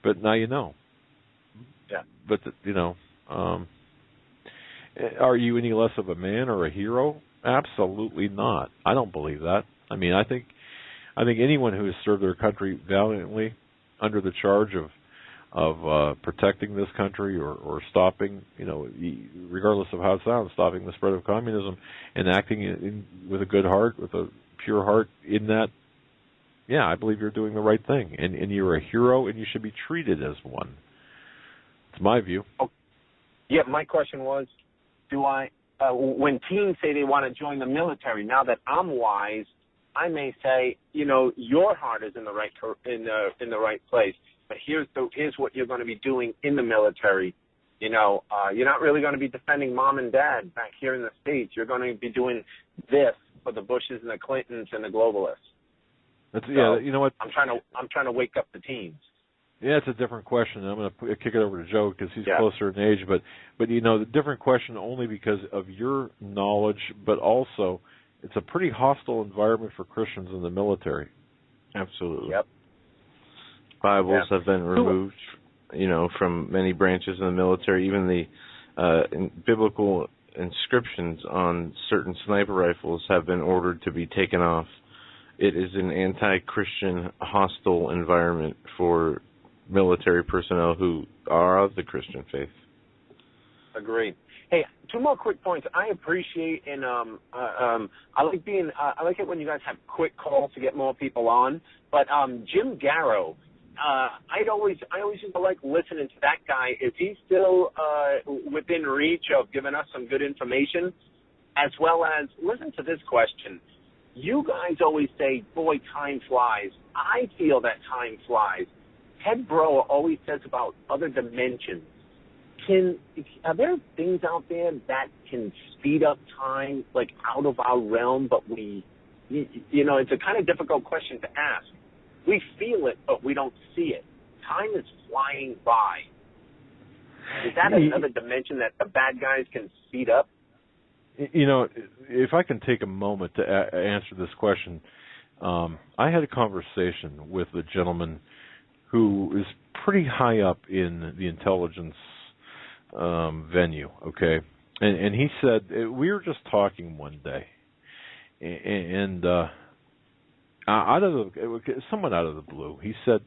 But now you know. Yeah. But are you any less of a man or a hero? Absolutely not. I don't believe that. I mean, I think anyone who has served their country valiantly under the charge of protecting this country or stopping, regardless of how it sounds, stopping the spread of communism and acting with a good heart, with a pure heart in that, yeah, I believe you're doing the right thing. And you're a hero and you should be treated as one. It's my view. Oh, yeah, my question was, when teens say they want to join the military, now that I'm wise, I may say, your heart is in the right place, but here's what you're going to be doing in the military. You're not really going to be defending mom and dad back here in the States. You're going to be doing this for the Bushes and the Clintons and the globalists. You know what? I'm trying to wake up the teens. Yeah, it's a different question. I'm going to kick it over to Joe because he's closer in age. But the different question only because of your knowledge, but also it's a pretty hostile environment for Christians in the military. Absolutely. Yep. Bibles have been removed, from many branches in the military. Even the biblical inscriptions on certain sniper rifles have been ordered to be taken off. It is an anti-Christian, hostile environment for military personnel who are of the Christian faith. Agree. Hey, two more quick points. I appreciate and I like it when you guys have quick calls to get more people on. But Jim Garrow, I always used to like listening to that guy. Is he still within reach of giving us some good information? As well as, listen to this question. You guys always say, boy, time flies. I feel that time flies. Ted Broer always says about other dimensions. Are there things out there that can speed up time, like out of our realm, but it's a kind of difficult question to ask. We feel it, but we don't see it. Time is flying by. Is that another dimension that the bad guys can speed up? If I can take a moment to answer this question, I had a conversation with a gentleman who is pretty high up in the intelligence venue, okay? And he said, we were just talking one day, and somewhat out of the blue, he said,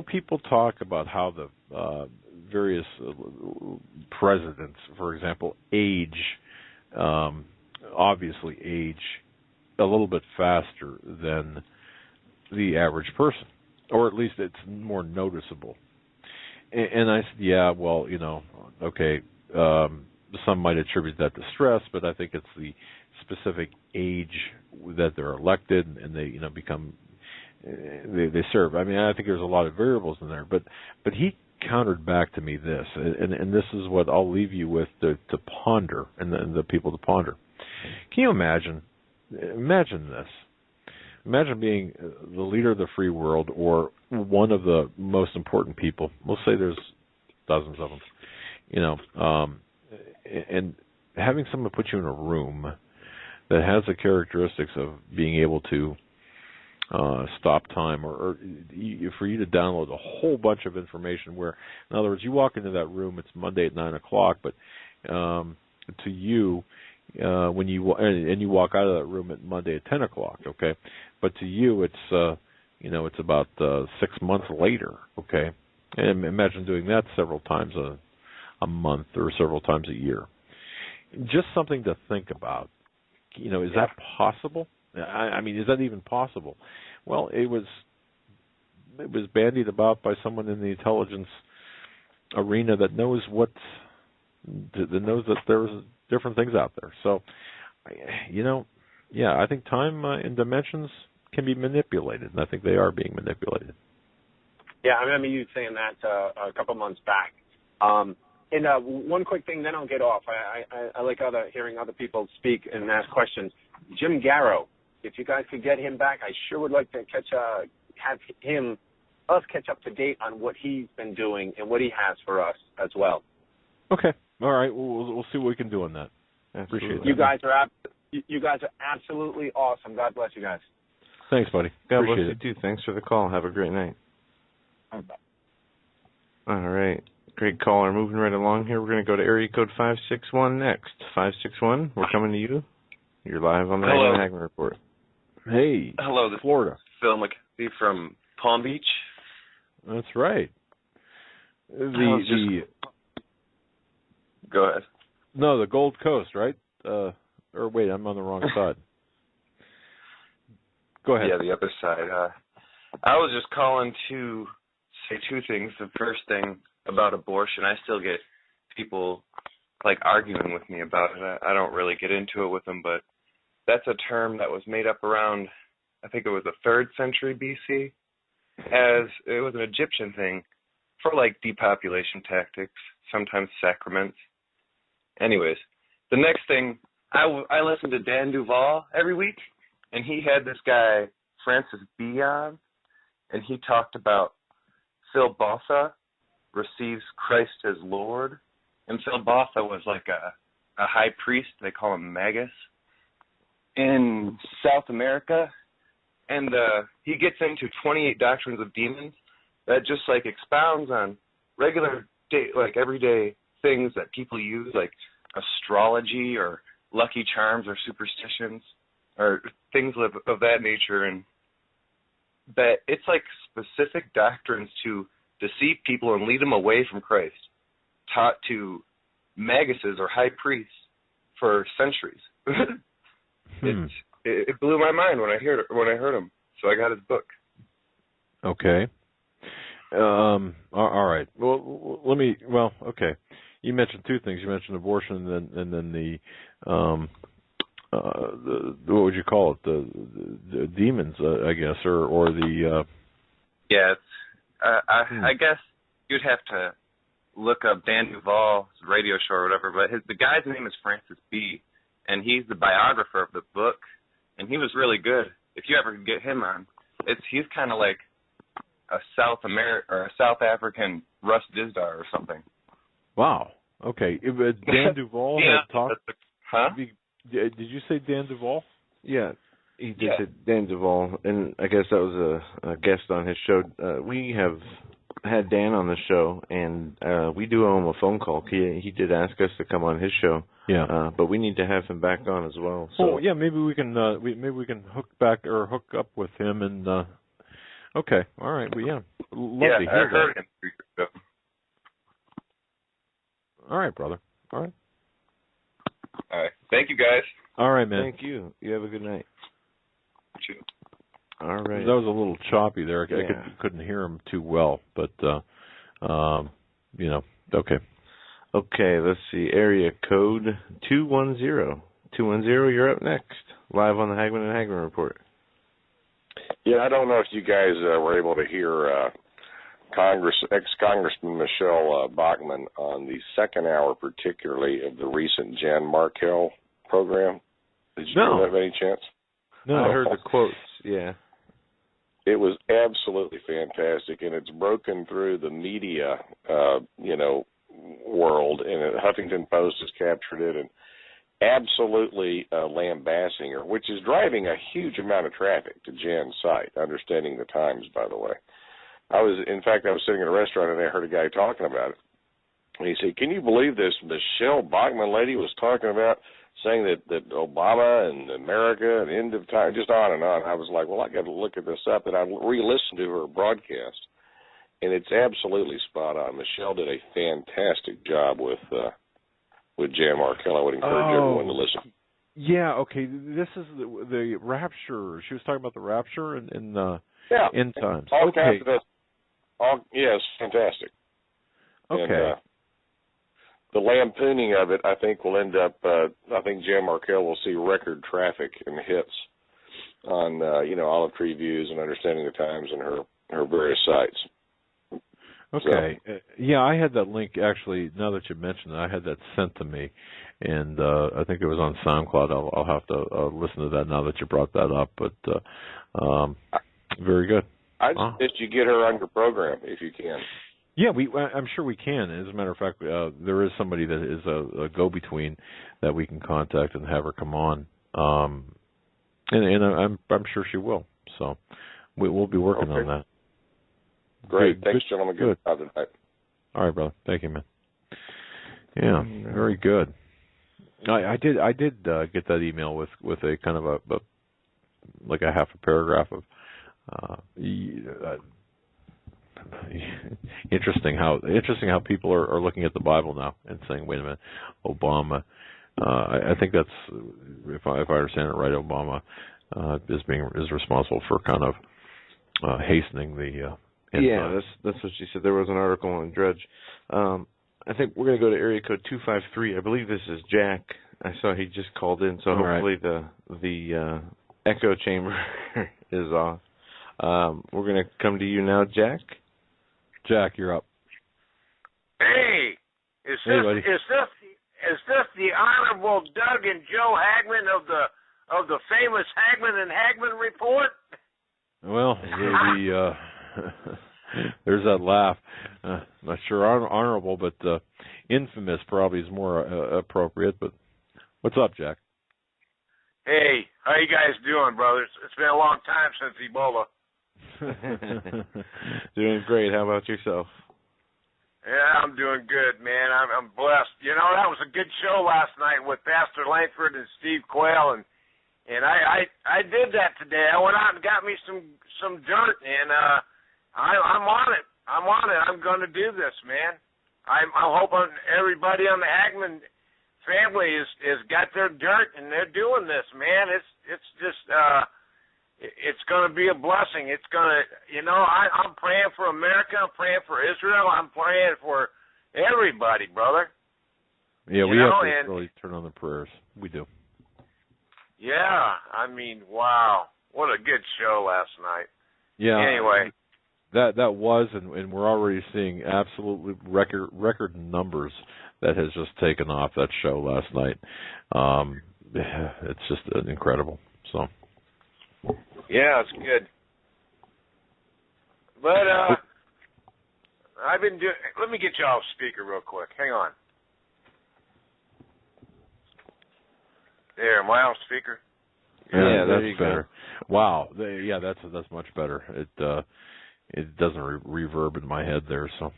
people talk about how the various presidents, for example, obviously age a little bit faster than the average person, or at least it's more noticeable. And I said, yeah, well, okay, some might attribute that to stress, but I think it's the specific age that they're elected and they, they serve. I mean, I think there's a lot of variables in there, but he countered back to me this, and this is what I'll leave you with to ponder, and the people to ponder. Can you imagine this? Imagine being the leader of the free world, or one of the most important people. We'll say there's dozens of them, and having someone put you in a room that has the characteristics of being able to stop time, or for you to download a whole bunch of information. Where, in other words, you walk into that room, it's Monday at 9 o'clock, but to you, when you walk out of that room at Monday at 10 o'clock, okay. But to you, it's it's about 6 months later, okay. And imagine doing that several times a month or several times a year. Just something to think about. Is that possible? I mean, is that even possible? Well, it was bandied about by someone in the intelligence arena that knows that there's different things out there. So, I think time and dimensions can be manipulated, and I think they are being manipulated. Yeah, I remember you saying that a couple months back. And one quick thing, then I'll get off. I like hearing other people speak and ask questions. Jim Garrow, if you guys could get him back, I sure would like to have us catch up to date on what he's been doing and what he has for us as well. Okay, all right. We'll see what we can do on that. I appreciate that. You guys are absolutely awesome. God bless you guys. Thanks, buddy. God bless you too. Thanks for the call. Have a great night. Bye. All right. Great caller. Moving right along here. We're going to go to area code 561 next. 561, we're coming to you. You're live on the Hagmann Hagmann Report. Hey. Hello, this Florida. is Phil McKenzie from Palm Beach. That's right. Go ahead. No, the Gold Coast, right? Or wait, I'm on the wrong side. Go ahead. Yeah, the other side. I was just calling to say two things. The first thing about abortion, I still get people arguing with me about it. I don't really get into it with them, but that's a term that was made up around, I think it was the 3rd century BC, as it was an Egyptian thing for depopulation tactics, sometimes sacraments. Anyways, the next thing, I listen to Dan Duval every week, and he had this guy, Francis B. on, and he talked about Phil Botha receives Christ as Lord. And Phil Botha was a high priest, they call him Magus, in South America. And he gets into 28 doctrines of demons that just expounds on regular day, everyday things that people use, like astrology or lucky charms or superstitions or things of that nature. And that it's specific doctrines to deceive people and lead them away from Christ, taught to maguses or high priests for centuries. It blew my mind when I heard him. So I got his book. Okay. All right. Well, okay. You mentioned two things. You mentioned abortion and then the what would you call it? The demons, I guess, or the. Yeah, it's, I guess you'd have to look up Dan Duvall's radio show or whatever, but the guy's name is Francis B., and he's the biographer of the book, and he was really good. If you ever get him on, he's kind of like a South African Russ Dizdar or something. Wow. Okay. Dan Duvall had talked. Huh? Did you say Dan Duvall? Yeah. He did say Dan Duvall, and I guess that was a guest on his show. We have had Dan on the show, and we do owe him a phone call. He did ask us to come on his show. Yeah. But we need to have him back on as well. So. Oh, yeah. Maybe we can hook up with him and. Okay. All right. Well, yeah. Love to hear I heard that. him. All right, brother. All right. All right. Thank you, guys. All right, man. Thank you. You have a good night. Sure. All right. That was a little choppy there. Yeah. I couldn't hear him too well, but okay. Okay, let's see. Area code 210. 210, you're up next. Live on the Hagmann Hagmann Report. Yeah, I don't know if you guys were able to hear ex-Congressman Michelle Bachmann on the second hour, particularly of the recent Jan Markell program. Did you hear that by any chance? No. I heard the quotes, yeah. It was absolutely fantastic, and it's broken through the media, world, and Huffington Post has captured it and absolutely lambasting her, which is driving a huge amount of traffic to Jan's site, Understanding the Times, by the way. I was sitting in a restaurant, and I heard a guy talking about it. And he said, can you believe this Michelle Bachmann lady was talking about saying that Obama and America and end of time, just on and on. I was like, well, I got to look at this up, and I re-listened to her broadcast, and it's absolutely spot on. Michelle did a fantastic job with Jan Markell. I would encourage everyone to listen. Yeah, okay. This is the rapture. She was talking about the rapture in end times. All okay. kinds of this. Yes, fantastic. Okay. And, the lampooning of it, I think, will end up, I think Jan Markell will see record traffic and hits on, Olive Tree Views and Understanding the Times and her various sites. Okay. So, I had that link, actually, now that you mentioned it, I had that sent to me, and I think it was on SoundCloud. I'll have to listen to that now that you brought that up, but very good. I suggest you get her on your program if you can. Yeah, I'm sure we can. As a matter of fact, there is somebody that is a go-between that we can contact and have her come on, and I'm sure she will. So we'll be working on that. Great, good. Thanks, gentlemen. Good job tonight. All right, brother. Thank you, man. Yeah, very good. I did get that email with a kind of a like a half a paragraph of. Interesting how people are looking at the Bible now and saying, wait a minute, Obama. I think that's if I understand it right, Obama is responsible for kind of hastening the. That's what she said. There was an article on Drudge. I think we're going to go to area code 253. I believe this is Jack. I saw he just called in, so hopefully the echo chamber is off. We're going to come to you now, Jack. Jack, you're up. Hey, is this the Honorable Doug and Joe Hagmann of the famous Hagmann and Hagmann Report? Well, there's that laugh. Not sure honorable, but infamous probably is more appropriate. But what's up, Jack? Hey, how you guys doing, brothers? It's been a long time since Ebola. Doing great. How about yourself? Yeah, I'm doing good, man. I'm blessed. You know, that was a good show last night with Pastor Lankford and Steve Quayle, and I did that today. I went out and got me some dirt, and I'm on it. I'm going to do this, man. I'm hoping everybody on the Hagmann family is got their dirt and they're doing this, man. It's just it's going to be a blessing. It's going to, I'm praying for America. I'm praying for Israel. I'm praying for everybody, brother. Yeah, we have to really turn on the prayers. We do. Yeah, I mean, wow, what a good show last night. Yeah. Anyway, that was, and we're already seeing absolutely record numbers that has just taken off that show last night. It's just incredible. So. Yeah, it's good. But I've been doing. Let me get you off speaker real quick. Hang on. There, am I off speaker? Yeah, that's better. Wow. Yeah, that's much better. It doesn't reverb in my head there. So.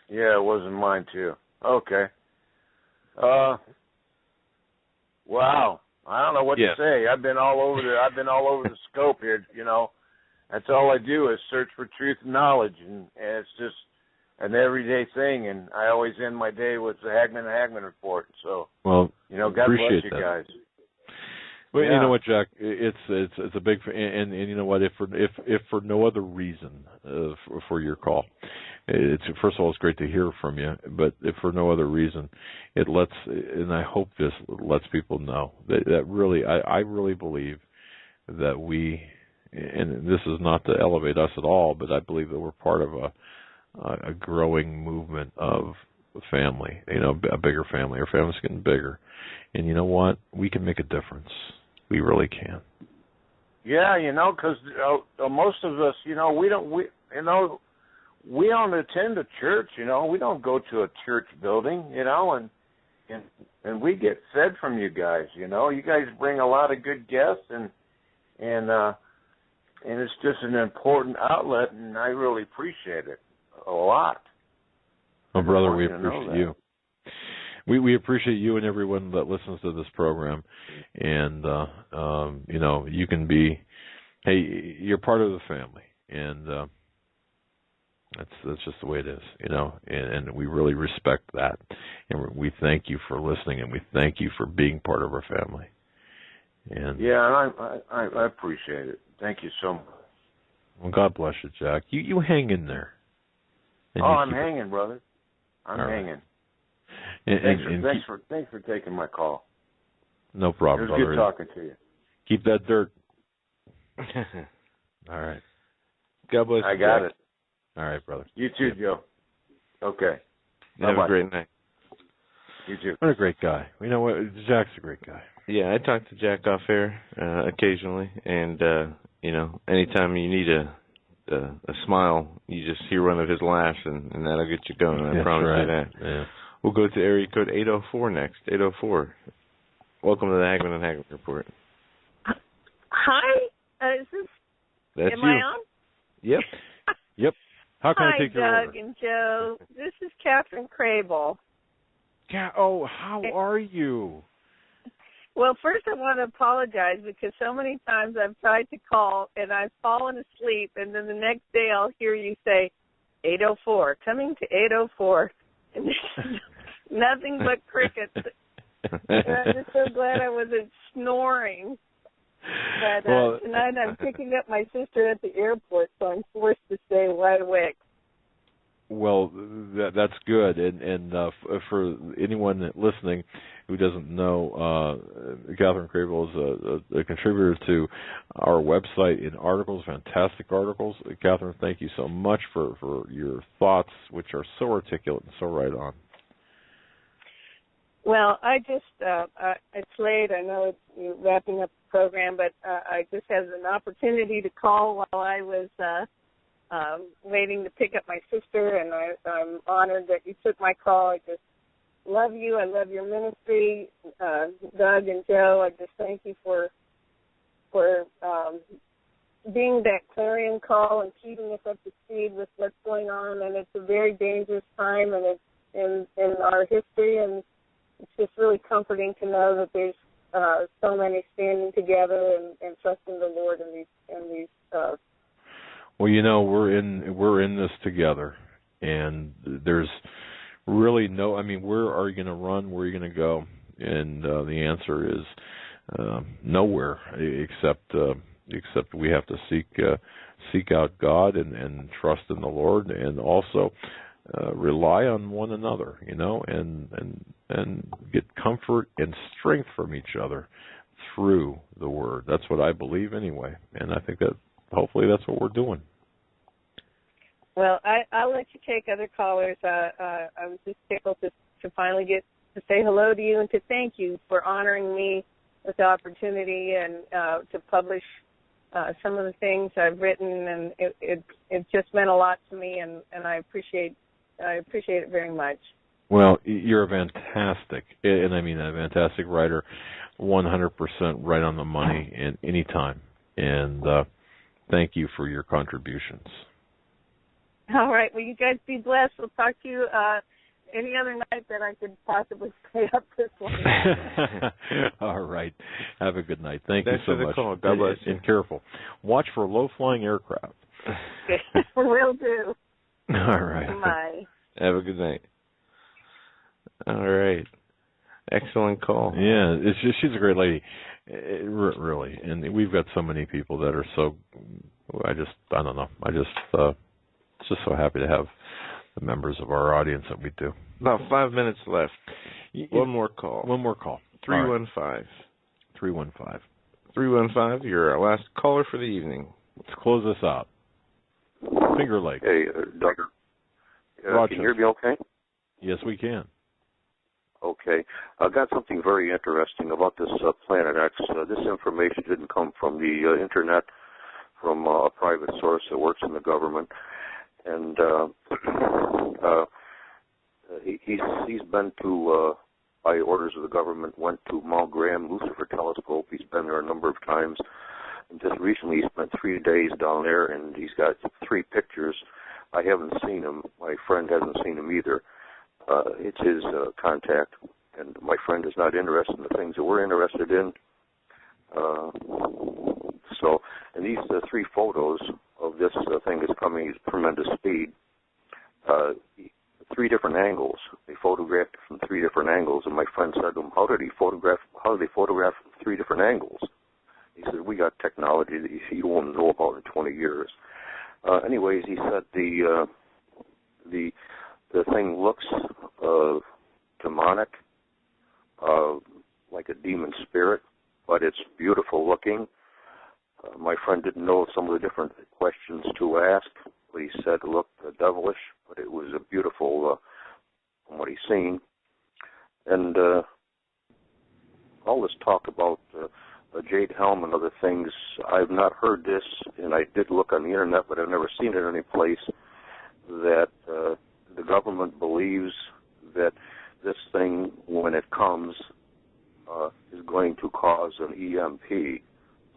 Yeah, it wasn't mine too. Okay. Wow. I don't know what to say. I've been all over the scope here. That's all I do is search for truth and knowledge, and it's just an everyday thing. And I always end my day with the Hagmann Hagmann Report. So, God bless you guys. Well, you know what, Jack? It's a big, and you know what? If for no other reason for your call, it's first of all, it's great to hear from you. But if for no other reason, it lets, and I hope this lets people know that really, I really believe that we, and this is not to elevate us at all, but I believe that we're part of a growing movement of family. A bigger family. Our family's getting bigger, and you know what? We can make a difference. We really can. Yeah, because most of us, we don't attend a church. We don't go to a church building. And we get fed from you guys. You guys bring a lot of good guests, and it's just an important outlet, and I really appreciate it a lot. Well, brother, we appreciate you. We appreciate you and everyone that listens to this program, and you can be, hey, you're part of the family, and that's just the way it is, and we really respect that, and we thank you for listening, and we thank you for being part of our family. And I appreciate it. Thank you so much. Well, God bless you, Jack. You hang in there. I'm hanging, brother. I'm hanging. Right. Thanks for taking my call. No problem, brother. It was good talking to you. Keep that dirt. All right. God bless you. I got it. All right, brother. You too, Joe. Okay. Have a great night. You too. What a great guy. You know what? Jack's a great guy. Yeah, I talk to Jack off air occasionally, and anytime you need a smile, you just hear one of his laughs, and that'll get you going. I promise you that. Yeah. We'll go to area code 804 next. 804. Welcome to the Hagmann Hagmann Report. Hi. Is this? That's am you. I on? Yep. Yep. How can I take your order? Hi, Doug and Joe. This is Catherine Quayle. How are you? Well, first I want to apologize because so many times I've tried to call and I've fallen asleep, and then the next day I'll hear you say 804, coming to 804, and there's nothing but crickets. And I'm just so glad I wasn't snoring. But tonight I'm picking up my sister at the airport, so I'm forced to stay wide awake. Well, that's good, and for anyone listening who doesn't know, Catherine Quayle is a contributor to our website in articles, fantastic articles. Catherine, thank you so much for your thoughts, which are so articulate and so right on. Well, I just, it's late. I know it's wrapping up the program, but I just had an opportunity to call while I was waiting to pick up my sister, and I'm honored that you took my call. I just love you. I love your ministry. Doug and Joe, I just thank you for being that clarion call and keeping us up to speed with what's going on. And it's a very dangerous time, and it's in our history, and it's just really comforting to know that there's so many standing together and trusting the Lord in these. Well, we're in this together, and there's really know. I mean, where are you going to run? Where are you going to go? And the answer is nowhere, except we have to seek out God and trust in the Lord, and also rely on one another, and get comfort and strength from each other through the Word. That's what I believe anyway, and I think that hopefully that's what we're doing. Well, I'll let you take other callers. I was just tickled to finally get to say hello to you and to thank you for honoring me with the opportunity and to publish some of the things I've written, and it just meant a lot to me, and I appreciate it very much. Well, you're a fantastic, and I mean a fantastic writer, 100% right on the money and any time. And thank you for your contributions. All right. Well, you guys be blessed. We'll talk to you any other night that I could possibly stay up this long. All right. Have a good night. Thank Thanks you so for the much. call. God bless you. And careful. Watch for low-flying aircraft. Will do. All right. Bye. Have a good night. All right. Excellent call. Yeah, she's a great lady, really. And we've got so many people that are so. I don't know. Just so happy to have the members of our audience that we do. About 5 minutes left. One more call. 315. 315. 315. You're our last caller for the evening. Let's close this out. Finger Lake. Hey, Doctor. Can you hear me okay? Yes, we can. Okay. I got something very interesting about this Planet X. This information didn't come from the Internet, from a private source that works in the government. And he's been to, by orders of the government, went to Mount Graham Lucifer Telescope. He's been there a number of times. And just recently he spent 3 days down there, and he's got 3 pictures. I haven't seen him. My friend hasn't seen him either. It's his contact, and my friend is not interested in the things that we're interested in. And these 3 photos of this thing is coming at tremendous speed. 3 different angles. They photographed it from 3 different angles, and my friend said to him, how do they photograph 3 different angles? He said, we got technology that you won't know about in 20 years. Anyways, he said the thing looks demonic, like a demon spirit, but it's beautiful looking. My friend didn't know some of the different questions to ask, but he said it looked devilish, but it was beautiful from what he's seen. And all this talk about Jade Helm and other things, I've not heard this, and I did look on the Internet, but I've never seen it any place, that the government believes that this thing, when it comes, is going to cause an EMP.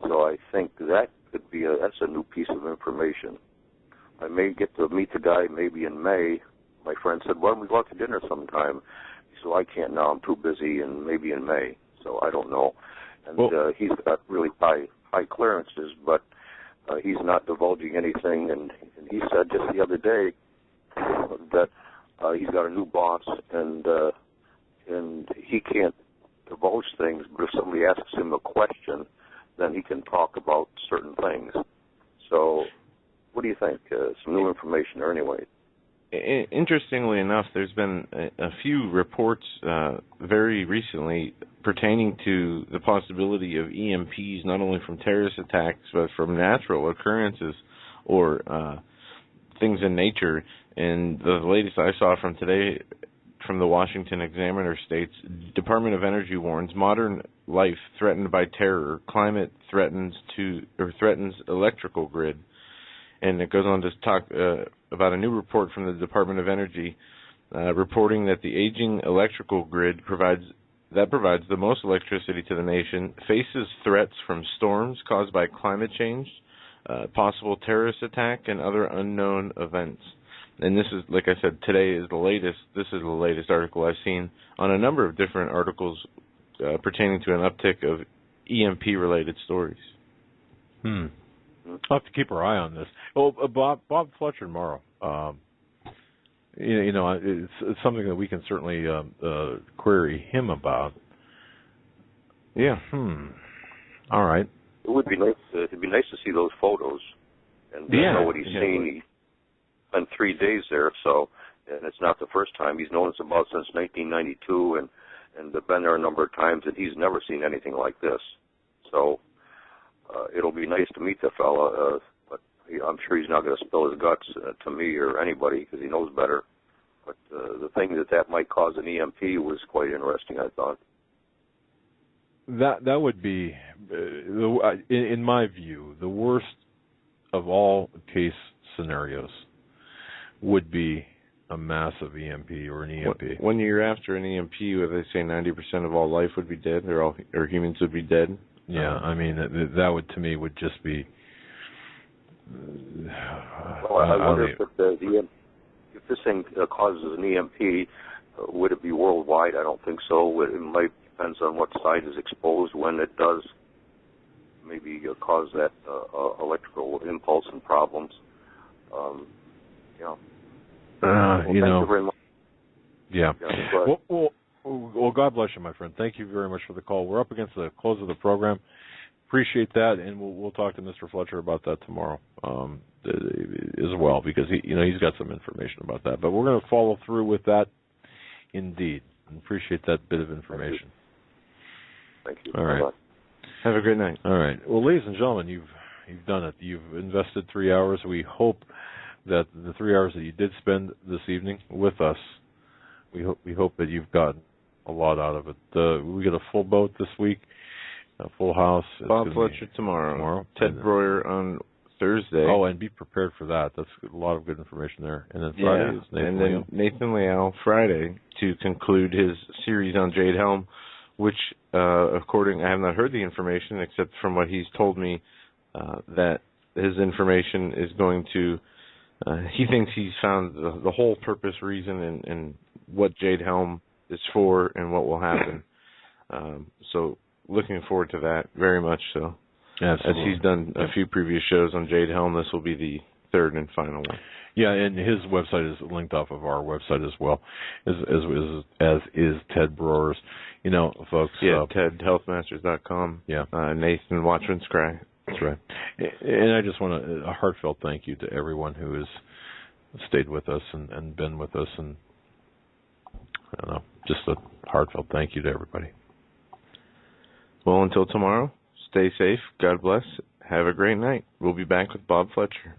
So I think that could be that's a new piece of information. I may get to meet the guy maybe in May. My friend said, why don't we go out to dinner sometime? So I can't now. I'm too busy, and maybe in May. So I don't know. And he's got really high clearances, but he's not divulging anything. And he said just the other day that he's got a new boss, and he can't divulge things, but if somebody asks him a question, then he can talk about certain things. So what do you think? Some new information there anyway. Interestingly enough, there's been a few reports very recently pertaining to the possibility of EMPs, not only from terrorist attacks, but from natural occurrences or things in nature. And the latest I saw from today from the Washington Examiner states, Department of Energy warns modern life threatened by terror. Climate threatens electrical grid. And it goes on to talk about a new report from the Department of Energy reporting that the aging electrical grid provides the most electricity to the nation, faces threats from storms caused by climate change, possible terrorist attack, and other unknown events. And this is, like I said, today is the latest. This is the latest article I've seen on a number of different articles pertaining to an uptick of EMP-related stories. I'll have to keep our eye on this. Well, Bob Fletcher tomorrow. it's something that we can certainly query him about. Yeah. All right. It would be nice. It'd be nice to see those photos and know what he's seen. He spent 3 days there, and it's not the first time. He's known us about since 1992, and they've been there a number of times, and he's never seen anything like this. So it'll be nice to meet the fella, but I'm sure he's not going to spill his guts to me or anybody because he knows better. But the thing that might cause an EMP was quite interesting, I thought. That would be, in my view, the worst of all case scenarios would be a massive EMP or an EMP. 1 year after an EMP, where they say 90% of all life would be dead, or humans would be dead. Yeah, I mean that would to me would just be. Well, I wonder if this thing causes an EMP, would it be worldwide? I don't think so. It might. Depends on what side is exposed when it does maybe cause that electrical impulse and problems. Thank you very much. Yeah. Well, God bless you, my friend. Thank you very much for the call. We're up against the close of the program. Appreciate that, and we'll talk to Mr. Fletcher about that tomorrow as well, because he's got some information about that. But we're going to follow through with that, indeed. And appreciate that bit of information. Thank you. All right. Bye-bye. Have a great night. All right. Well, ladies and gentlemen, you've done it. You've invested 3 hours. We hope that the 3 hours that you did spend this evening with us, we hope that you've gotten a lot out of it. We get a full boat this week, a full house. Bob Fletcher tomorrow. Ted Breuer on Thursday. Oh, and be prepared for that. That's a lot of good information there. And then Friday is Nathan Leal Friday to conclude his series on Jade Helm, which, I have not heard the information except from what he's told me, that his information is going to, he thinks he's found the whole purpose, reason, and what Jade Helm is for and what will happen. So looking forward to that very much so. Absolutely. As he's done a few previous shows on Jade Helm, this will be the third and final one. Yeah, and his website is linked off of our website as well, as is Ted Brewer's. Folks. Yeah, TedHealthMasters.com. Yeah. Nathan Watchman's Cry. That's right. And I just want a heartfelt thank you to everyone who has stayed with us and been with us, and I don't know, just a heartfelt thank you to everybody. Well, until tomorrow, stay safe. God bless. Have a great night. We'll be back with Bob Fletcher.